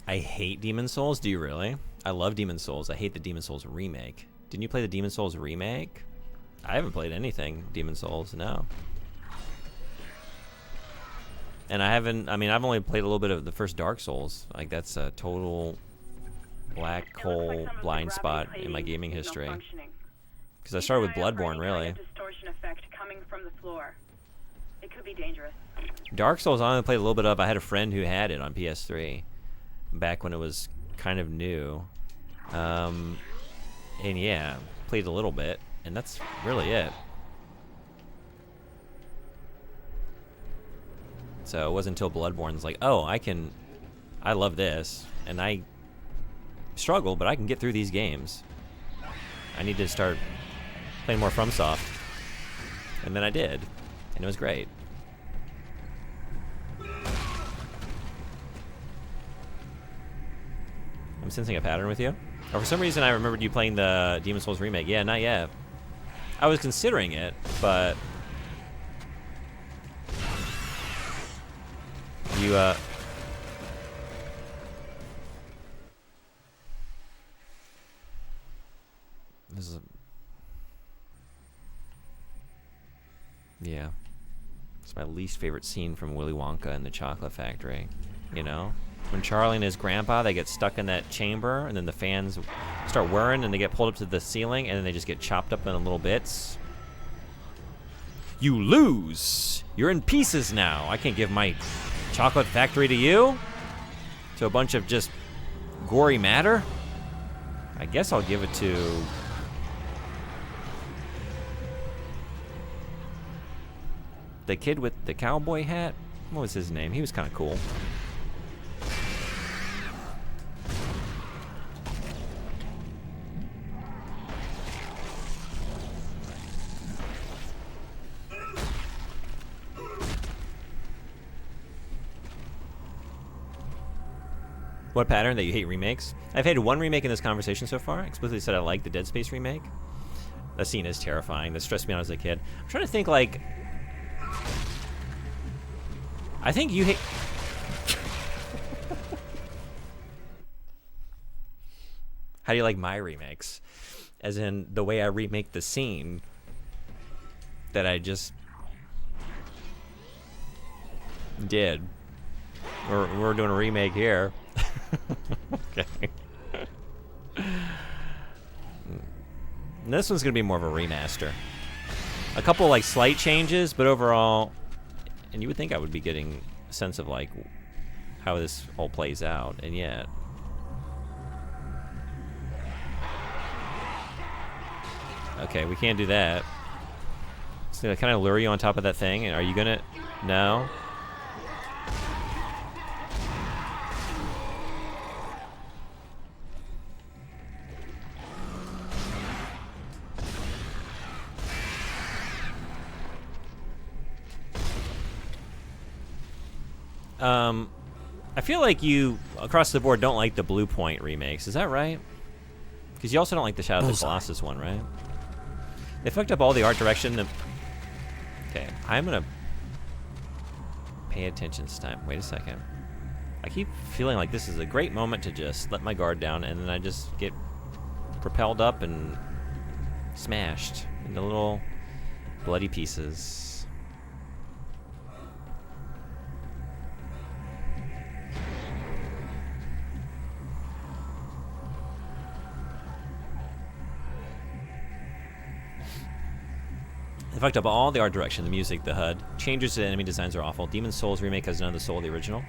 S1: I hate Demon Souls. Do you really? I love Demon Souls. I hate the Demon Souls remake. Didn't you play the Demon Souls remake? I haven't played anything Demon Souls, no. And I haven't, I mean, I've only played a little bit of the first Dark Souls. Like, that's a total black hole blind spot in my gaming history. Because I started with Bloodborne, really.
S9: Distortion effect coming from the floor. It could be dangerous.
S1: Dark Souls I only played a little bit of. I had a friend who had it on PS3 back when it was kind of new. And yeah, played a little bit, and that's really it. So it wasn't until Bloodborne's like, oh, I love this, and I struggle, but I can get through these games. I need to start playing more FromSoft. And then I did, and it was great. I'm sensing a pattern with you. Or for some reason I remembered you playing the Demon Souls remake. Yeah, not yet. I was considering it, but you this is yeah. It's my least favorite scene from Willy Wonka and the Chocolate Factory, you know? When Charlie and his grandpa, they get stuck in that chamber, and then the fans start whirring, and they get pulled up to the ceiling, and then they just get chopped up in little bits. You lose! You're in pieces now. I can't give my chocolate factory to you? To a bunch of just gory matter? I guess I'll give it to... the kid with the cowboy hat? What was his name? He was kind of cool. What pattern that you hate remakes? I've hated one remake in this conversation so far. Explicitly said I like the Dead Space remake. That scene is terrifying. That stressed me out as a kid. I'm trying to think, like... I think you hate... How do you like my remakes? As in, the way I remake the scene that I just... did. We're doing a remake here. Okay. This one's gonna be more of a remaster. A couple like slight changes, but overall, and you would think I would be getting a sense of like how this all plays out, and yet. Okay, we can't do that. So I kind of lure you on top of that thing, and are you gonna? No. I feel like you, across the board, don't like the Blue Point remakes. Is that right? Because you also don't like the Shadow of the Colossus one, right? They fucked up all the art direction. Okay, I'm going to pay attention this time. Wait a second. I keep feeling like this is a great moment to just let my guard down, and then I just get propelled up and smashed into little bloody pieces. They fucked up all the art direction, the music, the HUD. Changes to the enemy designs are awful. Demon's Souls remake has none of the soul of the original.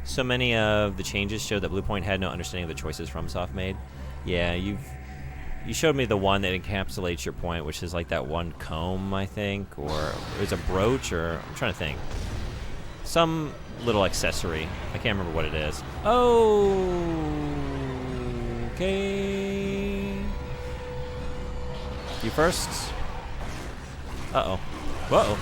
S1: So many of the changes show that Bluepoint had no understanding of the choices FromSoft made. Yeah, you showed me the one that encapsulates your point, which is like that one comb, I think, or it was a brooch, or I'm trying to think. Some little accessory. I can't remember what it is. Oh, okay. You first. Uh-oh. Whoa.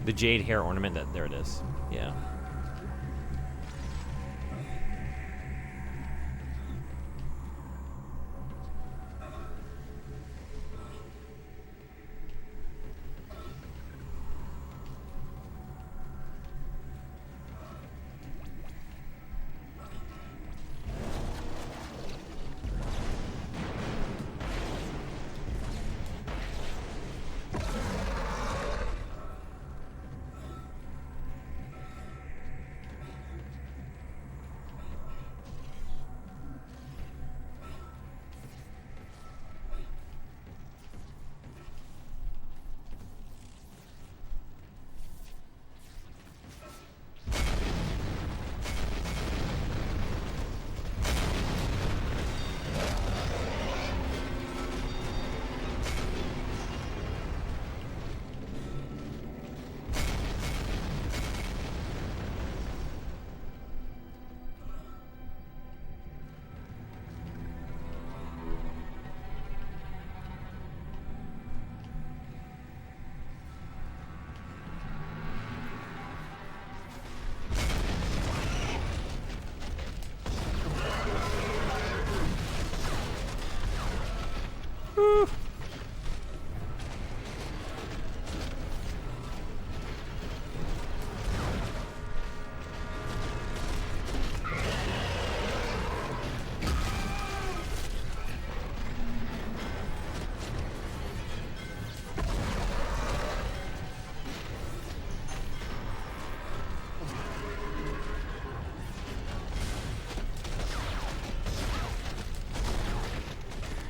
S1: The jade hair ornament, there it is. Yeah.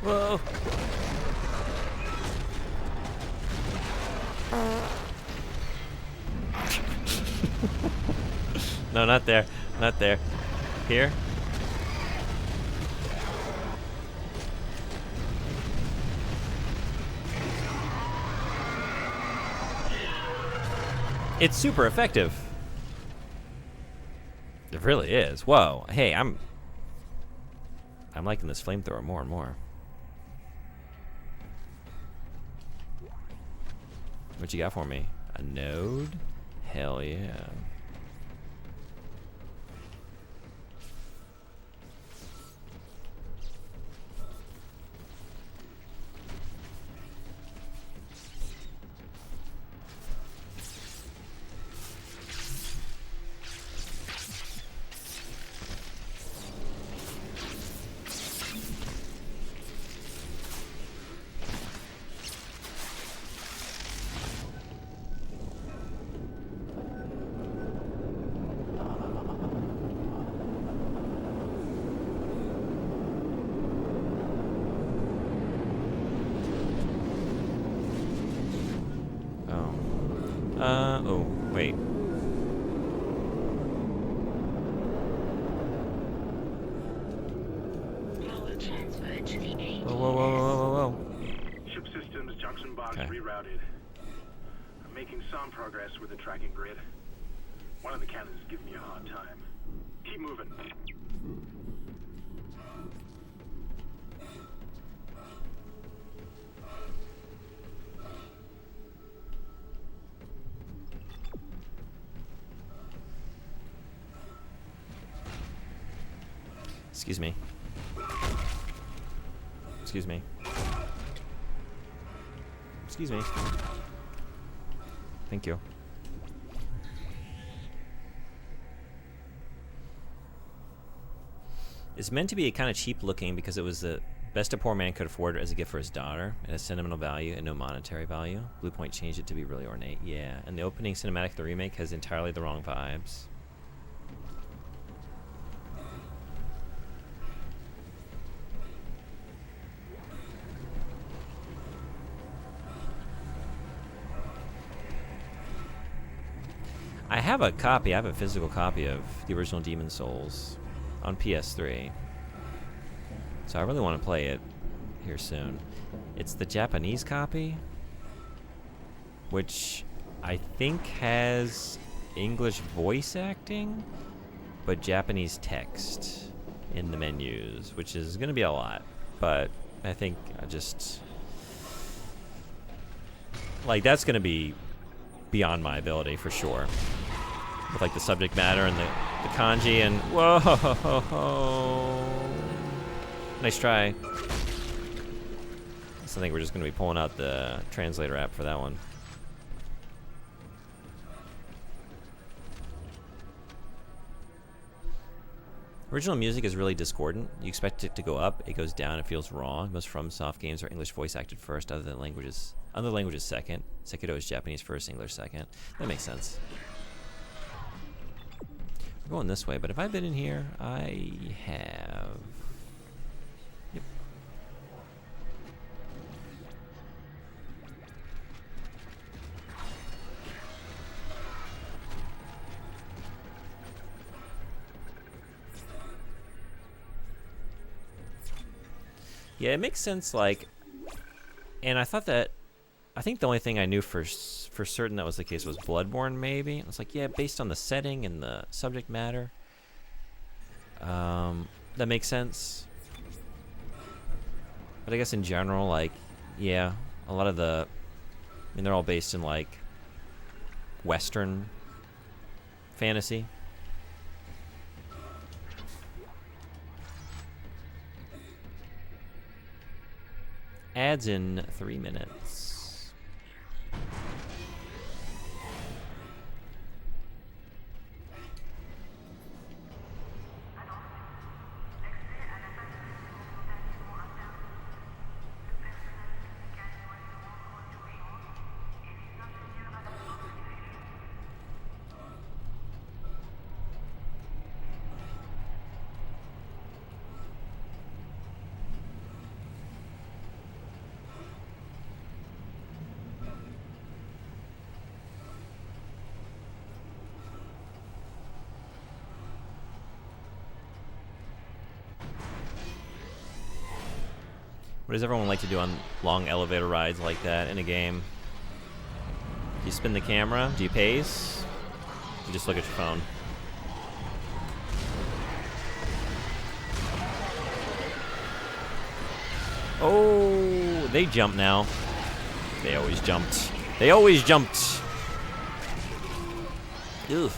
S1: Whoa. No, not there. Not there. Here? It's super effective. It really is. Whoa. Hey, I'm liking this flamethrower more and more. What you got for me? A node? Hell yeah. Oh, wait.
S6: Power transferred to the ADS.
S1: Whoa.
S3: Ship systems, junction box
S1: Okay.
S3: rerouted. I'm making some progress with the tracking grid. One of the cannons is giving me a hard time. Keep moving.
S1: Excuse me. Excuse me. Excuse me. Thank you. It's meant to be kind of cheap looking because it was the best a poor man could afford as a gift for his daughter. It has sentimental value and no monetary value. Bluepoint changed it to be really ornate. Yeah, and the opening cinematic of the remake has entirely the wrong vibes. I have a physical copy of the original Demon's Souls on PS3. So I really want to play it here soon. It's the Japanese copy, which I think has English voice acting, but Japanese text in the menus, which is going to be a lot. But I think I just... like, that's going to be beyond my ability for sure. With like the subject matter and the kanji and whoa, nice try. So I think we're just going to be pulling out the translator app for that one. Original music is really discordant. You expect it to go up, it goes down, it feels wrong. Most FromSoft games are English voice acted first, other languages second. Sekiro is Japanese first, English second. That makes sense. We're going this way, but have I been in here? I have. Yep. Yeah, it makes sense, like, and I thought that, I think the only thing I knew for certain that was the case was Bloodborne, maybe. And it's like, yeah, based on the setting and the subject matter, that makes sense. But I guess in general, like, yeah, a lot of the, I mean, they're all based in, like, Western fantasy. Ads in 3 minutes. What does everyone like to do on long elevator rides like that in a game? Do you You spin the camera? Do you pace? You just look at your phone. Oh, they jump now. They always jumped. They always jumped. Ew.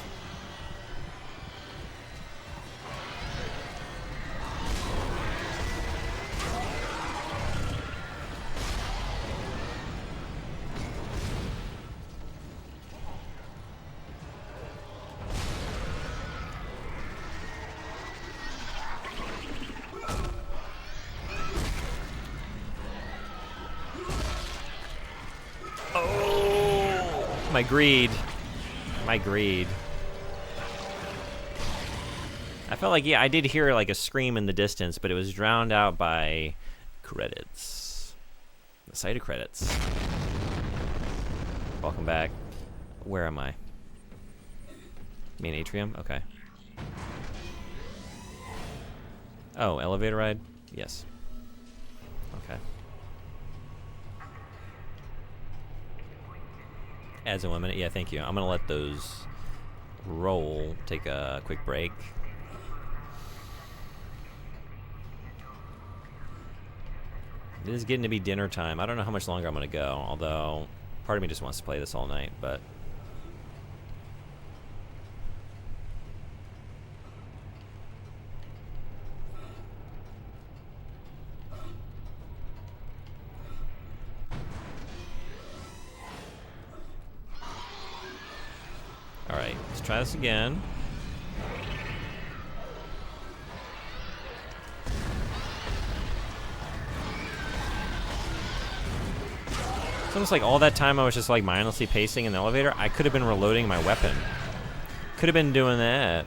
S1: My greed. My greed. I felt like, yeah, I did hear like a scream in the distance, but it was drowned out by credits. The sight of credits. Welcome back. Where am I? Main atrium? Okay. Oh, elevator ride? Yes. Okay. Adds in 1 minute. Yeah, thank you. I'm gonna let those roll. Take a quick break. It is getting to be dinner time. I don't know how much longer I'm gonna go, although part of me just wants to play this all night, but alright, let's try this again. It's almost like all that time I was just like mindlessly pacing in the elevator. I could have been reloading my weapon. Could have been doing that.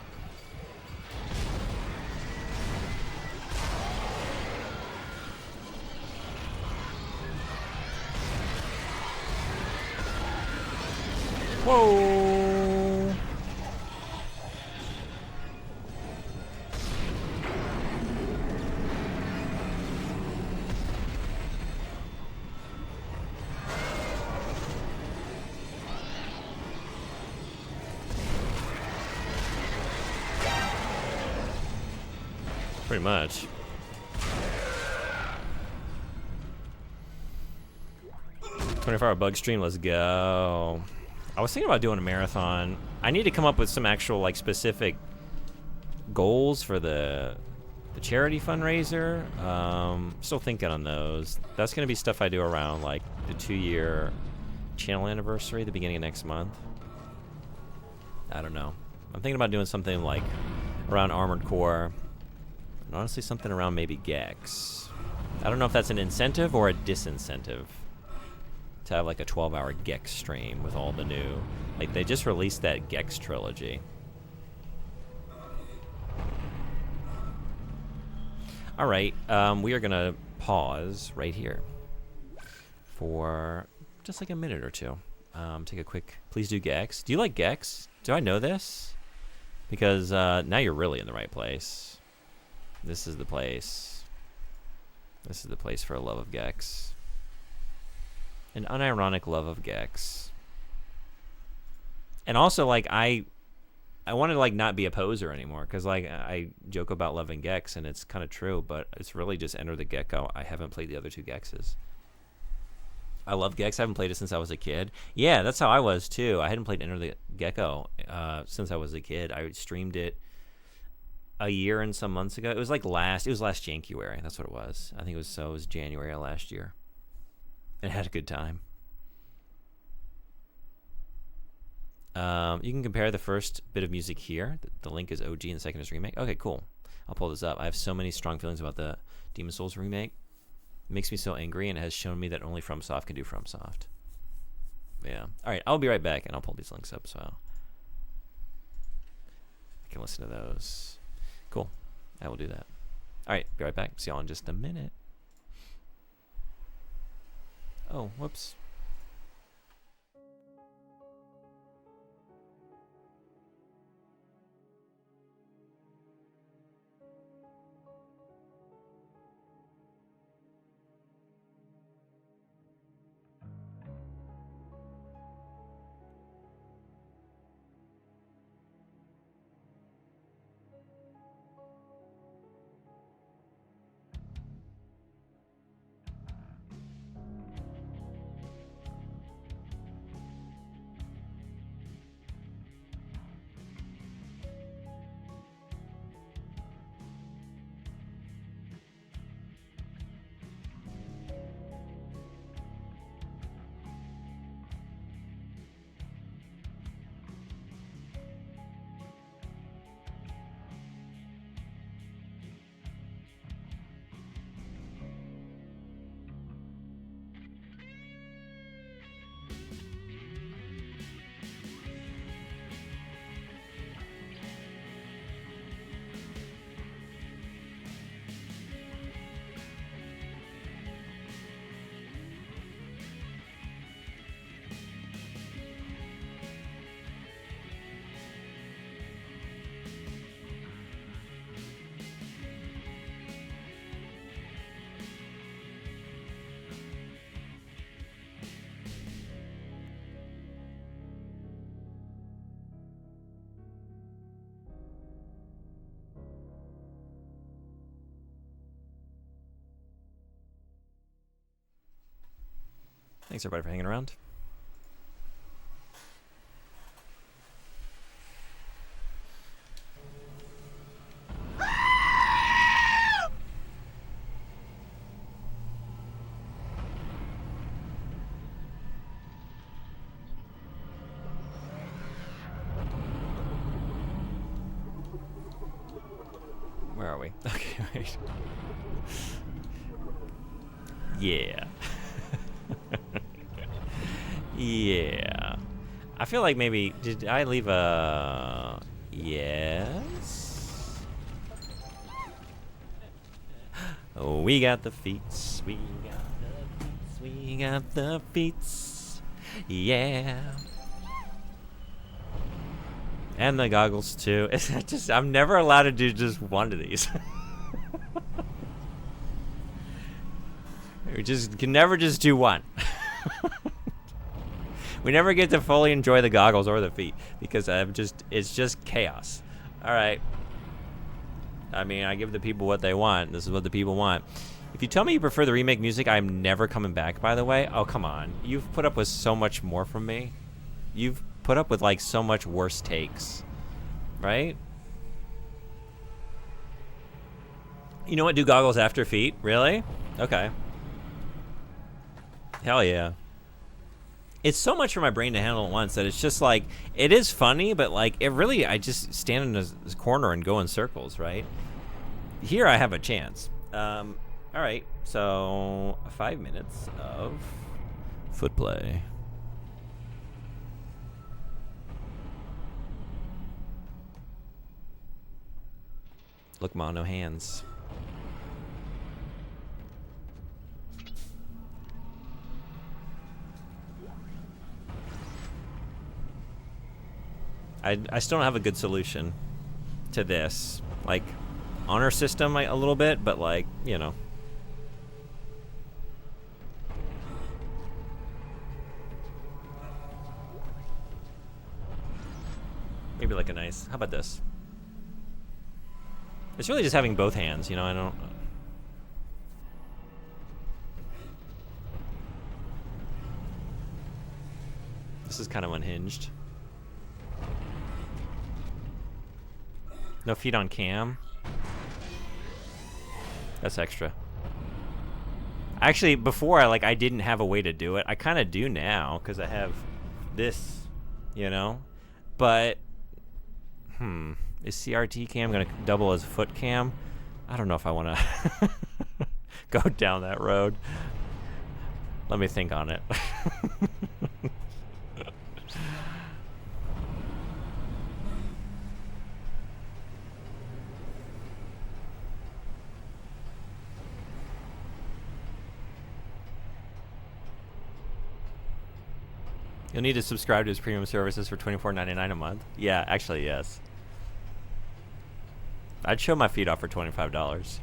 S1: Whoa! Pretty much. $24-hour bug stream, let's go. I was thinking about doing a marathon. I need to come up with some actual like specific goals for the charity fundraiser. Still thinking on those. That's gonna be stuff I do around like the 2-year channel anniversary, the beginning of next month. I don't know. I'm thinking about doing something like around Armored Core. And honestly, something around maybe Gex. I don't know if that's an incentive or a disincentive to have like a 12-hour Gex stream with all the new... Like, they just released that Gex trilogy. Alright, we are gonna pause right here for just like a minute or two. Take a quick... Please do Gex. Do you like Gex? Do I know this? Because now you're really in the right place. This is the place. This is the place for a love of Gex. An unironic love of Gex. And also, like, I want to, like, not be a poser anymore. Because, like, I joke about loving Gex, and it's kind of true. But it's really just Enter the Gecko. I haven't played the other 2 Gexes. I love Gex. I haven't played it since I was a kid. Yeah, that's how I was, too. I hadn't played Enter the Gecko since I was a kid. I streamed it a year and some months ago. It was like last January. That's what it was. I think it was January of last year. And I had a good time. You can compare the first bit of music here. The link is OG and the second is remake. Okay, cool. I'll pull this up. I have so many strong feelings about the Demon's Souls remake. It makes me so angry, and it has shown me that only FromSoft can do FromSoft. Yeah. All right, I'll be right back, and I'll pull these links up so I can listen to those. Cool. I will do that. All right, be right back. See y'all in just a minute. Oh, whoops. Thanks everybody for hanging around. Where are we? Okay, wait. Yeah. Yeah. I feel like maybe... Did I leave a... Yes? Oh, we got the feats. We got the feats. We got the feats. Yeah. And the goggles, too. It's just... I'm never allowed to do just one of these. We just can never just do one. We never get to fully enjoy the goggles or the feet because it's just chaos. All right. I mean, I give the people what they want. This is what the people want. If you tell me you prefer the remake music, I'm never coming back, by the way. Oh, come on. You've put up with so much more from me. You've put up with like so much worse takes. Right? You know what? Do goggles after feet? Really? Okay. Hell yeah. It's so much for my brain to handle at once that it's just like, it is funny, but like, it really, I just stand in this corner and go in circles, right? Here I have a chance. All right, so 5 minutes of foot play. Look, Ma, no hands. I still don't have a good solution to this. Like, honor system a little bit, but like, you know. Maybe like a nice, how about this? It's really just having both hands, you know, I don't... This is kind of unhinged. No feet on cam. That's extra. Actually, before I didn't have a way to do it. I kind of do now because I have this, you know. But is CRT cam gonna double as foot cam? I don't know if I want to go down that road. Let me think on it. You'll need to subscribe to his premium services for $24.99 a month. Yeah, actually, yes. I'd show my feet off for $25.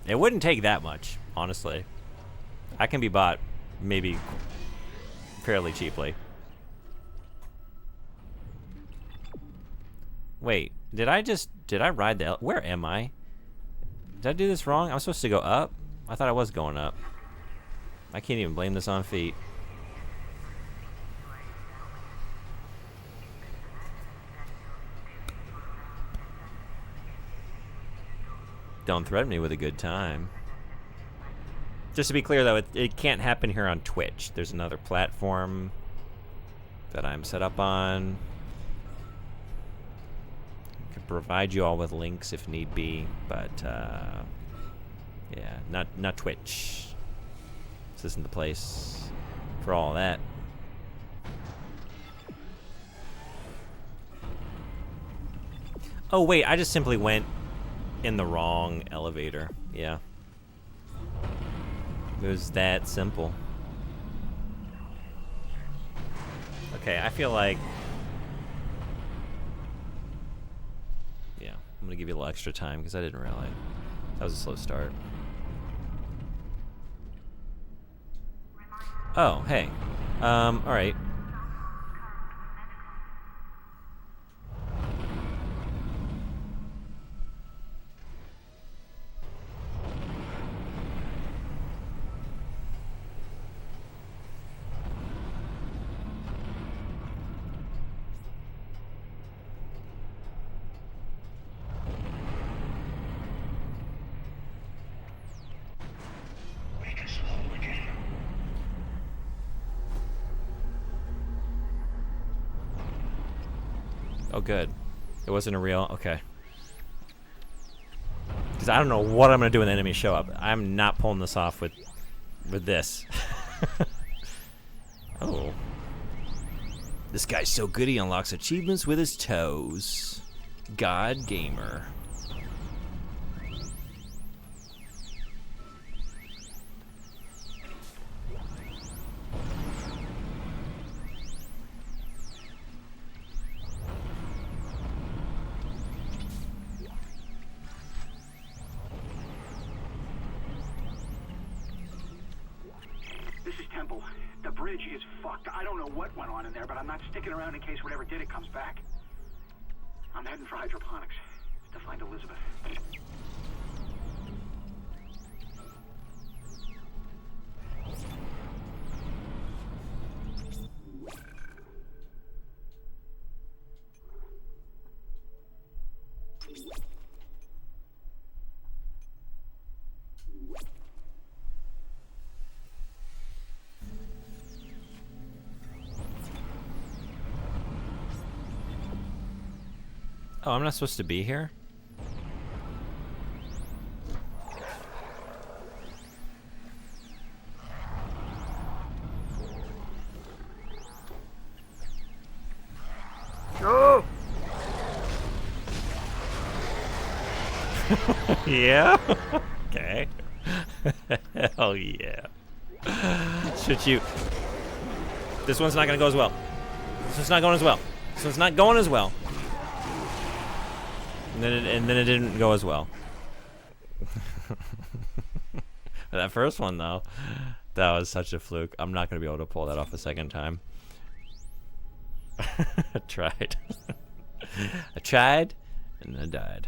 S1: It wouldn't take that much, honestly. I can be bought maybe fairly cheaply. Wait, did I ride the... Where am I? Did I do this wrong? I'm supposed to go up? I thought I was going up. I can't even blame this on feet. Don't threaten me with a good time. Just to be clear, though, it can't happen here on Twitch. There's another platform that I'm set up on. I can provide you all with links if need be, but yeah, not Twitch. This isn't the place for all that. Oh wait, I just simply went in the wrong elevator. Yeah. It was that simple. Okay, I feel like... Yeah, I'm gonna give you a little extra time because I didn't realize. That was a slow start. Oh, hey. Alright. Oh, good. It wasn't a real... Okay. Because I don't know what I'm going to do when the enemies show up. I'm not pulling this off with this. Oh. This guy's so good he unlocks achievements with his toes. God Gamer.
S3: This is Temple. The bridge is fucked. I don't know what went on in there, but I'm not sticking around in case whatever did it comes back. I'm heading for hydroponics to find Elizabeth.
S1: Oh, I'm not supposed to be here? Oh! Yeah? Okay. Hell yeah. Should you... This one's not gonna go as well. This one's not going as well. This one's not going as well. And then it didn't go as well. That first one, though, that was such a fluke. I'm not going to be able to pull that off a second time. I tried. I tried, and then I died.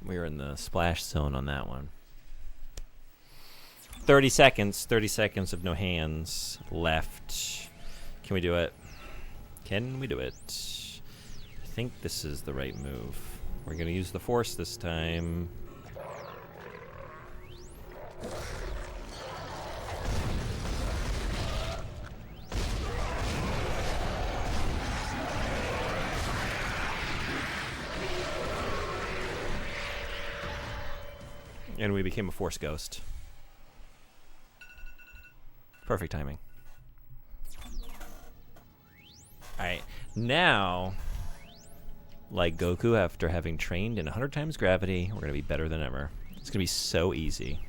S1: We were in the splash zone on that one. 30 seconds. 30 seconds of no hands left. Can we do it? Can we do it? I think this is the right move. We're going to use the force this time. And we became a force ghost. Perfect timing. Alright, now, like Goku after having trained in 100 times gravity, we're going to be better than ever. It's going to be so easy.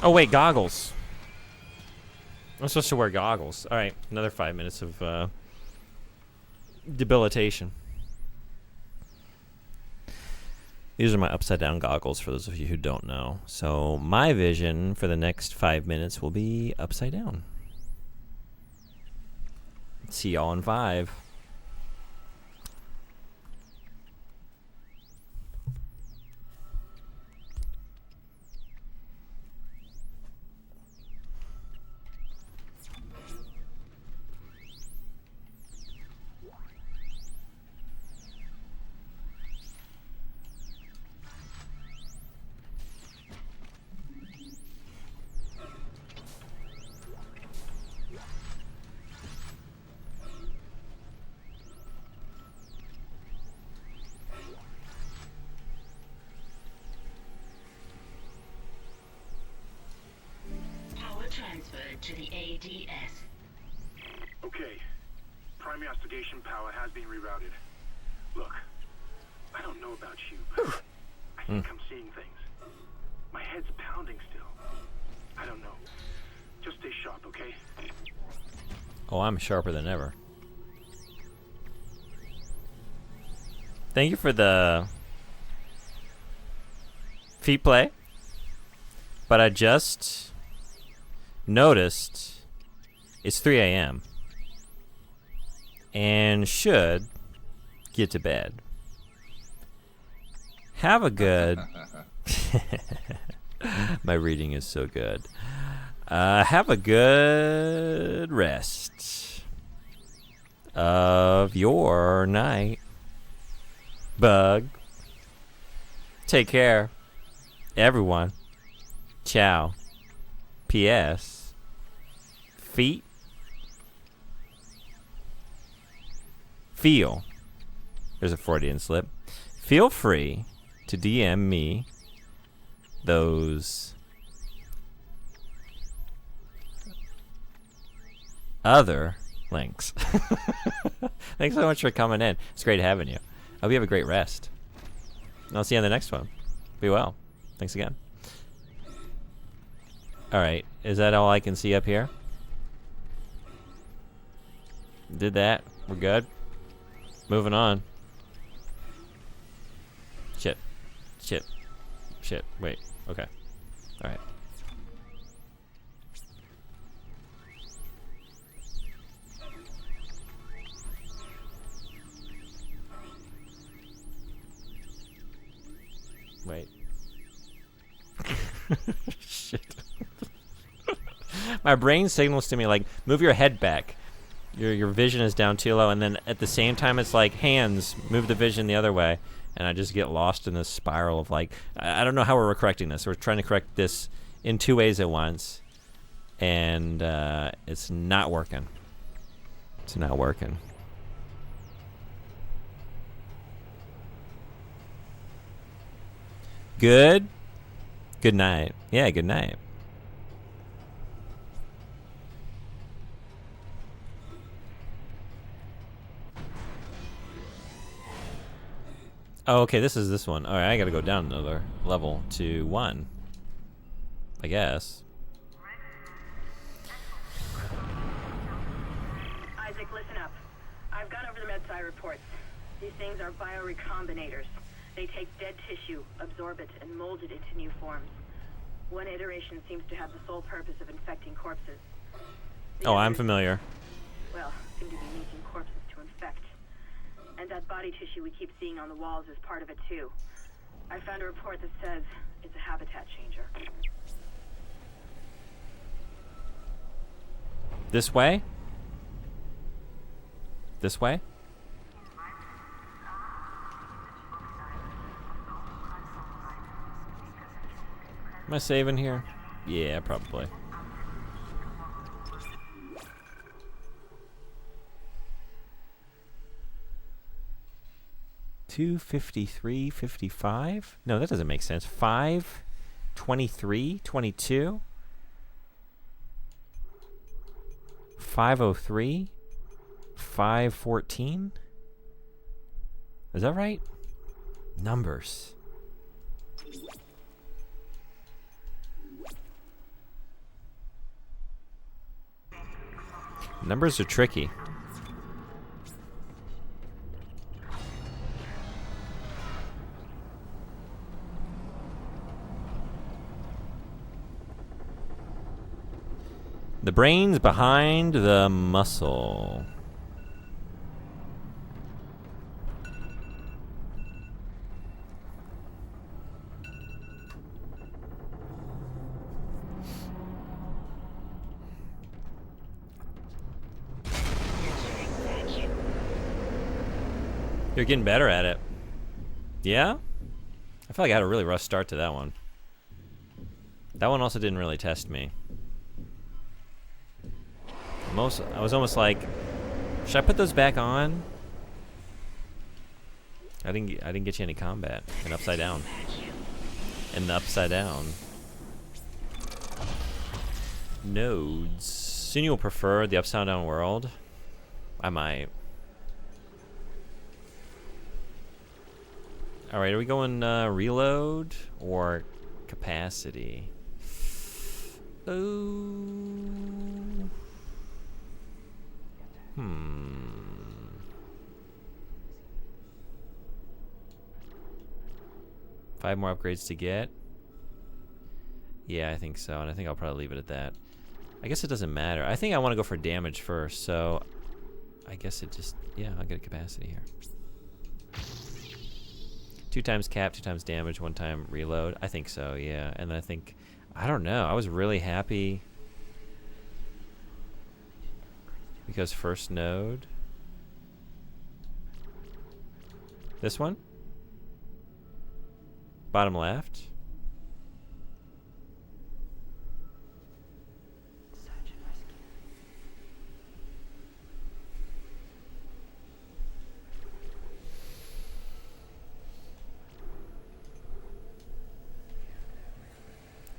S1: Oh wait, goggles. I'm supposed to wear goggles. All right, another 5 minutes of debilitation. These are my upside down goggles for those of you who don't know. So my vision for the next 5 minutes will be upside down. See y'all in 5.
S6: Transferred to the ADS.
S2: Okay. Primary oscillation power has been rerouted.
S5: touch you, but I think I'm seeing things. My head's pounding still. I don't know. Just stay sharp, okay?
S1: Oh, I'm sharper than ever. Thank you for the feet play. But I just noticed it's 3 a.m. and should get to bed. Have a good... My reading is so good. Have a good rest of your night, Bug. Take care, everyone. Ciao. P.S. Feet. Feel. There's a Freudian slip. Feel free to DM me those other links. Thanks so much for coming in. It's great having you. I hope you have a great rest. And I'll see you on the next one. Be well. Thanks again. Alright, is that all I can see up here? Did that. We're good. Moving on. Shit. Shit. Shit. Wait. Okay. Alright. Wait. Shit. My brain signals to me like, move your head back. Your vision is down too low, and then at the same time it's like, hands, move the vision the other way. And I just get lost in this spiral of like, I don't know how we're correcting this. We're trying to correct this in 2 ways at once. And it's not working. It's not working. Good night. Yeah, good night. Oh, okay, this is this one. Alright, I gotta go down another level to 1. I guess.
S9: Isaac, listen up. I've gone over the MedSci reports. These things are biorecombinators. They take dead tissue, absorb it, and mold it into new forms. One iteration seems to have the sole purpose of infecting corpses.
S1: Oh, I'm familiar.
S9: Well, seem to be making corpses to infect. And that body tissue we keep seeing on the walls is part of it too. I found a report that says it's a habitat changer.
S1: This way? This way? Am I saving here? Yeah, probably. $253.55? No, that doesn't make sense. 523.22? 503? 514? Is that right? Numbers. Numbers are tricky. The brain's behind the muscle. You're getting better at it. Yeah? I feel like I had a really rough start to that one. That one also didn't really test me. I was almost like, should I put those back on? I didn't get you any combat. And upside down. And the upside down. Nodes. Soon you'll prefer the upside down world. I might. All right, are we going reload or capacity? Oh. 5 more upgrades to get. Yeah, I think so, and I think I'll probably leave it at that. I guess it doesn't matter. I think I want to go for damage first, so I guess it just, yeah, I'll get a capacity here. 2 times cap, 2 times damage, 1 time reload. I think so, yeah. And then I think, I don't know, I was really happy because first node. This one? Bottom left.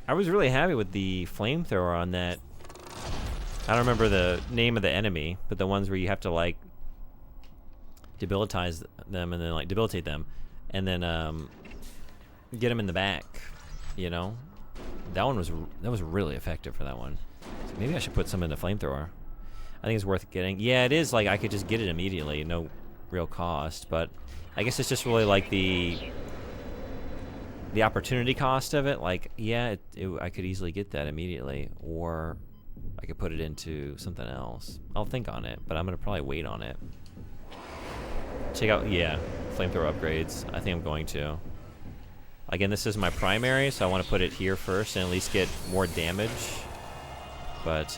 S1: I was really happy with the flamethrower on that. I don't remember the name of the enemy, but the ones where you have to like debilitate them and then like debilitate them and then get them in the back, you know? That was really effective for that one. So maybe I should put some in the flamethrower. I think it's worth getting. Yeah, it is, like I could just get it immediately, no real cost, but I guess it's just really like the opportunity cost of it. Like, yeah, I could easily get that immediately, or I could put it into something else. I'll think on it, but I'm gonna probably wait on it. Check out, yeah, flamethrower upgrades. I think I'm going to. Again, this is my primary, so I want to put it here first and at least get more damage. But,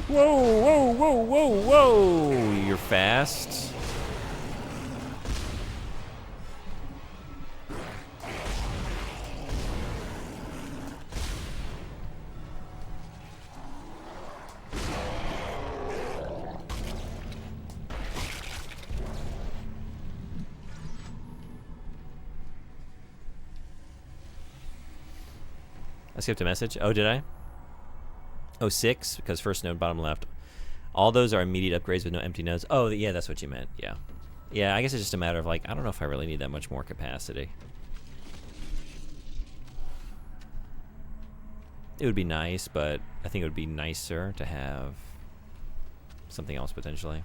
S1: whoa, whoa, whoa, whoa, whoa! You're fast. I skipped a message. Oh, did I? Oh, 6, because first node, bottom left. All those are immediate upgrades with no empty nodes. Oh, yeah, that's what you meant. Yeah. Yeah, I guess it's just a matter of, like, I don't know if I really need that much more capacity. It would be nice, but I think it would be nicer to have something else potentially.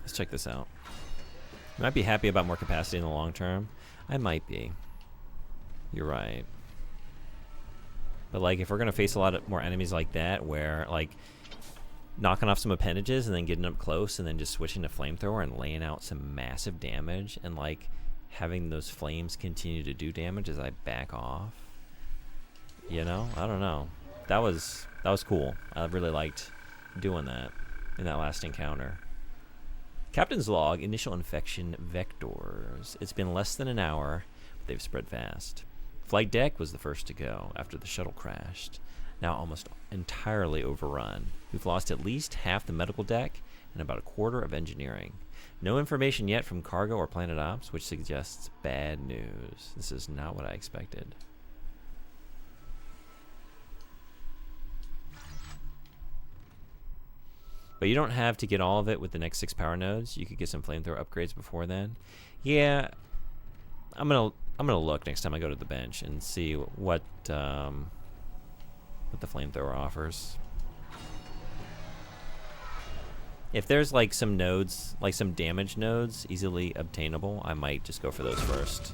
S1: Let's check this out. I might be happy about more capacity in the long term. I might be. You're right. But like, if we're gonna face a lot of more enemies like that, where like knocking off some appendages and then getting up close and then just switching to flamethrower and laying out some massive damage and like having those flames continue to do damage as I back off. You know, I don't know. That was cool. I really liked doing that in that last encounter. Captain's log, initial infection vectors. It's been less than an hour, but they've spread fast. Flight deck was the first to go after the shuttle crashed. Now almost entirely overrun. We've lost at least half the medical deck and about a quarter of engineering. No information yet from cargo or planet ops, which suggests bad news. This is not what I expected. But you don't have to get all of it with the next 6 power nodes. You could get some flamethrower upgrades before then. Yeah, I'm gonna look next time I go to the bench and see what the flamethrower offers. If there's like some nodes, like some damage nodes, easily obtainable, I might just go for those first.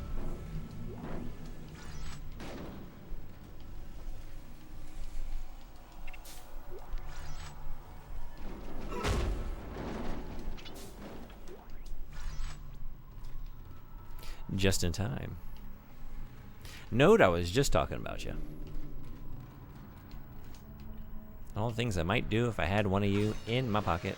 S1: Just in time. Node, I was just talking about you. All the things I might do if I had one of you in my pocket.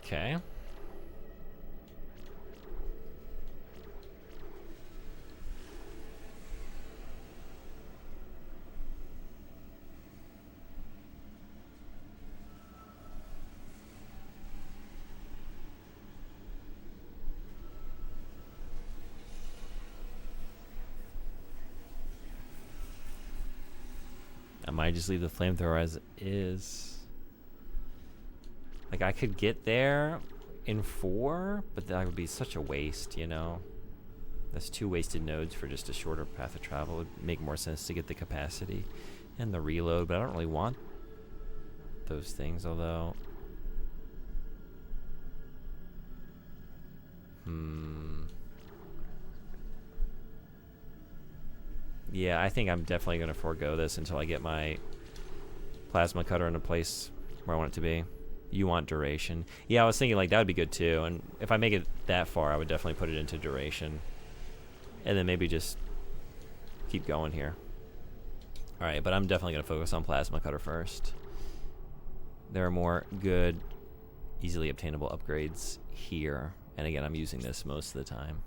S1: Okay. I might just leave the flamethrower as is. Like, I could get there in 4, but that would be such a waste, you know? That's 2 wasted nodes for just a shorter path of travel. It would make more sense to get the capacity and the reload, but I don't really want those things, although... Yeah, I think I'm definitely going to forego this until I get my plasma cutter in a place where I want it to be. You want duration. Yeah, I was thinking like that would be good too, and if I make it that far, I would definitely put it into duration. And then maybe just keep going here. Alright, but I'm definitely going to focus on plasma cutter first. There are more good, easily obtainable upgrades here. And again, I'm using this most of the time.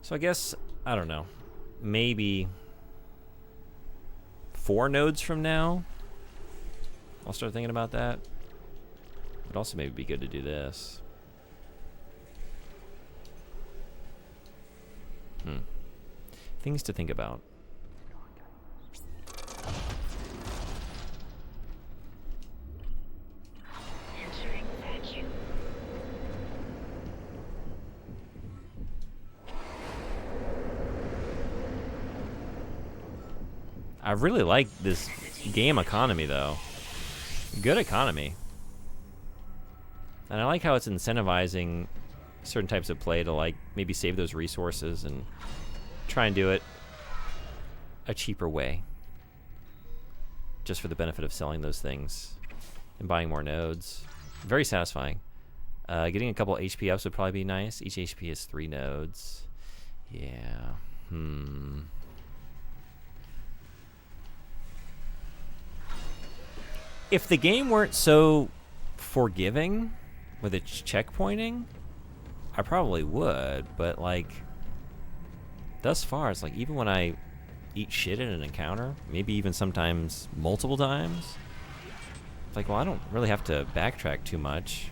S1: So I guess, I don't know, maybe 4 nodes from now, I'll start thinking about that. It'd also maybe be good to do this. Things to think about.
S6: Entering vacuum.
S1: I really like this game economy, though. Good economy. And I like how it's incentivizing certain types of play to, like, maybe save those resources and try and do it a cheaper way. Just for the benefit of selling those things and buying more nodes. Very satisfying. Getting a couple HP ups would probably be nice. Each HP is 3 nodes. Yeah. If the game weren't so forgiving with its checkpointing, I probably would, but like thus far it's like even when I eat shit in an encounter, maybe even sometimes multiple times, it's like, well, I don't really have to backtrack too much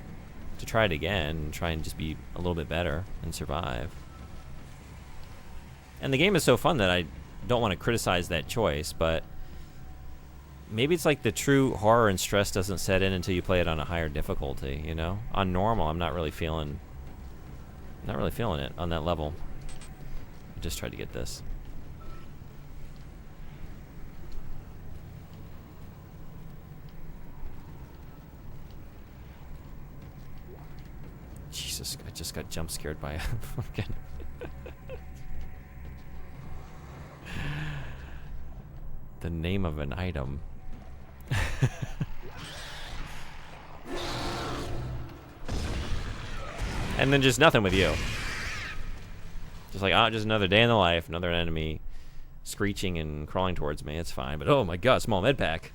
S1: to try it again and try and just be a little bit better and survive. And the game is so fun that I don't want to criticize that choice, but maybe it's like the true horror and stress doesn't set in until you play it on a higher difficulty, you know? On normal, I'm not really feeling it on that level. I just tried to get this. Jesus, I just got jump scared by a fucking... the name of an item. And then just nothing with you. Just like, just another day in the life, another enemy screeching and crawling towards me. It's fine, but oh my god, small med pack.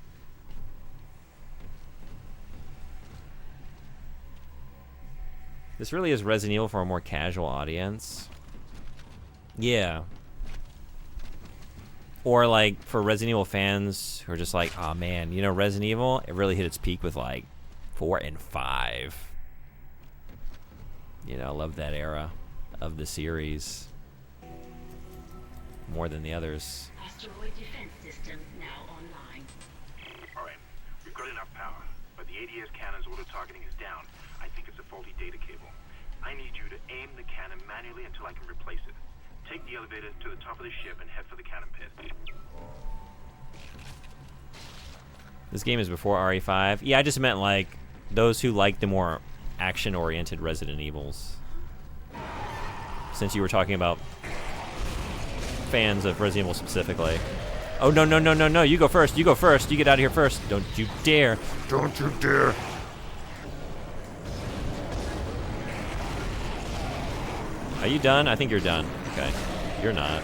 S1: This really is Resident Evil for a more casual audience. Yeah. Or like for Resident Evil fans who are just like, oh man, you know, Resident Evil, it really hit its peak with like 4 and 5. You know, I love that era of the series more than the others.
S6: Asteroid defense system now online.
S11: Alright, we've got enough power, but the ADS cannon's auto-targeting is down. I think it's a faulty data cable. I need you to aim the cannon manually until I can replace it. Take the elevator to the top of the ship and head for the cannon pit.
S1: This game is before RE5. Yeah, I just meant like those who like the more action-oriented Resident Evils. Since you were talking about fans of Resident Evil specifically. Oh, no, no, no, no, no. You go first. You go first. You get out of here first. Don't you dare. Don't you dare. Are you done? I think you're done. Okay. You're not.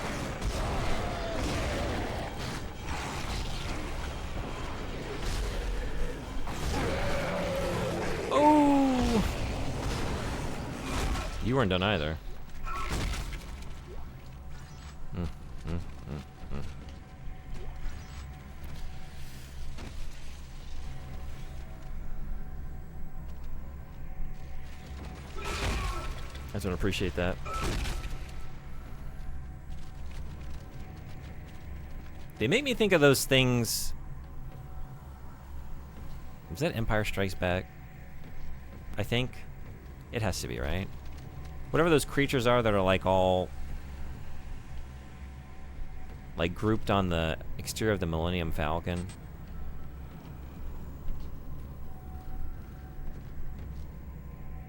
S1: You weren't done either. I don't appreciate that. They make me think of those things. Was that Empire Strikes Back? I think it has to be, right? Whatever those creatures are that are like all like grouped on the exterior of the Millennium Falcon.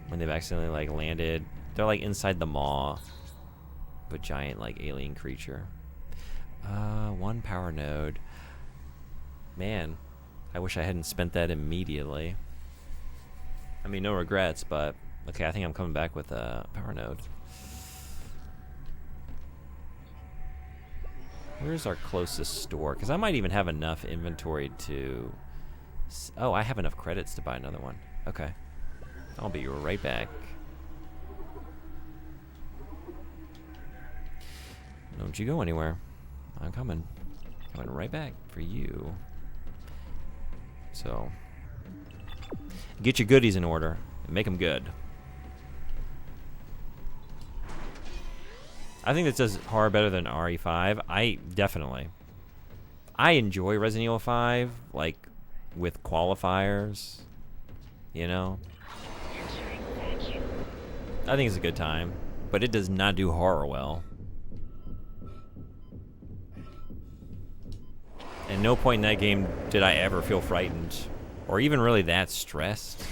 S1: When they've accidentally like landed, they're like inside the maw, but giant like alien creature. 1 power node. Man, I wish I hadn't spent that immediately. I mean, no regrets, but okay, I think I'm coming back with a power node. Where's our closest store? Because I might even have enough inventory to... Oh, I have enough credits to buy another one. Okay. I'll be right back. Don't you go anywhere. I'm coming. Coming right back for you. So, get your goodies in order and make them good. I think this does horror better than RE5. I enjoy Resident Evil 5, like, with qualifiers, you know? I think it's a good time, but it does not do horror well. At no point in that game did I ever feel frightened, or even really that stressed.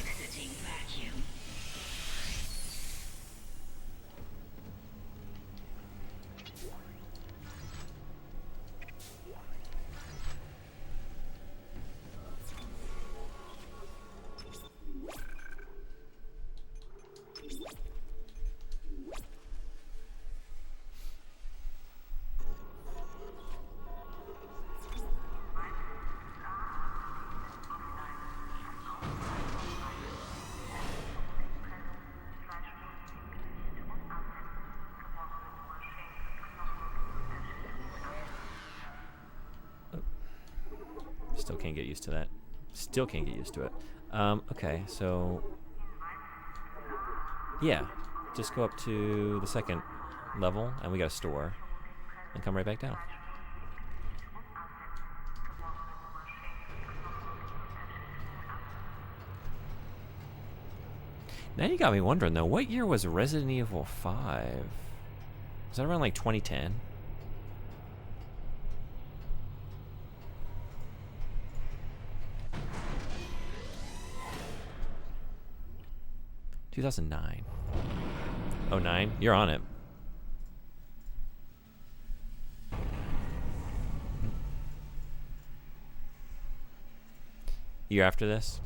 S1: Still can't get used to that. Still can't get used to it. Okay, so... yeah, just go up to the second level, and we got a store, and come right back down. Now you got me wondering, though, what year was Resident Evil 5? Was that around, like, 2010? $2009. 09? You're on it. Year after this?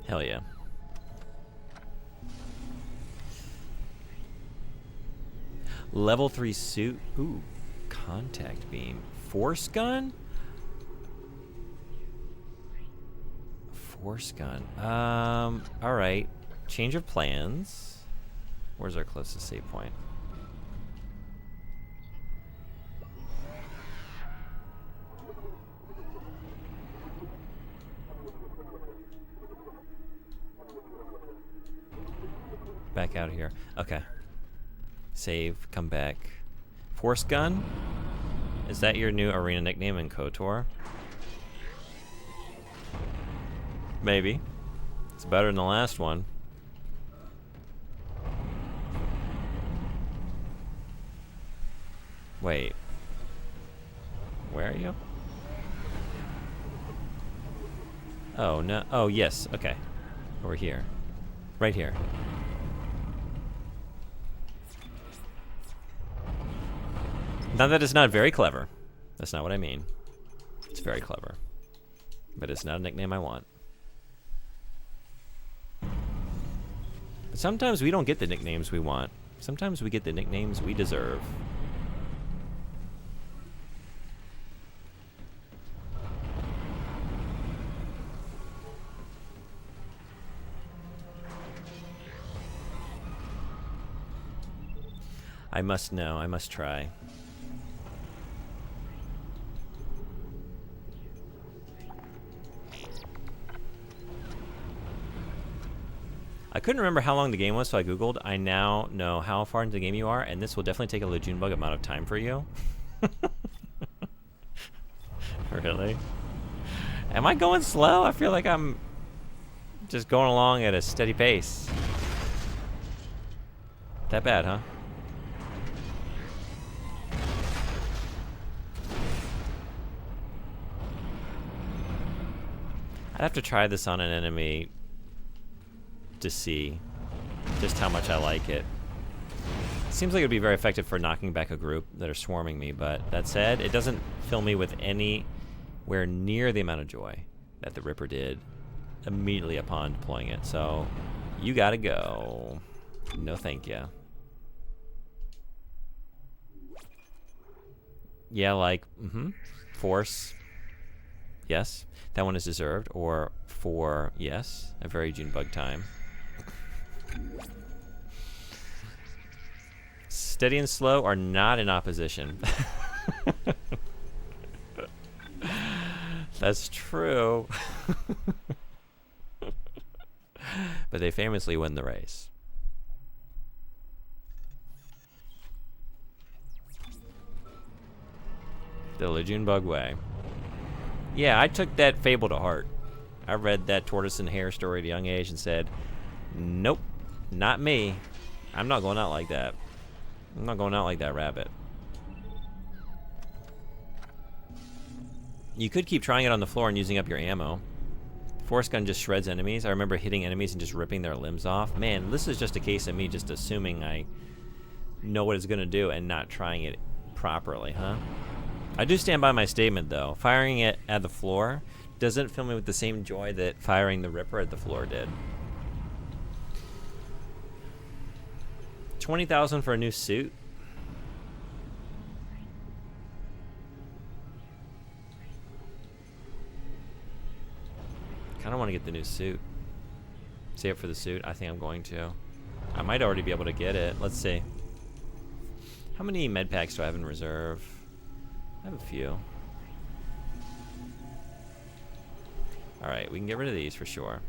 S1: Hell yeah. Level 3 suit. Ooh. Contact beam. Force gun? Force gun. Alright. Change of plans. Where's our closest save point? Back out of here. Okay. Save. Come back. Force gun? Is that your new arena nickname in KOTOR? Maybe. It's better than the last one. Wait. Where are you? Oh, no. Oh, yes. Okay. Over here. Right here. Not that it's not very clever. That's not what I mean. It's very clever. But it's not a nickname I want. But sometimes we don't get the nicknames we want. Sometimes we get the nicknames we deserve. I must know. I must try. I couldn't remember how long the game was, so I googled. I now know how far into the game you are, and this will definitely take a Lejeune bug amount of time for you. Really? Am I going slow? I feel like I'm just going along at a steady pace. That bad, huh? I'd have to try this on an enemy to see just how much I like it. Seems like it would be very effective for knocking back a group that are swarming me, but that said, it doesn't fill me with anywhere near the amount of joy that the Ripper did immediately upon deploying it. So, you gotta go. No thank ya. Yeah, like, Force. Yes, that one is deserved. Or for, yes, a very June bug time. Steady and slow are not in opposition. That's true. But they famously win the race. The Lejeune bug way. Yeah, I took that fable to heart. I read that tortoise and hare story at a young age and said, nope, not me. I'm not going out like that. I'm not going out like that rabbit. You could keep trying it on the floor and using up your ammo. Force gun just shreds enemies. I remember hitting enemies and just ripping their limbs off. Man, this is just a case of me just assuming I know what it's going to do and not trying it properly, huh? I do stand by my statement, though. Firing it at the floor doesn't fill me with the same joy that firing the Ripper at the floor did. 20,000 for a new suit? Kind of want to get the new suit. Save it for the suit. I think I'm going to. I might already be able to get it. Let's see. How many med packs do I have in reserve? I have a few. Alright, we can get rid of these for sure.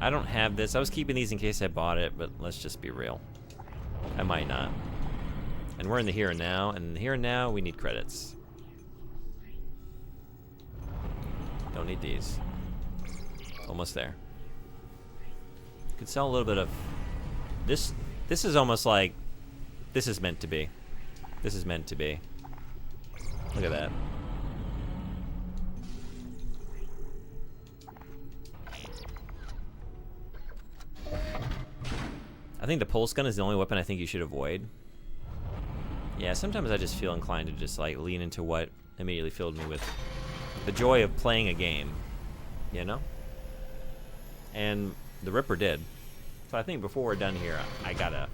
S1: I don't have this. I was keeping these in case I bought it, but let's just be real. I might not. And we're in the here and now, and in the here and now, we need credits. Don't need these. Almost there. Could sell a little bit of this. This is almost like this is meant to be. This is meant to be. Look at that. I think the pulse gun is the only weapon I think you should avoid. Yeah, sometimes I just feel inclined to just like lean into what immediately filled me with the joy of playing a game, you know? And the Ripper did. So I think before we're done here, I gotta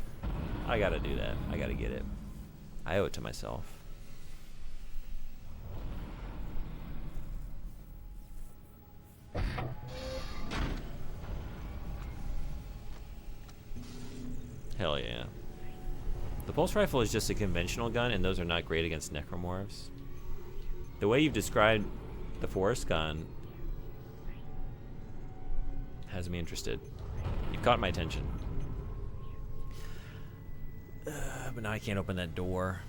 S1: do that. I gotta get it. I owe it to myself. Hell yeah. The pulse rifle is just a conventional gun, and those are not great against necromorphs. The way you've described the force gun has me interested. You've caught my attention. But now I can't open that door.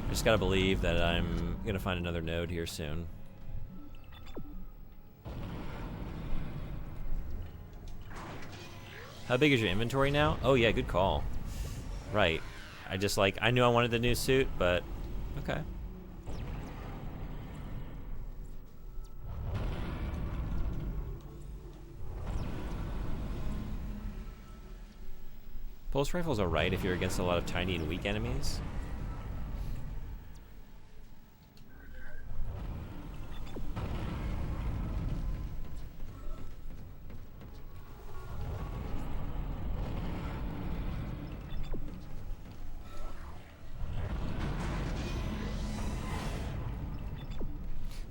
S1: I just gotta believe that I'm gonna find another node here soon. How big is your inventory now? Oh yeah, good call. Right. I just like, I knew I wanted the new suit, but okay. Pulse rifles are right if you're against a lot of tiny and weak enemies.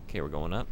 S1: Okay, we're going up.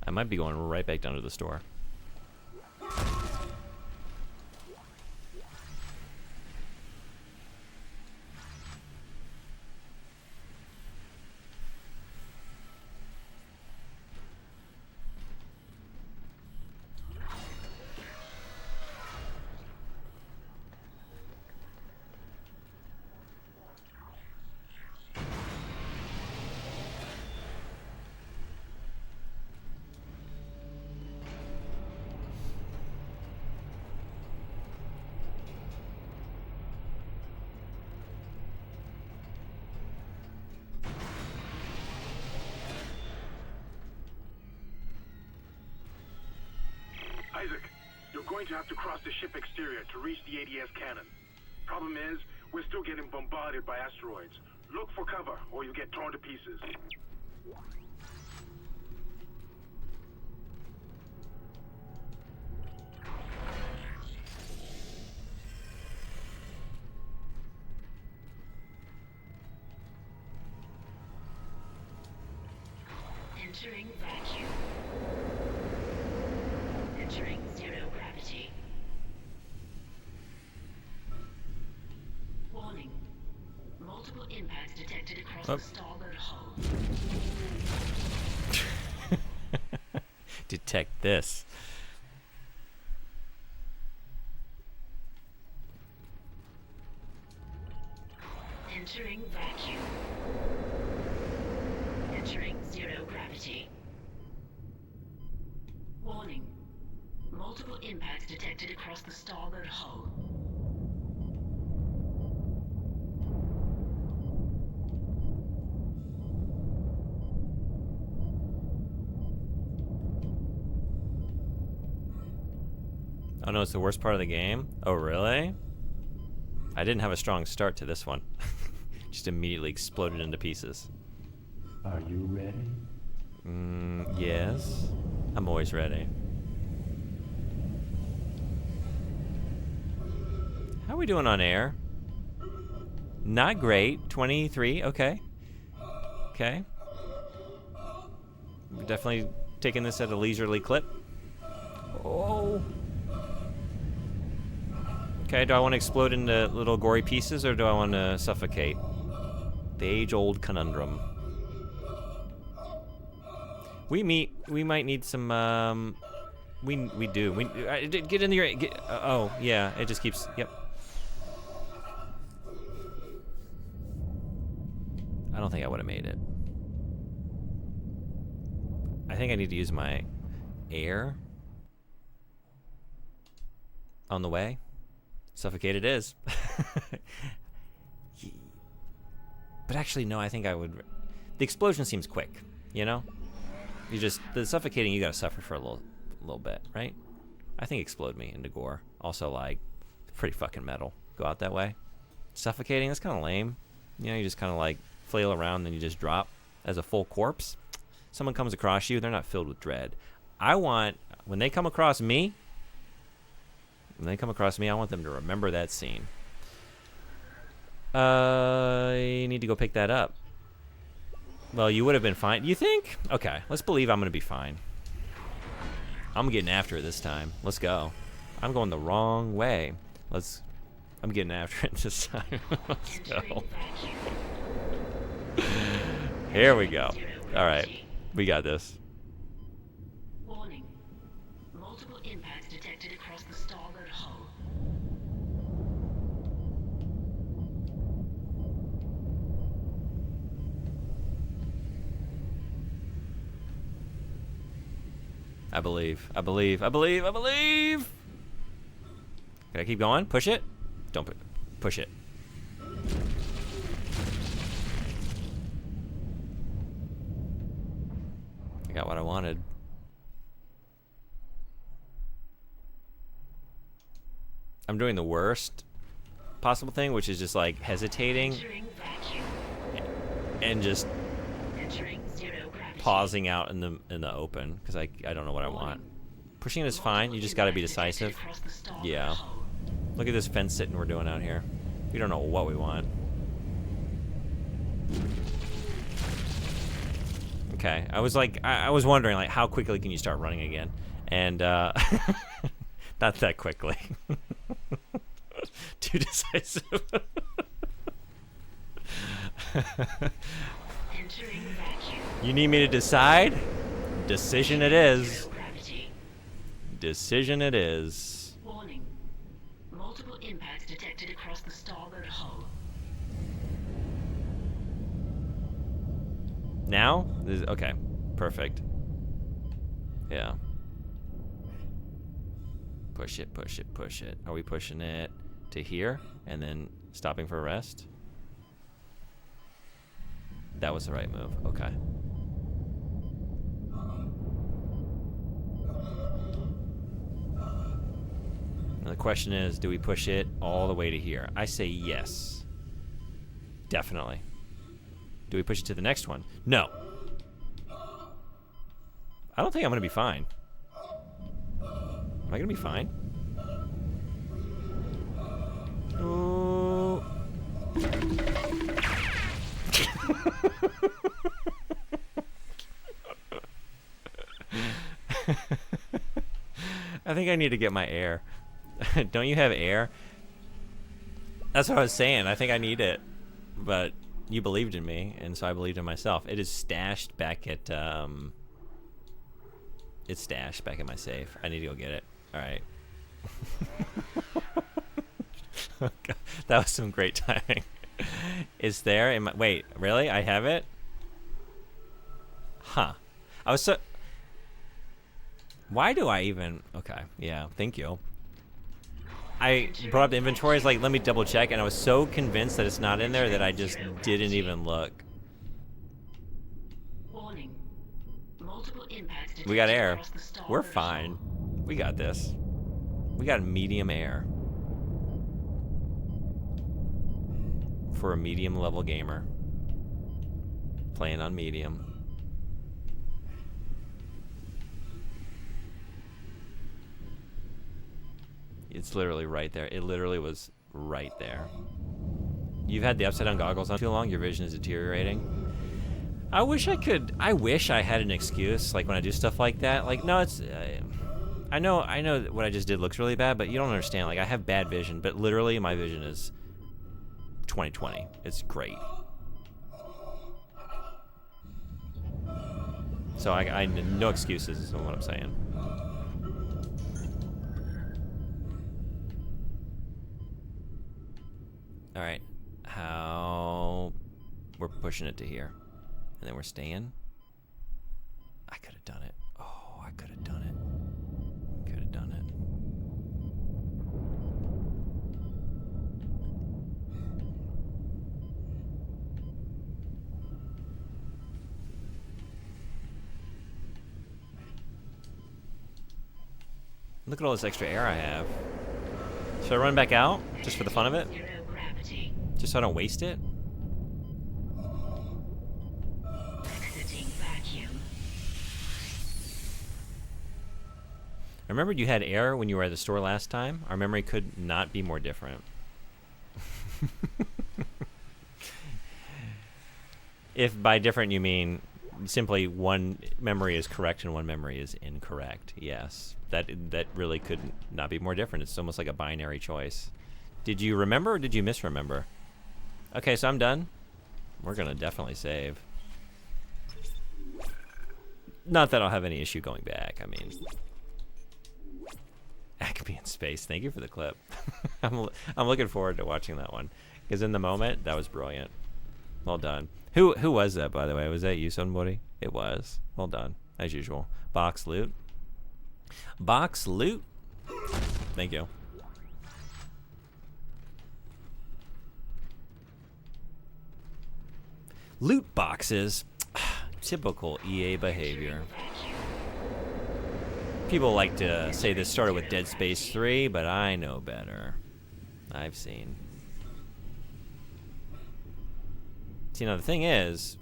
S1: I might be going right back down to the store.
S11: Isaac, you're going to have to cross the ship exterior to reach the ADS cannon. Problem is, we're still getting bombarded by asteroids. Look for cover, or you'll get torn to pieces.
S6: Entering vacuum. Entering zero gravity. Warning. Multiple impacts detected across the starboard hull.
S1: Detect this.
S6: Entering vacuum. Entering zero gravity. Warning. Multiple impacts detected across the starboard hull.
S1: Oh no, it's the worst part of the game? Oh really? I didn't have a strong start to this one. Just immediately exploded into pieces.
S12: Are you ready?
S1: Yes. I'm always ready. How are we doing on air? Not great. 23, okay. Okay. We're definitely taking this at a leisurely clip. Oh. Okay, do I want to explode into little gory pieces or do I want to suffocate? The age-old conundrum. We might need some, we do. Get in the, oh, yeah, it just keeps, yep. I don't think I would have made it. I think I need to use my air on the way. Suffocate it is. But actually, no, I think I would. The explosion seems quick, you know? You just, the suffocating, you gotta suffer for a little bit, right? I think explode me into gore. Also, like, pretty fucking metal. Go out that way. Suffocating, that's kind of lame. You know, you just kind of like flail around, then you just drop as a full corpse. someone comes across you, they're not filled with dread. I want, when they come across me, I want them to remember that scene. I need to go pick that up. Well, you would have been fine. You think? Okay, let's believe I'm going to be fine. I'm getting after it this time. Let's go. I'm going the wrong way. I'm getting after it this time. Let's go. Here we go. All right. We got this.
S6: Warning. Multiple impacts detected across the starboard hull.
S1: I believe. Can I keep going? Push it? Don't push it. I got what I wanted. I'm doing the worst possible thing, which is just like hesitating and just pausing out in the open because I don't know what I want. Pushing it is fine. You just got to be decisive. Yeah. Look at this fence sitting we're doing out here. We don't know what we want. Okay. I was like, I was wondering like how quickly can you start running again, and not that quickly. Too decisive. You need me to decide? Decision it is. Decision it is.
S6: Warning. Multiple impacts detected across the starboard hull.
S1: Now? Okay. Perfect. Yeah. Push it, push it, push it. Are we pushing it to here and then stopping for a rest? That was the right move. Okay. Now the question is, do we push it all the way to here? I say yes. Definitely. Do we push it to the next one? No. I don't think I'm going to be fine. Am I going to be fine? Oh. I think I need to get my air. Don't you have air? That's what I was saying. I think I need it. But you believed in me, and so I believed in myself. It is stashed back at, it's stashed back in my safe. I need to go get it. Alright. That was some great timing. It's there? Wait, really? I have it? Huh. I was so... Why do I even... Okay, yeah, thank you. I brought up the inventory, it's like, let me double check, and I was so convinced that it's not in there that I just didn't even look. We got air. We're fine. We got this. We got medium air. For a medium level gamer. Playing on medium. It's literally right there. It literally was right there. You've had the upside down goggles on too long, your vision is deteriorating. I wish I could, I wish I had an excuse, like when I do stuff like that. Like, no, it's, I know what I just did looks really bad, but you don't understand. Like, I have bad vision, but literally my vision is 20/20. It's great. So I no excuses is what I'm saying. All right, how we're pushing it to here, and then we're staying. I could have done it. Oh, I could have done it. Could have done it. Look at all this extra air I have. Should I run back out just for the fun of it? Just so I don't waste it? I remembered you had air when you were at the store last time. Our memory could not be more different. If by different you mean simply one memory is correct and one memory is incorrect, yes. That really could not be more different. It's almost like a binary choice. Did you remember or did you misremember? Okay, so I'm done. We're going to definitely save. Not that I'll have any issue going back. I mean, Acme in space. Thank you for the clip. I'm looking forward to watching that one. Because in the moment, that was brilliant. Well done. Who was that, by the way? Was that you, somebody? It was. Well done, as usual. Box loot. Box loot. Thank you. Loot boxes. Typical EA behavior. People like to say this started with Dead Space 3, but I know better. I've seen. See, now the thing is,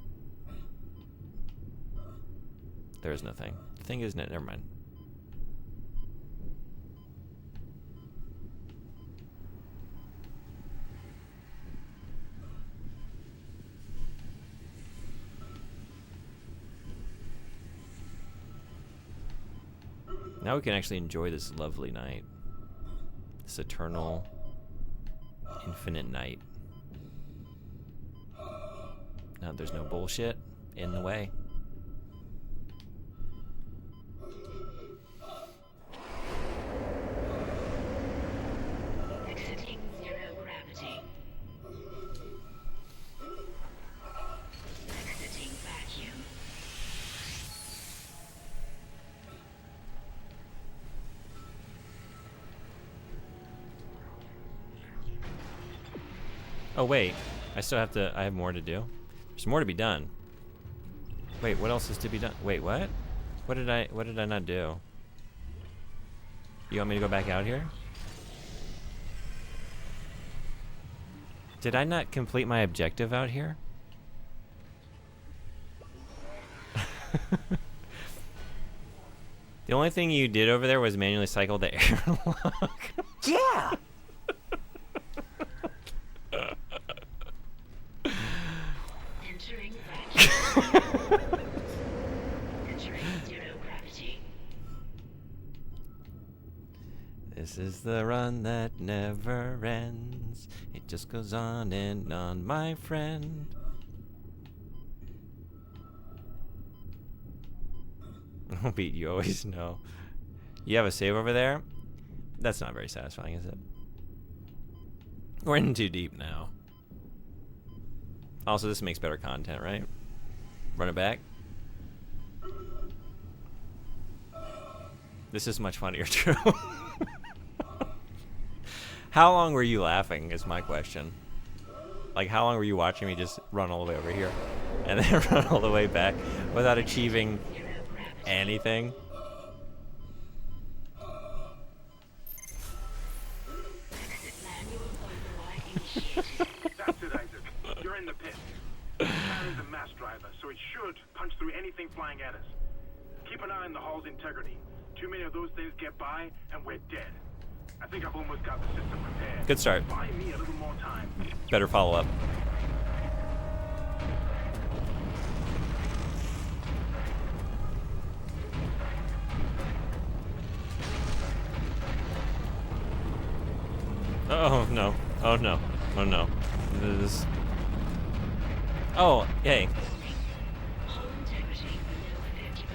S1: there is nothing. The thing is, never mind. Now we can actually enjoy this lovely night. This eternal, infinite night. Now there's no bullshit in the way.
S6: Exiting zero gravity. Exiting vacuum.
S1: Oh wait, I have more to do. There's more to be done. Wait, what else is to be done? Wait, what? What did I not do? You want me to go back out here? Did I not complete my objective out here? The only thing you did over there was manually cycle the airlock.
S13: Yeah!
S6: Entering vacuum. Entering zero gravity.
S1: This is the run that never ends. It just goes on and on, my friend. Oh, Pete, you always know. You have a save over there? That's not very satisfying, is it? We're in too deep now. Also, this makes better content, right? Run it back. This is much funnier, too. How long were you laughing is my question. Like, how long were you watching me just run all the way over here and then run all the way back without achieving anything?
S11: That's it, Isaac. You're in the pit. Carries a mass driver, so it should punch through anything flying at us. Keep an eye on the hull's integrity. Too many of those things get by, and we're dead. I think I've almost got the system prepared.
S1: Good start.
S11: Buy me a little more time.
S1: Better follow up. Oh no. Oh no. Oh no. This is... Oh, hey.
S6: Hull integrity below 50%.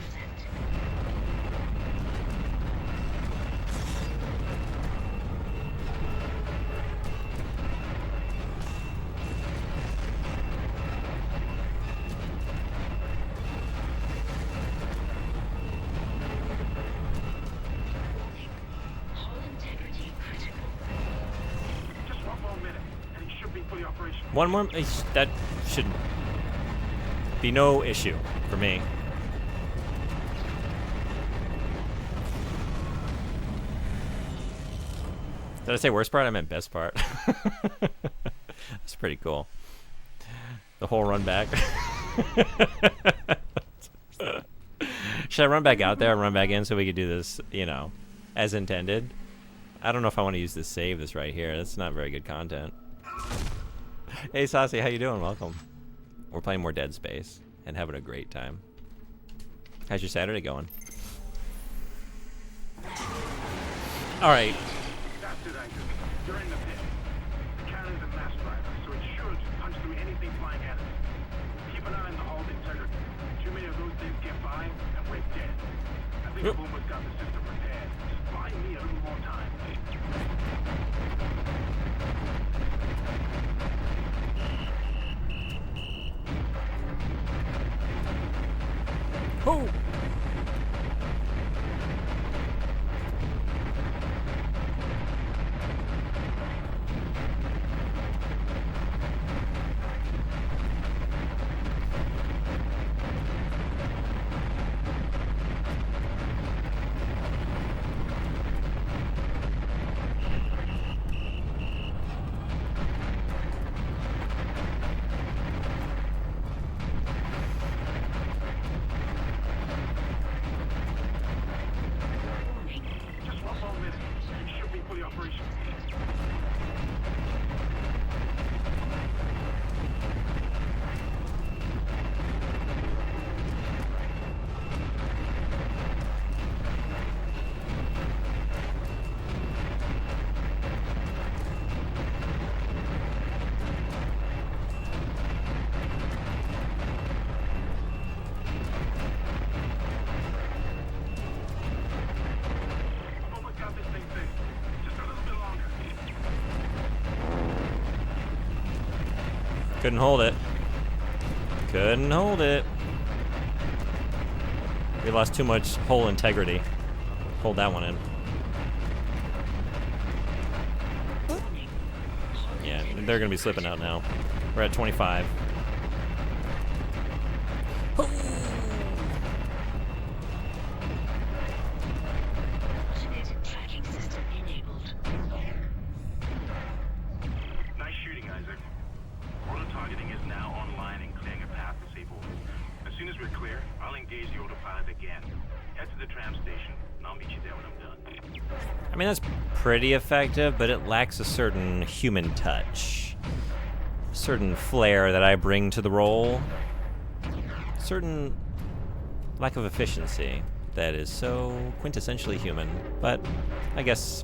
S6: Hull integrity critical.
S11: Just one more minute, and it should be fully operational.
S1: One more. That should be no issue for me. Did I say worst part? I meant best part. That's pretty cool. The whole run back. Should I run back out there and run back in so we could do this, you know, as intended. I don't know if I want to use this save this right here. That's not very good content. Hey Saucy, how you doing? Welcome. We're playing more Dead Space and having a great time. How's your Saturday going? Alright.
S11: That's it, Isaac. You're in the pit. The cannon's a mass driver, so it's sure to punch through anything flying at us. Keep an eye on the hull's integrity. Too many of those things get by, and we're dead. I think I've almost got the system repaired. Just buy me a little more time.
S1: Oh! Couldn't hold it. Couldn't hold it. We lost too much hull integrity. Hold that one in. Yeah, they're gonna be slipping out now. We're at 25.
S11: Nice shooting, Isaac. Auto-targeting is now online and clearing a path to safe orbit. As soon as we're clear, I'll engage the autopilot again. Head to the tram station, and I'll meet you there when I'm done.
S1: I mean, that's pretty effective, but it lacks a certain human touch. A certain flair that I bring to the role. Certain lack of efficiency that is so quintessentially human. But I guess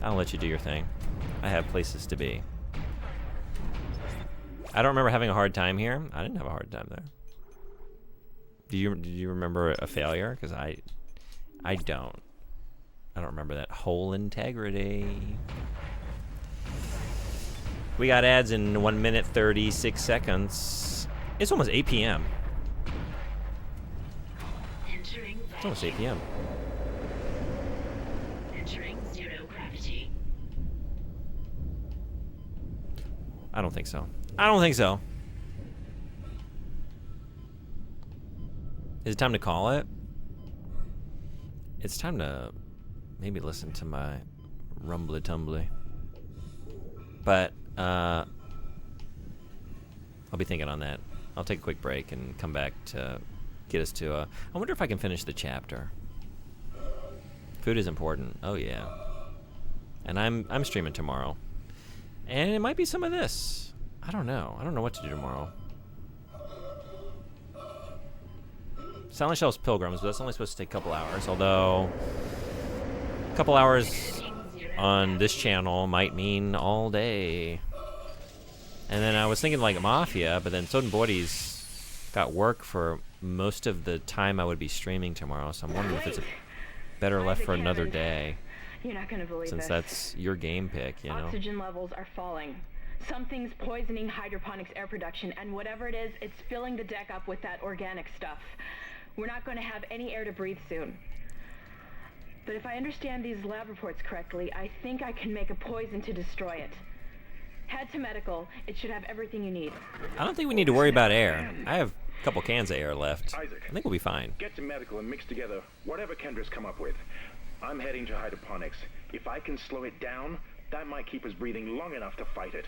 S1: I'll let you do your thing. I have places to be. I don't remember having a hard time here. I didn't have a hard time there. Do you remember a failure? Because I don't. I don't remember that whole integrity. We got ads in 1 minute 36 seconds. It's almost 8 p.m. It's almost 8 p.m.
S6: Entering zero gravity.
S1: I don't think so. I don't think so. Is it time to call it? It's time to maybe listen to my rumbly tumbly. But I'll be thinking on that. I'll take a quick break and come back to get us to I wonder if I can finish the chapter. Food is important. Oh yeah. And I'm streaming tomorrow. And it might be some of this. I don't know. I don't know what to do tomorrow. Silent Shell's Pilgrims, but that's only supposed to take a couple hours, although a couple hours on this channel might mean all day. And then I was thinking like Mafia, but then Soden Body's got work for most of the time I would be streaming tomorrow, so I'm wondering if it's better left for another day.
S7: You're not gonna believe
S1: since
S7: this.
S1: That's your game pick, you know.
S7: Oxygen levels are falling. Something's poisoning hydroponics air production, and whatever it is, it's filling the deck up with that organic stuff. We're not going to have any air to breathe soon. But if I understand these lab reports correctly, I think I can make a poison to destroy it. Head to medical. It should have everything you need.
S1: I don't think we need to worry about air. I have a couple cans of air left.
S2: Isaac,
S1: I think we'll be fine.
S2: Get to medical and mix together whatever Kendra's come up with. I'm heading to hydroponics. If I can slow it down, that might keep us breathing long enough to fight it.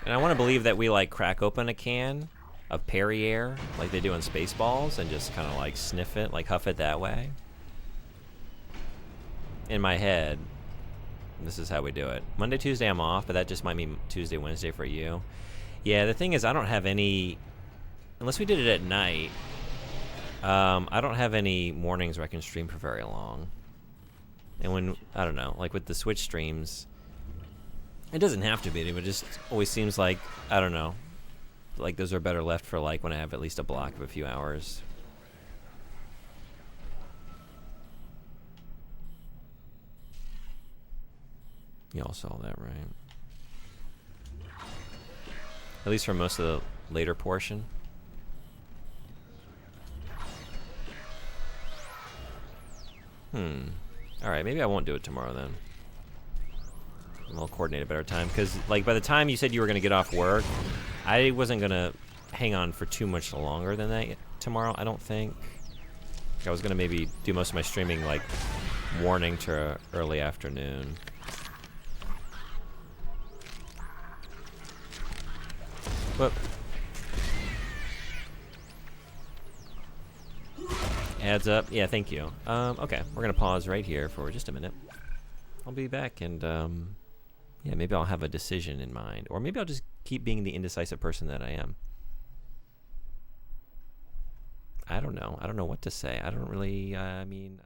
S1: And I want to believe that we like crack open a can of Perrier like they do in Spaceballs and just kind of like sniff it, like huff it that way. in my head, this is how we do it. Monday, Tuesday I'm off, but that just might mean Tuesday, Wednesday for you. Yeah, the thing is I don't have any, unless we did it at night, I don't have any mornings where I can stream for very long. And when, I don't know, like with the Switch streams, it doesn't have to be, but it just always seems like, I don't know, like those are better left for like when I have at least a block of a few hours. Y'all saw that, right? At least for most of the later portion. Alright, maybe I won't do it tomorrow then. We'll coordinate a better time, because like by the time you said you were going to get off work, I wasn't going to hang on for too much longer than that tomorrow, I don't think. I was going to maybe do most of my streaming like morning to early afternoon. Whoop. Adds up. Yeah, thank you. Okay, we're going to pause right here for just a minute. I'll be back and, yeah, maybe I'll have a decision in mind. Or maybe I'll just keep being the indecisive person that I am. I don't know. I don't know what to say. I don't really, I mean...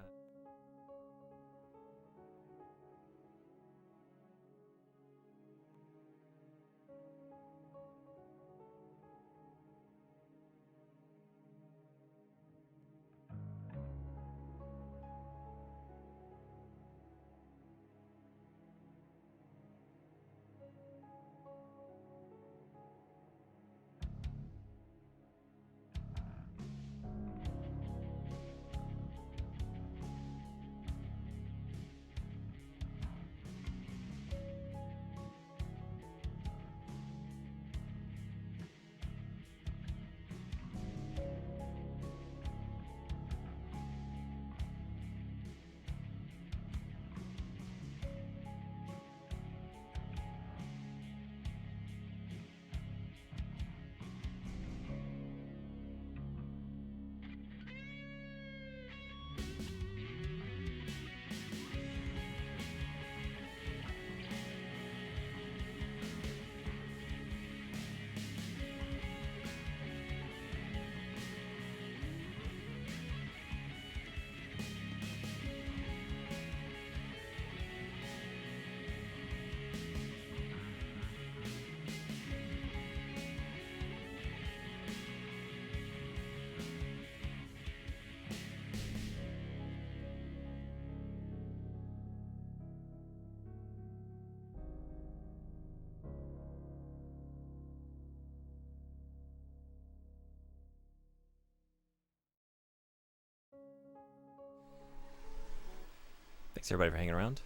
S1: Thanks everybody for hanging around.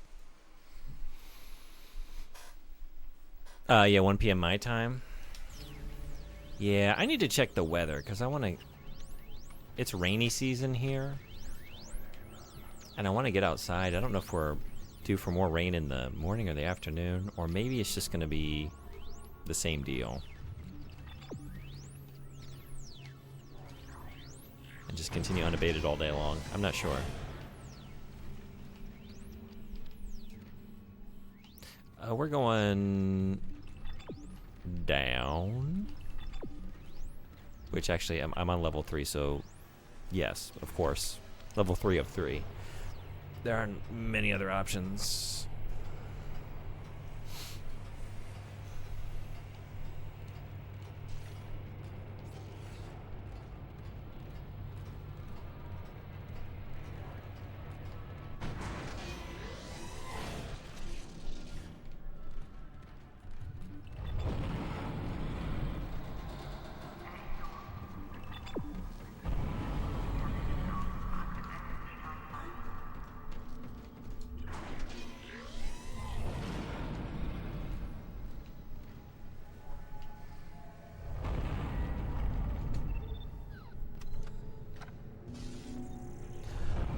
S1: Yeah, 1 p.m. my time. Yeah, I need to check the weather because I want to... It's rainy season here. And I want to get outside. I don't know if we're due for more rain in the morning or the afternoon. Or maybe it's just going to be the same deal. And just continue unabated all day long. I'm not sure. We're going down, which actually I'm on level 3, so yes, of course, level 3 of 3. There aren't many other options.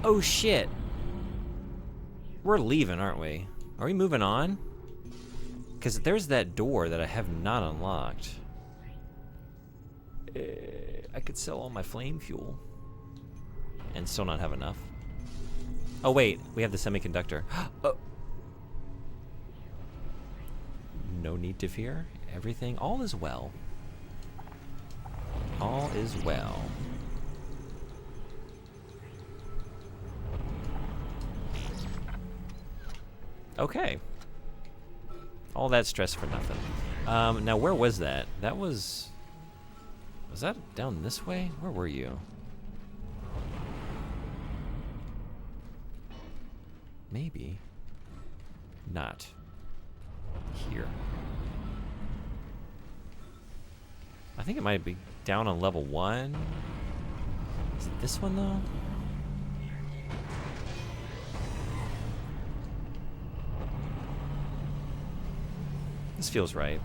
S1: Oh shit. We're leaving, aren't we? Are we moving on? Because there's that door that I have not unlocked. I could sell all my flame fuel and still not have enough. Oh wait, we have the semiconductor. Oh. No need to fear. Everything, all is well. All is well. Okay. All that stress for nothing. Now where was that? That was that down this way? Where were you? Maybe. Not. Here. I think it might be down on level 1. Is it this one though? This feels right.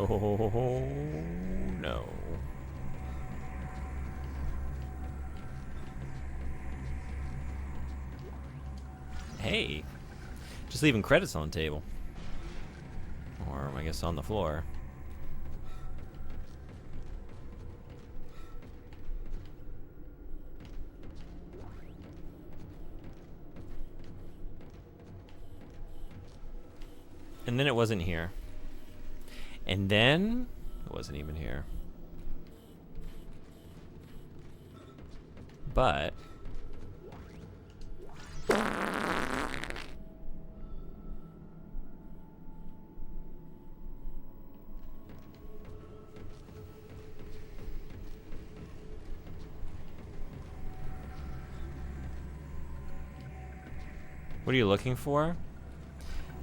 S1: Oh no. Hey, just leaving credits on the table. Or I guess on the floor. And then it wasn't here. And then it wasn't even here. But what are you looking for?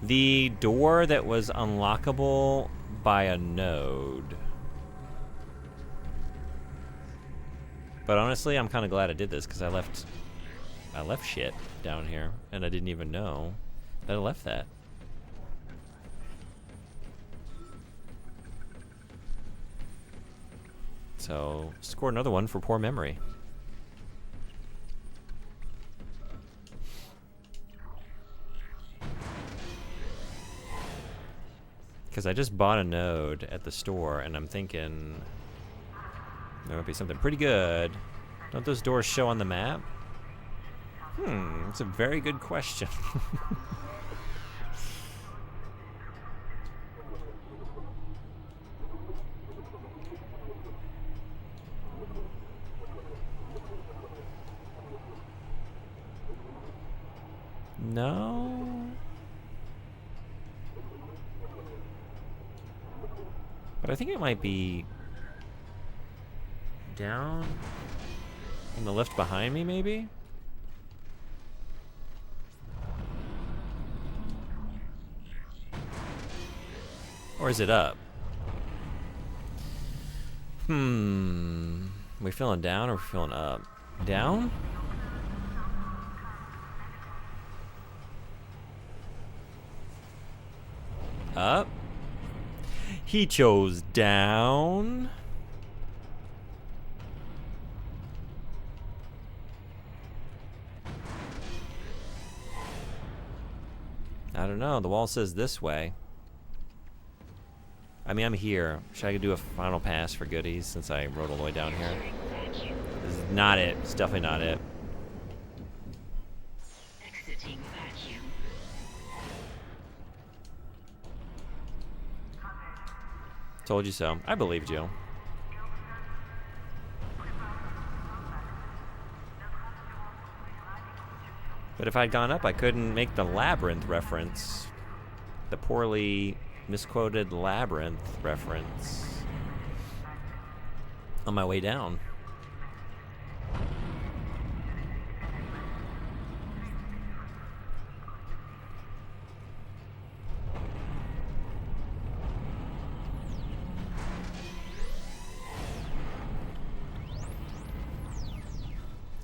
S1: The door that was unlockable by a node. But honestly, I'm kind of glad I did this because I left shit down here and I didn't even know that I left that. So, score another one for poor memory. Because I just bought a node at the store, and I'm thinking there might be something pretty good. Don't those doors show on the map? It's a very good question. No. But I think it might be down on the left behind me, maybe? Or is it up? We feeling down or we feeling up? Down? Up? He chose down. I don't know. The wall says this way. I mean, I'm here. Should I do a final pass for goodies since I rode all the way down here? This is not it. It's definitely not it.
S6: Exiting vacuum.
S1: Told you so. I believed you. But if I'd gone up, I couldn't make the Labyrinth reference. The poorly misquoted Labyrinth reference. On my way down.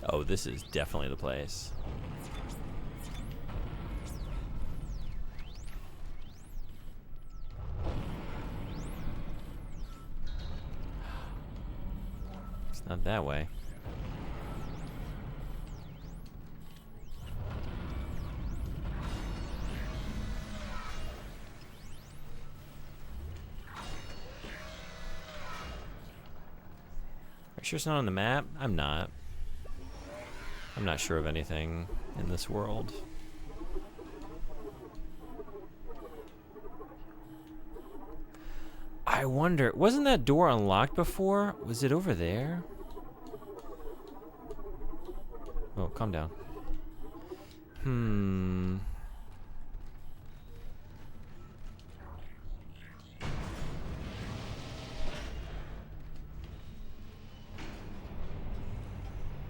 S1: Oh, this is definitely the place. It's not that way. Are you sure it's not on the map? I'm not. I'm not sure of anything in this world. I wonder, wasn't that door unlocked before? Was it over there? Oh, calm down.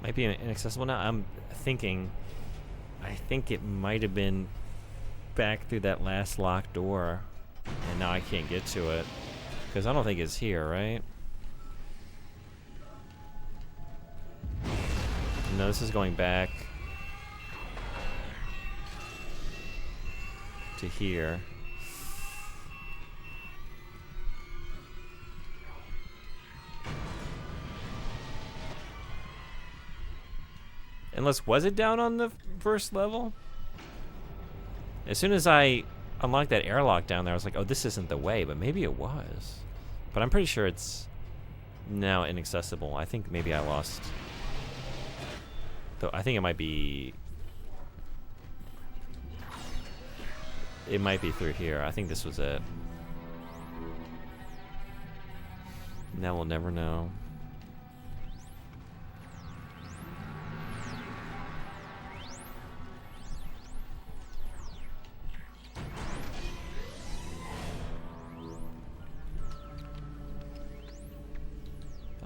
S1: Might be inaccessible now. I'm thinking, I think it might have been back through that last locked door, and now I can't get to it because I don't think it's here, right? No, this is going back to here. Unless, was it down on the first level? As soon as I unlocked that airlock down there, I was like, oh, this isn't the way, but maybe it was. But I'm pretty sure it's now inaccessible. I think maybe I lost. Though I think it might be. It might be through here. I think this was it. Now we'll never know.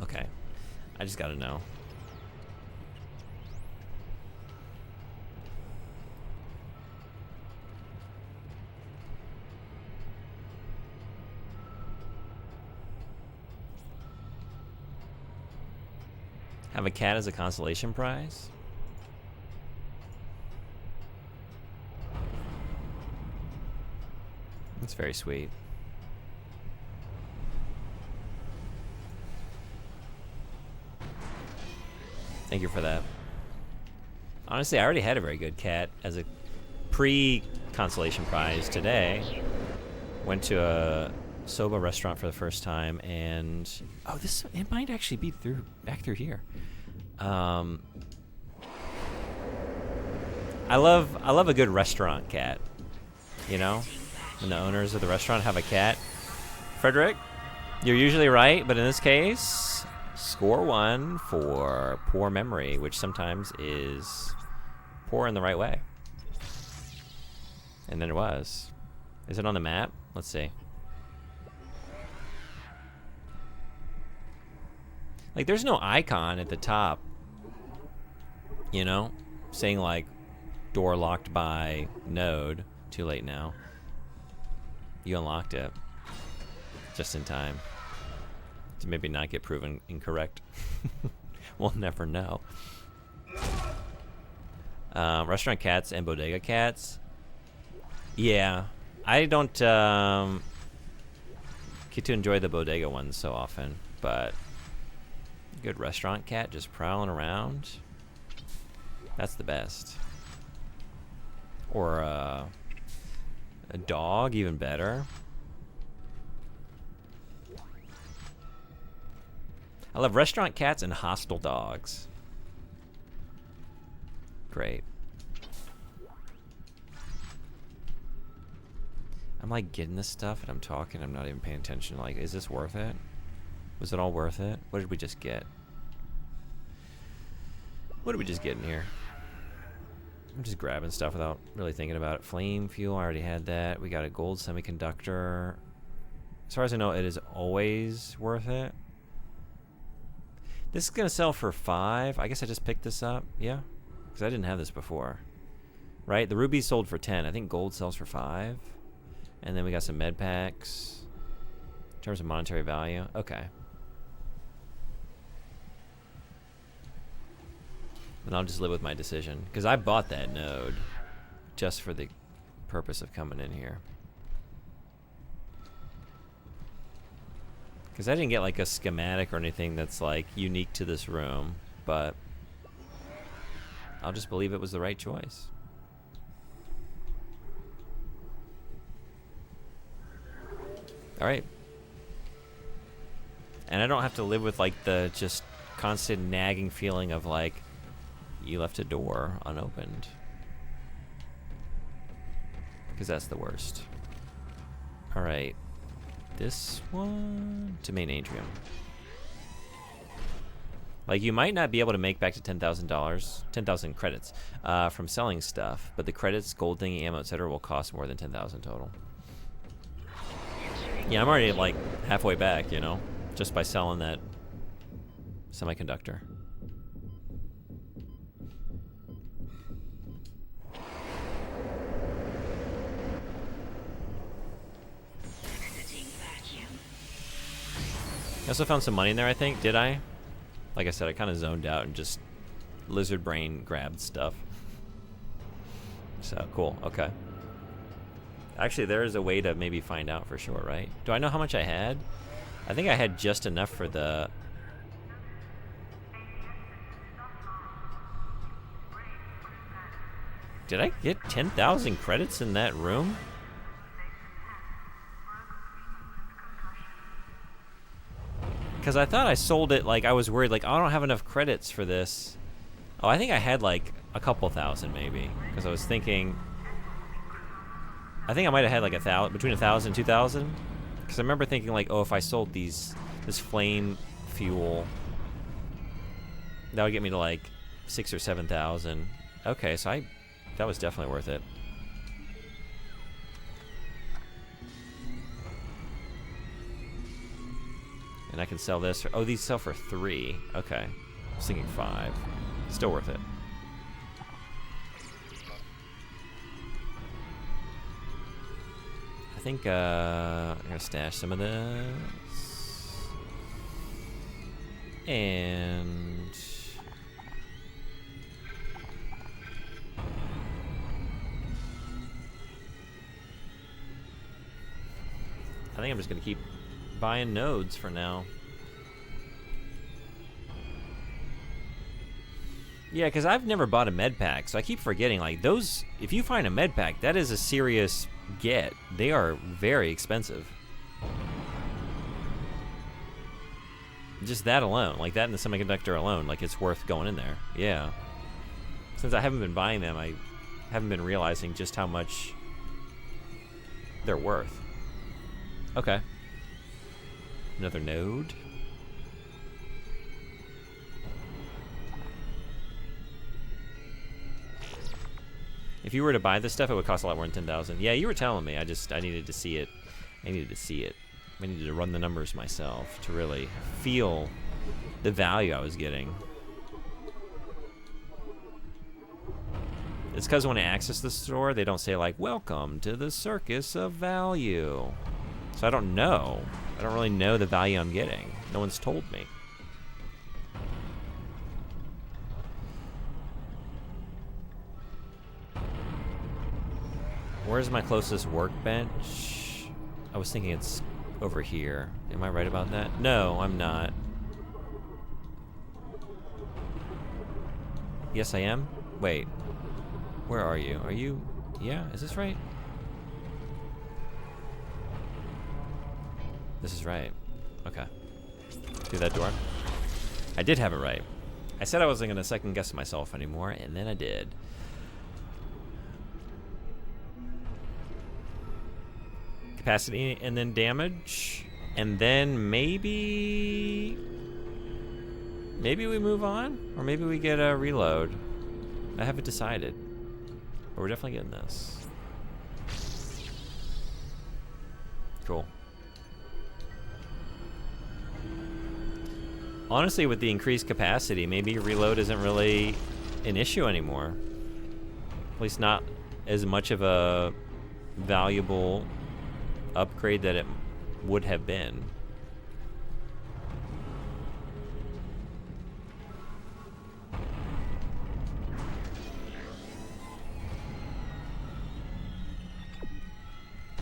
S1: Okay, I just gotta know. Have a cat as a consolation prize? That's very sweet. Thank you for that. Honestly, I already had a very good cat as a pre-consolation prize today. Went to a soba restaurant for the first time, and oh, this it might actually be back through here. I love a good restaurant cat. You know, when the owners of the restaurant have a cat. Frederick, you're usually right, but in this case, score 1 for poor memory, which sometimes is poor in the right way. And then it was. Is it on the map? Let's see. Like, there's no icon at the top, you know, saying like door locked by node. Too late now. You unlocked it just in time to maybe not get proven incorrect. We'll never know. Restaurant cats and bodega cats. Yeah, I don't get to enjoy the bodega ones so often, but good restaurant cat just prowling around. That's the best. Or a dog, even better. I love restaurant cats and hostile dogs. Great. I'm like getting this stuff and I'm talking, I'm not even paying attention. Like, is this worth it? Was it all worth it? What did we just get? What did we just get in here? I'm just grabbing stuff without really thinking about it. Flame fuel, I already had that. We got a gold semiconductor. As far as I know, it is always worth it. This is gonna sell for 5. I guess I just picked this up, yeah? Because I didn't have this before. Right? The rubies sold for 10. I think gold sells for 5. And then we got some med packs. In terms of monetary value. Okay. And I'll just live with my decision. Because I bought that node just for the purpose of coming in here. Because I didn't get like a schematic or anything that's like unique to this room. But I'll just believe it was the right choice. Alright. And I don't have to live with like the just constant nagging feeling of like, you left a door unopened. Because that's the worst. Alright. This one to main atrium. Like, you might not be able to make back to $10,000, 10,000 credits from selling stuff, but the credits, gold thingy, ammo, etc. will cost more than 10,000 total. Yeah, I'm already like halfway back, you know, just by selling that semiconductor. I also found some money in there, I think. Did I? Like I said, I kind of zoned out and just lizard brain grabbed stuff. So, cool. Okay. Actually, there is a way to maybe find out for sure, right? Do I know how much I had? I think I had just enough for the... Did I get 10,000 credits in that room? Because I thought I sold it, like, I was worried, like, oh, I don't have enough credits for this. Oh, I think I had, like, a couple thousand, maybe. Because I was thinking... I think I might have had, like, between 1,000 and 2,000. Because I remember thinking, like, oh, if I sold this flame fuel, that would get me to, like, 6,000 or 7,000. Okay, so that was definitely worth it. And I can sell this for, oh, these sell for 3. Okay. I was thinking 5. Still worth it. I think I'm gonna stash some of this. And I think I'm just gonna keep buying nodes for now. Yeah, because I've never bought a med pack, so I keep forgetting, like, those, if you find a med pack, that is a serious get. They are very expensive. Just that alone, like that and the semiconductor alone, like, it's worth going in there. Yeah. Since I haven't been buying them, I haven't been realizing just how much they're worth. Okay. Another node. If you were to buy this stuff, it would cost a lot more than 10,000. Yeah, you were telling me. I needed to see it. I needed to see it. I needed to run the numbers myself to really feel the value I was getting. It's because when I access the store, they don't say, like, welcome to the circus of value. So I don't know. I don't really know the value I'm getting. No one's told me. Where's my closest workbench? I was thinking it's over here. Am I right about that? No, I'm not. Yes, I am? Wait. Where are you? Are you... Yeah, is this right? This is right. Okay. Through that door. I did have it right. I said I wasn't going to second guess myself anymore, and then I did. capacity and then damage, and then maybe we move on, or maybe we get a reload. I haven't decided, but we're definitely getting this. Cool. Honestly, with the increased capacity, maybe reload isn't really an issue anymore. At least not as much of a valuable upgrade that it would have been.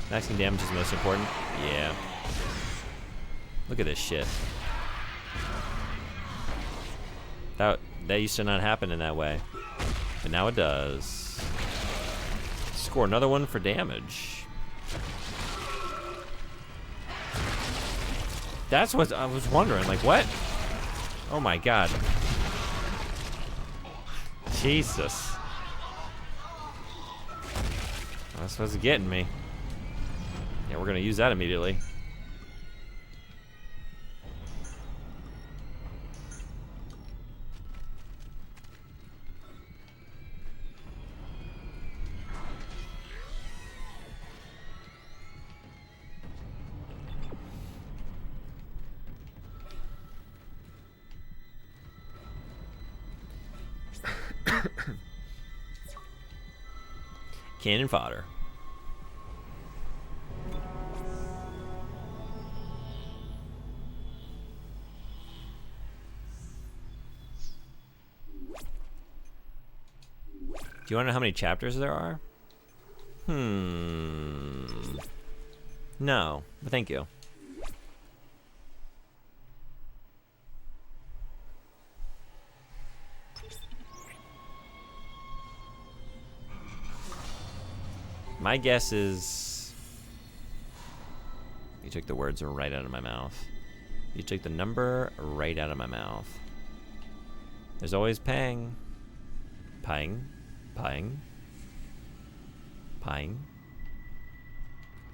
S1: Maxing damage is most important. Yeah. Look at this shit. That used to not happen in that way, but now it does. Score another one for damage. That's what I was wondering. Like, what? Oh my god. Jesus. That's what's getting me. Yeah, we're gonna use that immediately. Cannon fodder. Do you want to know how many chapters there are? No, but thank you. My guess is you took the words right out of my mouth. You took the number right out of my mouth. There's always pang. Pang. Pang. Pang.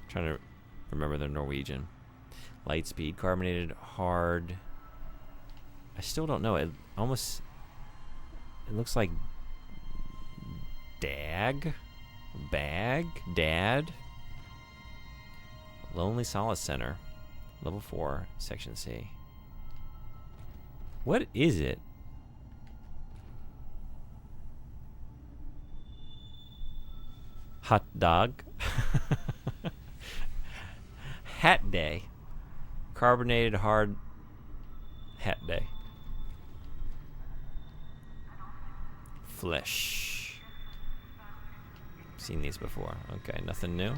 S1: Trying to remember the Norwegian. Light speed, carbonated, hard. I still don't know. It looks like dag. Bag? Dad? Lonely Solace Center. Level 4, Section C. What is it? Hot dog? Hat day. Carbonated hard hat day. Flesh. Seen these before. Okay, nothing new.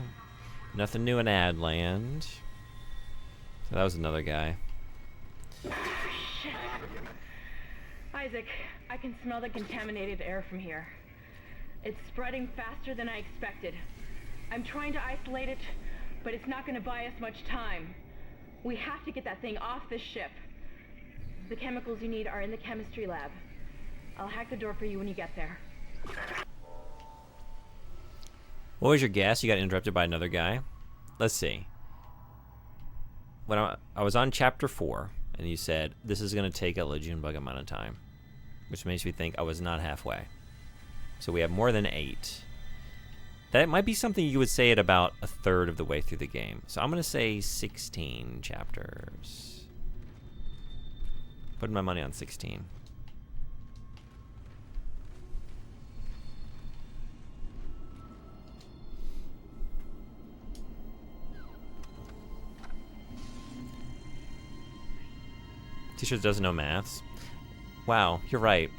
S1: Nothing new in Adland. So that was another guy.
S7: Shit. Isaac, I can smell the contaminated air from here. It's spreading faster than I expected. I'm trying to isolate it, but it's not going to buy us much time. We have to get that thing off this ship. The chemicals you need are in the chemistry lab. I'll hack the door for you when you get there.
S1: What was your guess? You got interrupted by another guy. Let's see. When I was on chapter 4, and you said, this is going to take a Legion bug amount of time, which makes me think I was not halfway. So we have more than 8. That might be something you would say at about a third of the way through the game. So I'm going to say 16 chapters. Putting my money on 16. T-shirt doesn't know maths. Wow, you're right.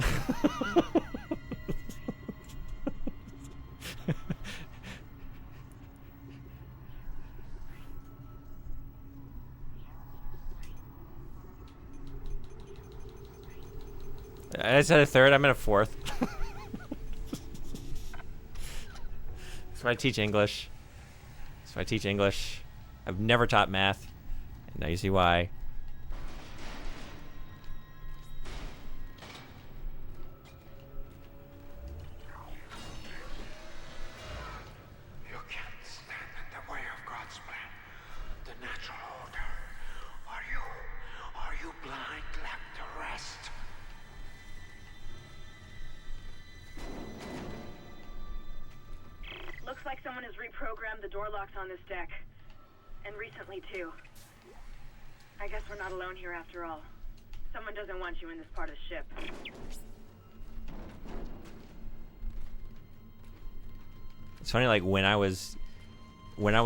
S1: I said a third, I meant a fourth. So I teach English. I've never taught math. And now you see why.
S13: You can't stand in the way of God's plan.
S9: like someone has reprogrammed the door locks on this deck. And recently, too. I guess we're not alone here after all. Someone doesn't want you in this part of the ship.
S1: It's funny, like when I was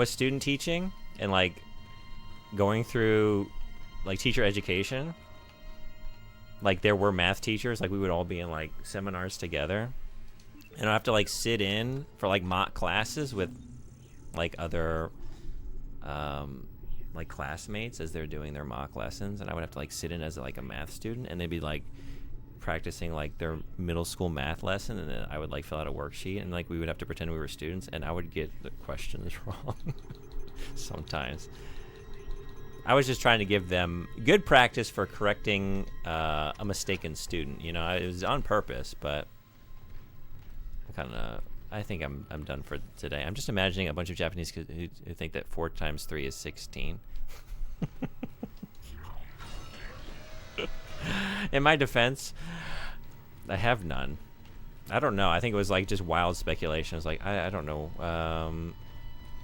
S1: student teaching and like going through like teacher education, like there were math teachers, like we would all be in like seminars together, and I'd have to like sit in for like mock classes with like other like classmates as they're doing their mock lessons, and I would have to like sit in as like a math student, and they'd be like practicing like their middle school math lesson, and then I would like fill out a worksheet, and like we would have to pretend we were students, and I would get the questions wrong sometimes. I was just trying to give them good practice for correcting a mistaken student. You know, it was on purpose, but I think I'm done for today. I'm just imagining a bunch of Japanese kids who think that 4 times 3 is 16. In my defense, I have none. I don't know. I think it was like just wild speculation. It's like, I don't know.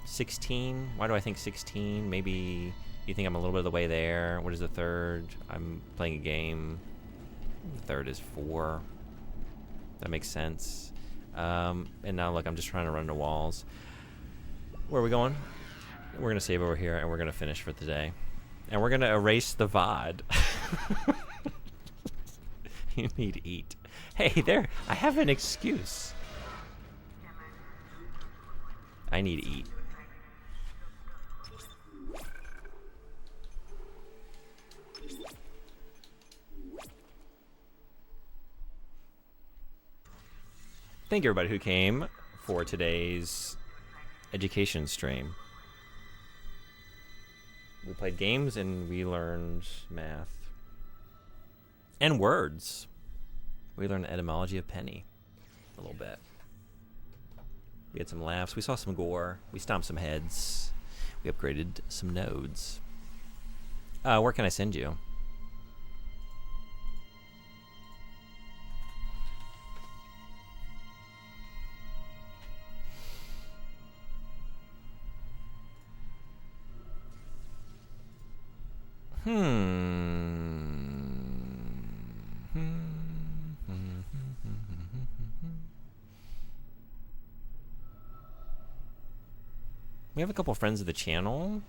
S1: 16? Why do I think 16? Maybe you think I'm a little bit of the way there. What is the third? I'm playing a game. The third is 4. That makes sense. And now look, I'm just trying to run the walls. Where are we going? We're going to save over here, and we're going to finish for today. And we're going to erase the VOD. You need to eat. Hey, there. I have an excuse. I need to eat. Thank you, everybody who came for today's education stream. We played games and we learned math. And words. We learned the etymology of penny a little bit. We had some laughs. We saw some gore. We stomped some heads. We upgraded some nodes. Where can I send you? We have a couple friends of the channel.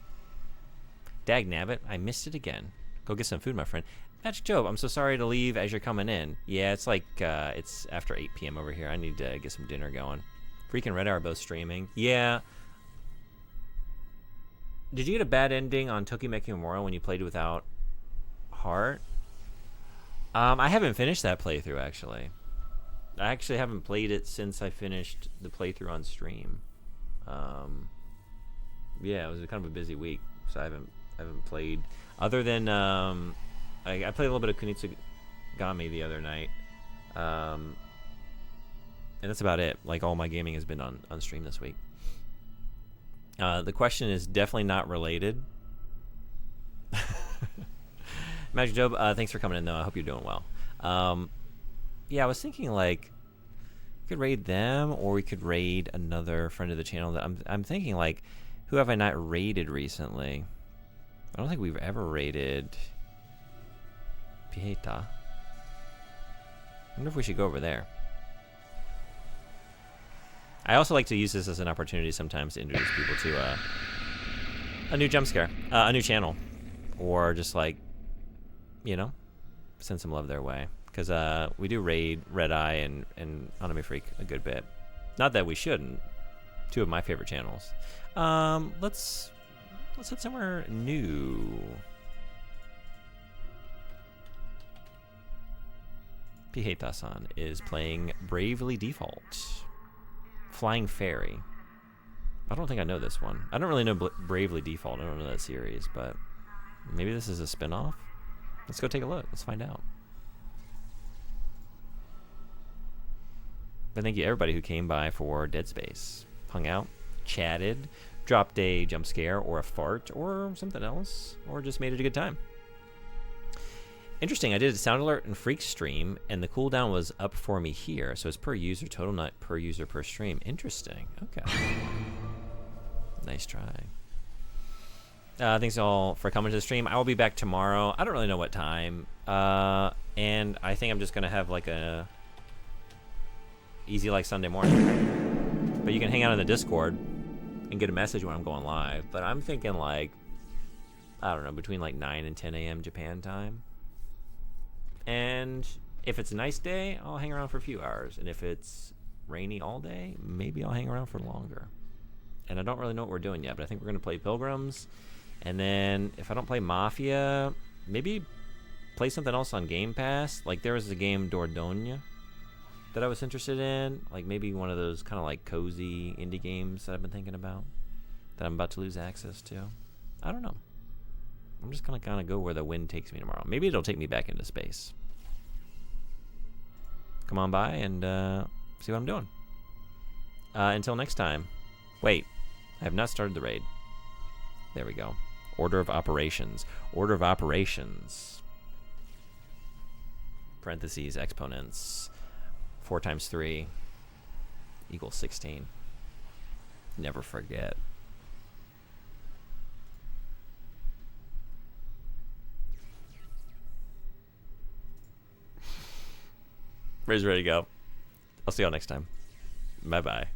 S1: Dag nabbit, I missed it again. Go get some food, my friend. That's Job. I'm so sorry to leave as you're coming in. Yeah, it's like, it's after 8 p.m. over here. I need to get some dinner going. Freak and Red Eye are both streaming. Yeah. Did you get a bad ending on Tokimeki Memorial when you played without heart? I haven't finished that playthrough, actually. I actually haven't played it since I finished the playthrough on stream. Yeah, it was kind of a busy week, so I haven't played other than I played a little bit of Kunitsugami the other night, and that's about it. Like, all my gaming has been on stream this week. The question is definitely not related. Magic Job, thanks for coming in, though. I hope you're doing well. Yeah, I was thinking, like, we could raid them, or we could raid another friend of the channel. That I'm thinking, like, who have I not raided recently? I don't think we've ever raided Pieta. I wonder if we should go over there. I also like to use this as an opportunity sometimes to introduce people to a new jump scare, a new channel, or just like, you know, send some love their way. Because we do raid Red Eye and Anime Freak a good bit. Not that we shouldn't. 2 of my favorite channels. Let's head somewhere new. Pieta-san is playing Bravely Default. Flying Fairy. I don't think I know this one. I don't really know Bravely Default. I don't know that series, but maybe this is a spin-off? Let's go take a look. Let's find out. But thank you everybody who came by for Dead Space. Hung out, chatted, dropped a jump scare or a fart or something else, or just made it a good time. Interesting. I did a sound alert and freak stream, and the cooldown was up for me here. So it's per user total, not per user per stream. Interesting. Okay. Nice try. Thanks all for coming to the stream. I will be back tomorrow. I don't really know what time. And I think I'm just gonna have like a easy like Sunday morning. But you can hang out in the Discord and get a message when I'm going live. But I'm thinking like, I don't know, between like 9 and 10 a.m. Japan time. And if it's a nice day, I'll hang around for a few hours. And if it's rainy all day, maybe I'll hang around for longer. And I don't really know what we're doing yet, but I think we're going to play Pilgrims. And then if I don't play Mafia, maybe play something else on Game Pass. Like there was a game Dordogne that I was interested in. Like maybe one of those kind of like cozy indie games that I've been thinking about that I'm about to lose access to. I don't know. I'm just going to kind of go where the wind takes me tomorrow. Maybe it'll take me back into space. Come on by and see what I'm doing. Until next time. Wait, I have not started the raid. There we go. Order of operations. Order of operations. Parentheses, exponents. 4 times 3 equals 16. Never forget. Raid's ready to go. I'll see y'all next time. Bye-bye.